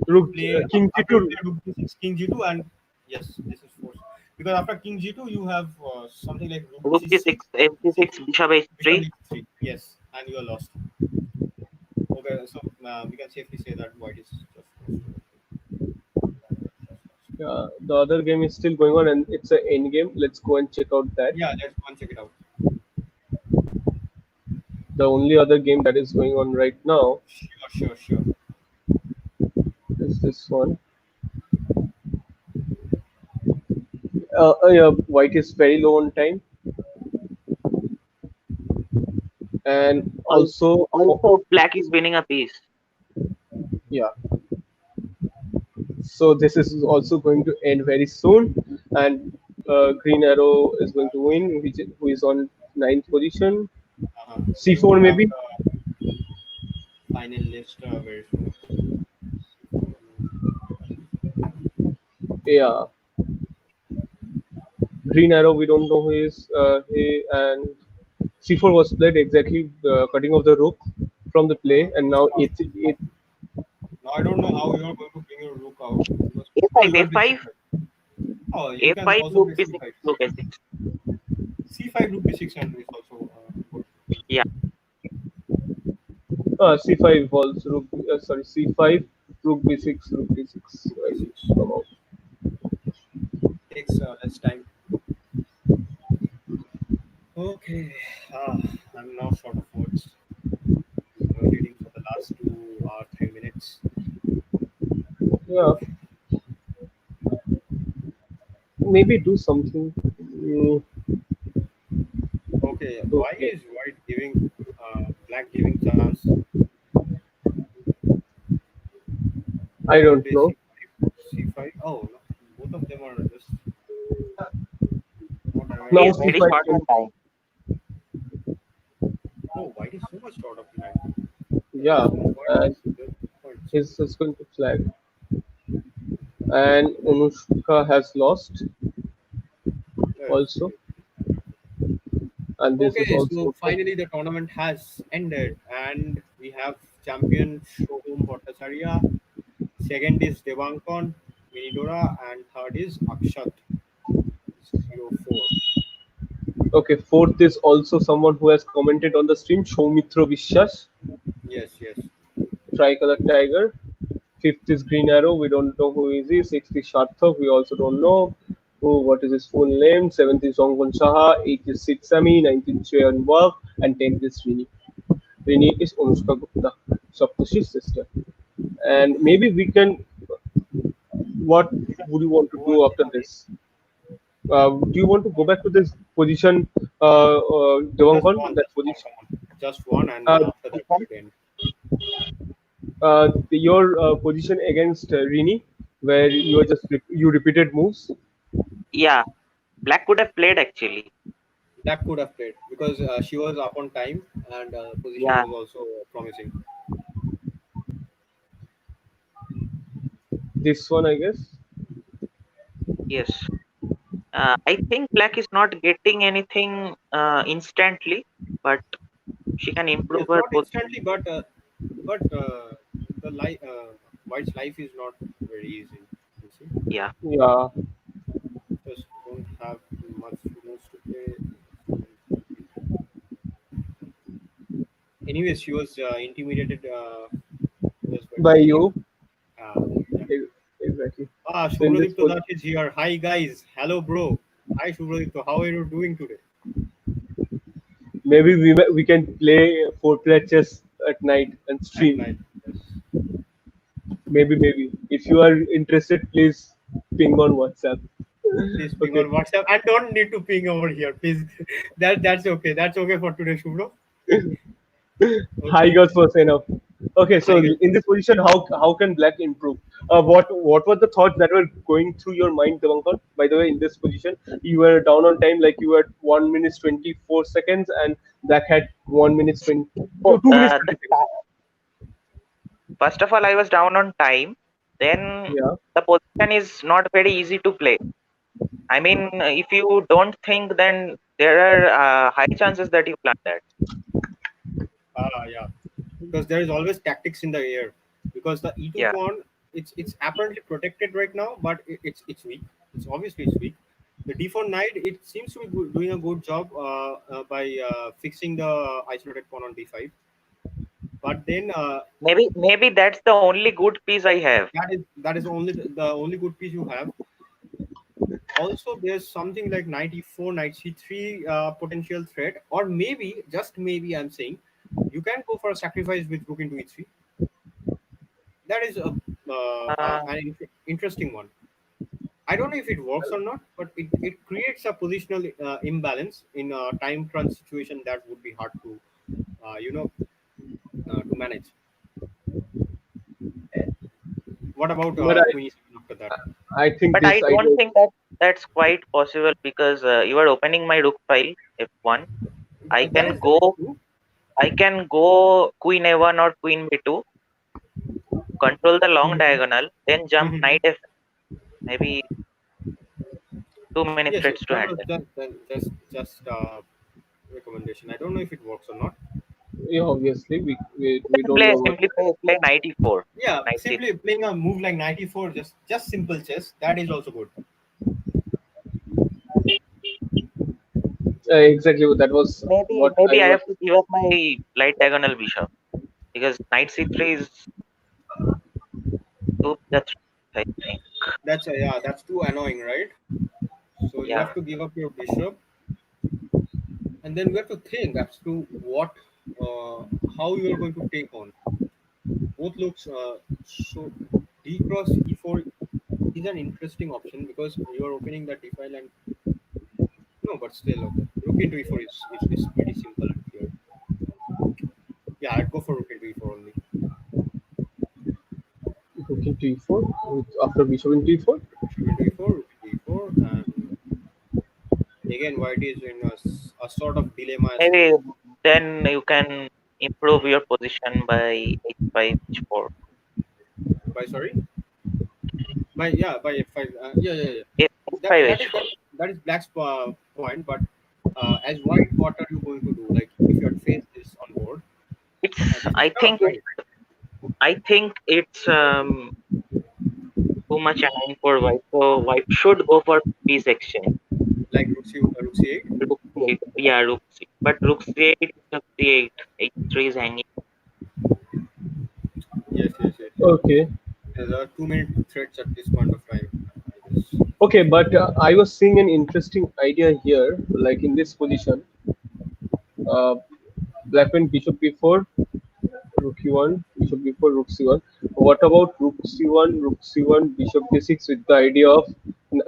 Rook King after you G2. play rook d6, king g2, and yes, this is force because after king g2 you have something like rook Rook g6, g6, f6, bishop bishop h3. h3. Yes, and you are lost. Okay, so we can safely say that white is just lost. The other game is still going on, and it's an end game. Let's go and check out that. Yeah, let's go and check it out. The only other game that is going on right now Sure, sure, sure. is this one. Yeah, White is very low on time, and also, Also, black is winning a piece. yeah. So this is also going to end very soon, and Green Arrow is going to win, who is on ninth position. We will C4 have maybe. the final list very soon. Yeah, Green Arrow. We don't know who is he, and C4 was played exactly, cutting off the rook from the play, and now Uh, it Now I don't know how you are going to bring your rook out because a5, you have been a5, c5. Oh, you can a5, also rook play b6, c5. rook a6. C5 rook b6 and is also good. Yeah, C5 falls. Rook, sorry, C5, Rook B6, Rook D6. Rook Well, b6 come out. takes less time. Okay, I'm now short of words. Leading for the last 2 or 3 minutes. Yeah, maybe do something. Okay, why Okay, is white giving black giving chance? I Can don't play know. c5, c5. Oh, no, both of them are just not aware he Now of is what. very C5 short on can, time. No, white is so much short of time. There's yeah, just no and points. There's no points. he's just going to flag. And Anushka has lost Yes. also, and this is Okay, so also okay. finally the tournament has ended, and we have champion Shohum Bhattacharya. Second is Devankon Minidora, and third is Akshat 04. Okay, fourth is also someone who has commented on the stream, Shomitra Vishwas, Yes, yes. Tricolor Tiger. Fifth is Green Arrow, we don't know who is he. Sixth is Sharthak, we also don't know. Who, what is his full name? Seventh is Ongwan Saha, eighth is Sitsami, ninth is Cheyan Wak, and tenth is Rini. Rini is Anushka Gupta, Saptorshi's sister. And maybe we can. What would you want to Who are do they after again? this? Do you want to go back to this position, Just Devankon? one, That just one. position. Come on, just one, and Uh, after that we should end. your position against Rini, where you are just you repeated moves. Yeah, black could have played actually. Black could have played because she was up on time, and position Yeah, was also promising. This one, I guess. yes. I think black is not getting anything instantly, but she can improve Yes, her not position. instantly, but the life, White's life is not very easy. You see, Yeah, Yeah, just don't have much moves to play. Anyways, she was intimidated just by by playing. you. Yeah. Exactly. Ah, So in this Shubhradip Das is here. Hi guys. Hello, bro. Hi, Shubhradip. How are you doing today? maybe we can play four-player chess at night and At stream. night. Yes. Maybe. If you are interested, please ping on WhatsApp. Please ping Okay. on WhatsApp. I don't need to ping over here. Please. That's okay. That's okay for today, Shubhro. High Okay. girls was enough. Okay, so I guess. in this position, how can black improve? What were the thoughts that were going through your mind, Devankar? By the way, in this position, you were down on time, like you were 1 minute 24 seconds, and black had 1 minute 20, so 2 minutes the 30 seconds. first of all, I was down on time. Then Yeah, the position is not very easy to play. I mean, if you don't think, then there are high chances that you plan that. Yeah. Because there is always tactics in the air. Because the E2 Yeah, pawn, it's apparently protected right now, but it's weak. It's obviously it's weak. The D4 knight, it seems to be doing a good job by fixing the isolated pawn on D5. But then maybe that's the only good piece I have. that is only the only good piece you have. Also, there's something like knight e4, knight c3 potential threat, or maybe just maybe I'm saying you can go for a sacrifice with rook into e3. That is Uh, interesting one. I don't know if it works or not, but it creates a positional imbalance in a time crunch situation that would be hard to uh, you know to manage. What about but queen e7 after that? I think but I this don't idea. think that that's quite possible because you are opening my rook file f1. I can That is go true. I can go queen a1 or queen b2, control the long diagonal, then jump knight f, maybe too many Yes, threats yes, to that handle. was just recommendation. I don't know if it works or not. Yeah, obviously we Then don't know about play knight e4, Yeah, knight c. simply playing a move like 94, just simple chess. That is also good. exactly that was Maybe what I maybe I was. have to give up my light diagonal bishop because knight c3 is too the threat, I think. That's too annoying, right? So you Yeah, have to give up your bishop, and then we have to think as to uh, how you are going to take on. Both looks so d cross e4 is an interesting option because you are opening the d file and no, but still okay. Rook into e4 is pretty simple here. Yeah, I'd go for rook into e4 only. Rook into e4 after bishop into e4. Bishop into e4, rook into e4, and again white is in a sort of dilemma as maybe to then you can improve your position by h5 h4. by sorry by f5 yeah. That h5 that is h4. that is black's point, but as white, what are you going to do? Like if you had faced this on board, It's this is I tough, think right? I think it's too much annoying for white. So white should go for piece exchange. Like rook c8. Rook c8. Yeah, rook c. But rook c8, bishop c8. h3 is hanging. Yes, yes, yes, yes. Okay. There's a 2 minute threats at this point of time, I guess. Okay, but I was seeing an interesting idea here, like in this position. Uh, Black went bishop b4, rook e1, bishop b4, rook c1. What about rook c1, rook c1, bishop d6 with the idea of,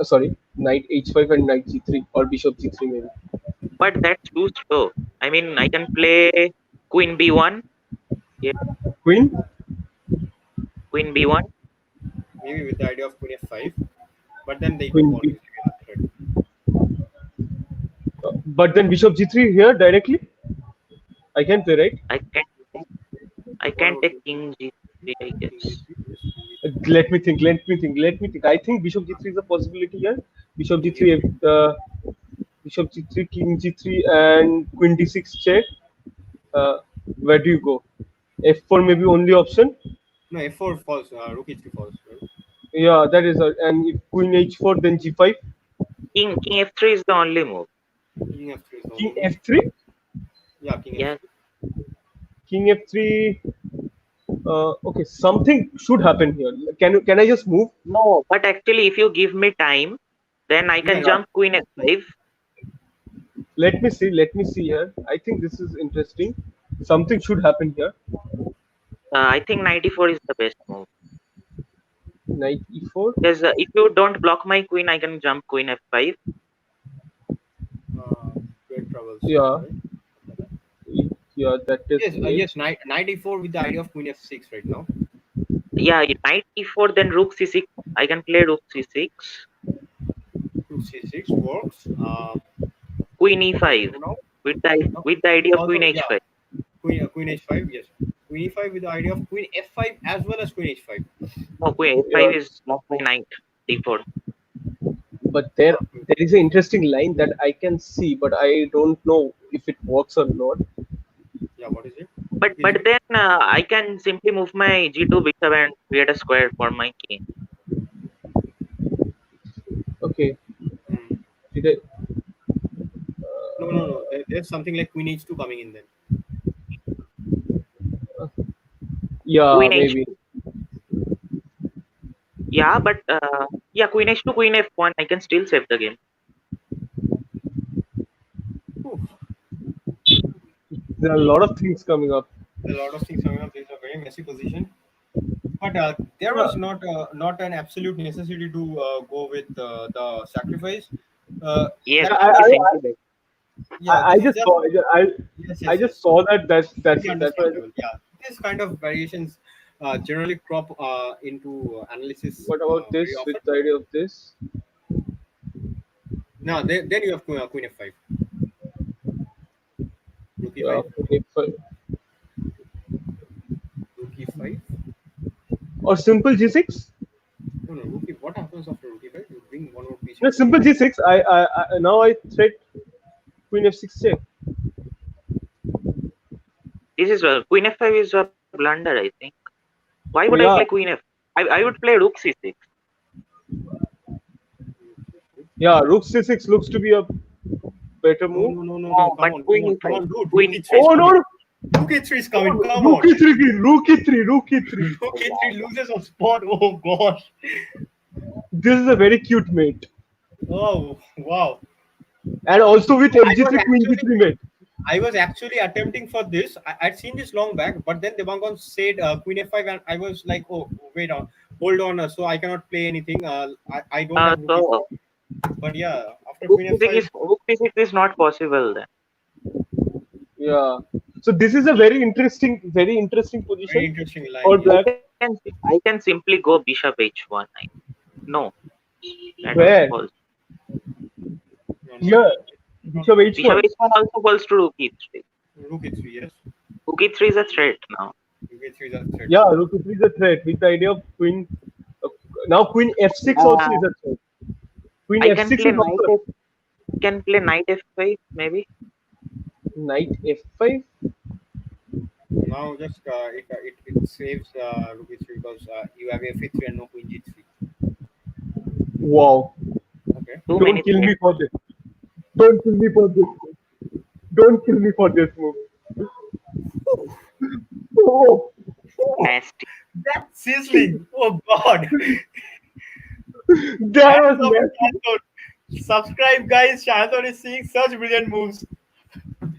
sorry, knight h5 and knight g3 or bishop g3 maybe. But that's too slow. I mean, I can play queen b1. Yeah, Queen, queen b1. Maybe with the idea of queen f5, but then the queen pawn b, is again a threat. but then bishop g3 here directly. I can play right. I can I What can about take king king g3, I guess. g3? Yes, king Let me think. Let me think. Let me think. I think bishop g3 is a possibility here. Bishop g3, king g3, f3. bishop g3, king g3, and queen d6 check. Uh, where do you go? f4 may be only option. No, f4 falls. Rook e3 falls. Right? Yeah, that is. And if queen h4, then g5. King f3 is the only move. King f3 is the only King move. f3. Yeah, king Yeah. f3. King f3. Okay, something should happen here. Can I just move? No, but actually, if you give me time, then I Yeah, can yeah. jump queen f5. Let me see. Let me see here. I think this is interesting. Something should happen here. I think knight e4 is the best move. Knight e4. Because if you don't block my queen, I can jump queen f5. Great troubles. Yeah, Right? yeah, that is Yes, great. yes. Knight e4 with the idea of queen f6 right now. Yeah, knight e4, then rook c6. I can play rook c6. Rook c6 works. Queen What do we e5 do now? with the No, with the idea of queen also, yeah, h5. queen h5. Yes, queen e5 with the idea of queen f5 as well as queen h5. No, queen Yeah, a5 is blocked by knight d4. but there is an interesting line that I can see, but I don't know if it works or not. Yeah, what is it? But Which one? then I can simply move my g2 bishop and create a square for my king. Okay, Hmm. did I? No, no, no. There's something like queen h2 coming in then. Yeah, Queen maybe. h2. Yeah, but yeah, queen h2, queen f1. I can still save the game. Whew. There are a lot of things coming up. A lot of things coming up. This is a very messy position. But there Yeah, was not an absolute necessity to go with the sacrifice. Yes, I, That I, was it's just I, simply that. yeah. I This is just just saw. yes, I yes, just yes. saw that. Pretty That's why. understandable. Yeah, this kind of variations generally crop into analysis What about very this? often. With the idea of this? Now then you have queen f5, rook Yeah, e5, rook e5. or simple g6. No, no, rook e. What happens after rook e5? You bring one more piece No, into the simple game. g6. Now I threat queen f6 check. This is queen f5 is a blunder, I think. Why would I play Yeah, queen f? I would play rook c6. yeah. Rook c6 looks to be a better No, move. no, no, no, no. No, Come but on, come queen on, come e5. on, dude. Rook Queen e3 is Oh coming. no! Rook e3 is coming. Oh, Come rook on. e3, rook e3, rook e3. Rook e3 loses on spot. Oh gosh. This is a very cute mate, Oh wow. and also with I was mg3 queen actually g3 mate. I was actually attempting for this. I'd seen this long back, but then Devangon said Queen F5, and I was like, oh, wait on, hold on. So I cannot play anything. I don't have Rook So E3. But yeah, after Queen F5, rook c6 is not possible then. Yeah. So this is a very interesting very position interesting line. for Yes. black. I can simply go bishop h1. No, that also Where falls. No, no, here not bishop possible. Bishop h1. h1 also falls to rook e3. Rook E3, yes. Rook e3 is a threat now. Rook E3 is a threat Yeah, now. rook e3 is a threat with the idea of queen. Uh, Now queen f6 also Uh, is a threat. Queen I can f6 play is also a knight f5 maybe. knight f5. Now just it saves rook e3 because you have f3 and no queen g3. Wow. Okay. Too Don't many kill threats. me for this. Don't kill me for this. Don't kill me for this move. Oh, Nasty. That's sizzling. Oh God. that was Hands up, nasty. Shanton. Subscribe, guys. Shanton is seeing such brilliant moves.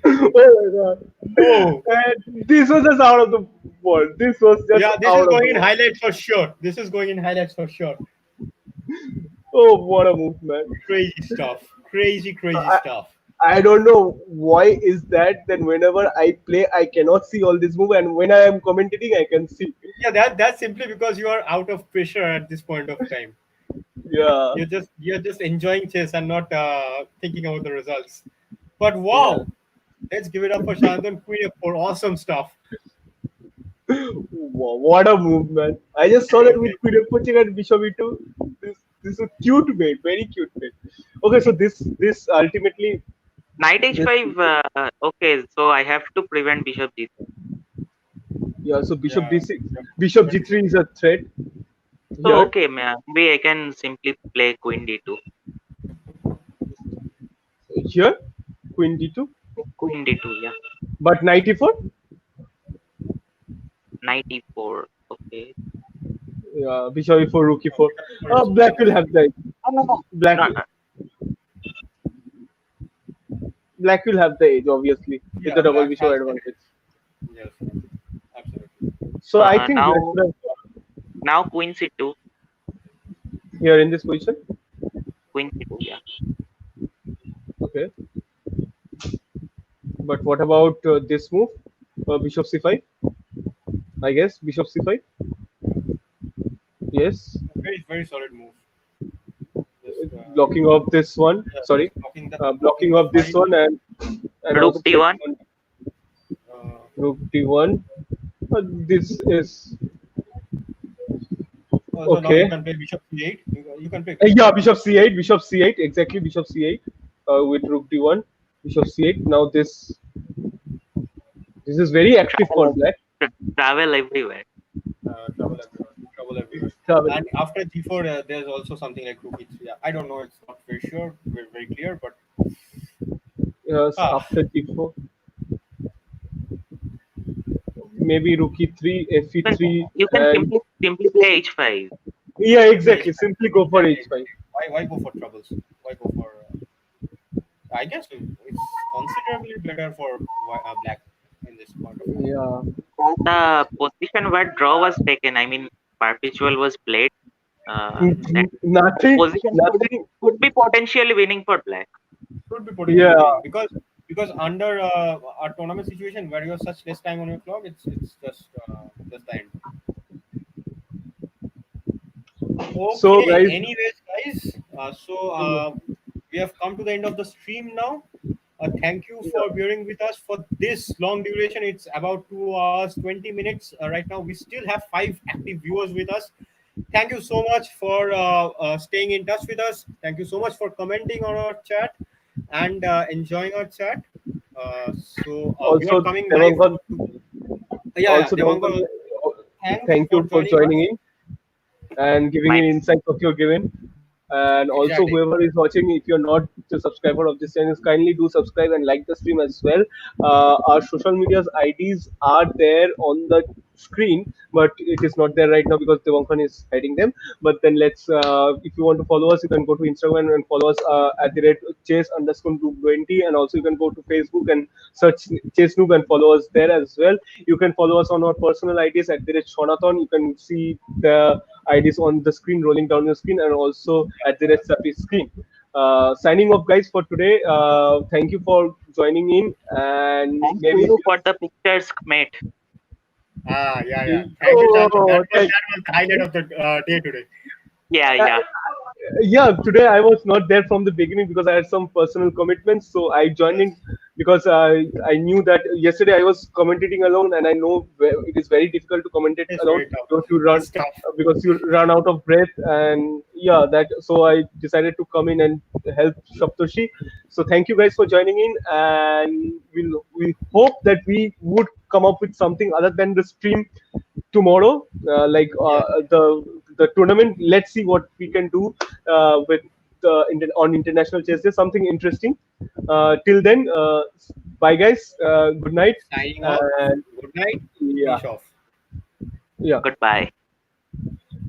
Oh my god. Oh. And this was just out of the world. This was just Yeah, this is out of the going in world. highlights for sure. This is going in highlights for sure. Oh, what a move, man. Crazy stuff. Crazy, crazy I, stuff. I don't know why is that. Then whenever I play, I cannot see all this move, and when I am commentating, I can see. Yeah, that's simply because you are out of pressure at this point of time. Yeah, You're just enjoying chess and not thinking about the results. But yeah. wow, let's give it up for Shantan Queen for awesome stuff. Wow, what a move, man! I just saw that with Okay. Queen poaching and Bishop E2. This is a cute mate, very cute mate. Okay, so this ultimately Knight this h5. Okay, so I have to prevent bishop g. yeah. So Bishop Yeah. D6, Yeah. Bishop Very G3 good. is a threat So here. okay, maybe I can simply play queen d2. Here, Queen D2, Queen d2, yeah. but Knight E4. Knight e4. Okay. Yeah, Bishop E4, Rook No, E4. bishop e4 is Black will fine. have the No, no, no. black. No, Black will have the edge, obviously, with Yeah, the double black bishop has the advantage. edge. Yes, absolutely. So I think Black now should have queen c2. here in this position. Queen c2, yeah. Okay, but what about this move? Bishop C5, I guess. Bishop C5. Yes, Very, very solid move. Just blocking off this one. yeah, Sorry, just blocking blocking the off this fight. one and Rook also d1. taking on Uh, Rook D1. This is so now you okay. can play bishop c8. You can play queen Yeah, c8. Bishop C8, Bishop C8, exactly Bishop C8 with Rook D1, Bishop C8. Now this is very active for Travel, Black. travel everywhere. Trouble everywhere. Trouble everywhere. It's travel. And after g4, there's also something like rook e3. Yeah, I don't know. It's not very sure, very clear, but Yes, ah, after D4, maybe Rook E3, Fe3, You can and simply play h5. yeah, play exactly. h5. Simply go for Exactly, H5. exactly. Why go for troubles? Why go for? I guess it's considerably better for black in this point of time. Yeah. The position where draw was taken, I mean, perpetual was played. That Nothing, position nothing. could be potentially winning for black. Should be Yeah. potentially winning because under a tournament situation where you have such less time on your clock, it's just the end. So, Okay. guys, Anyways, guys, we have come to the end of the stream now. Thank you yeah. for bearing with us for this long duration. It's about 2 hours 20 minutes right now. We still have 5 active viewers with us. Thank you so much for staying in touch with us. Thank you so much for commenting on our chat and enjoying our chat. We are Also, coming live. Devangan, Yeah, also Devankar, Devangan, thanks thank for you for joining joining us. in and giving My me insights of your given. And also, Exactly. whoever is watching, if you're not a subscriber of this channel, kindly do subscribe and like the stream as well. Our social media's IDs are there on the screen, but it is not there right now because Devankan is hiding them. But then if you want to follow us, you can go to Instagram and follow us at the rate chase_noob20, and also you can go to Facebook and search Chase Noob and follow us there as well. You can follow us on our personal IDs at the rate Shonathon. You can see the IDs on the screen, rolling down your screen, and also at the red Sapi screen. Signing off, guys, for today. Thank you for joining in, and thanks to maybe you for the pictures, mate. Yeah. Thank you, Chandan. That oh, was thank, that was the highlight of the day today. Yeah, uh, yeah. yeah, today I was not there from the beginning because I had some personal commitments. So I joined Yes, in because I knew that yesterday I was commentating alone, and I know it is very difficult to commentate it's alone very tough. It's tough. because you run out of breath, and yeah, that so I decided to come in and help Saptorshi. So thank you guys for joining in, and we hope that we would come up with something other than the stream tomorrow, Yeah. the tournament. Let's see what we can do with on international chess day. Something interesting. Till then, bye guys. Good night. Signing off. And Good night. yeah, Peace off. yeah. Goodbye.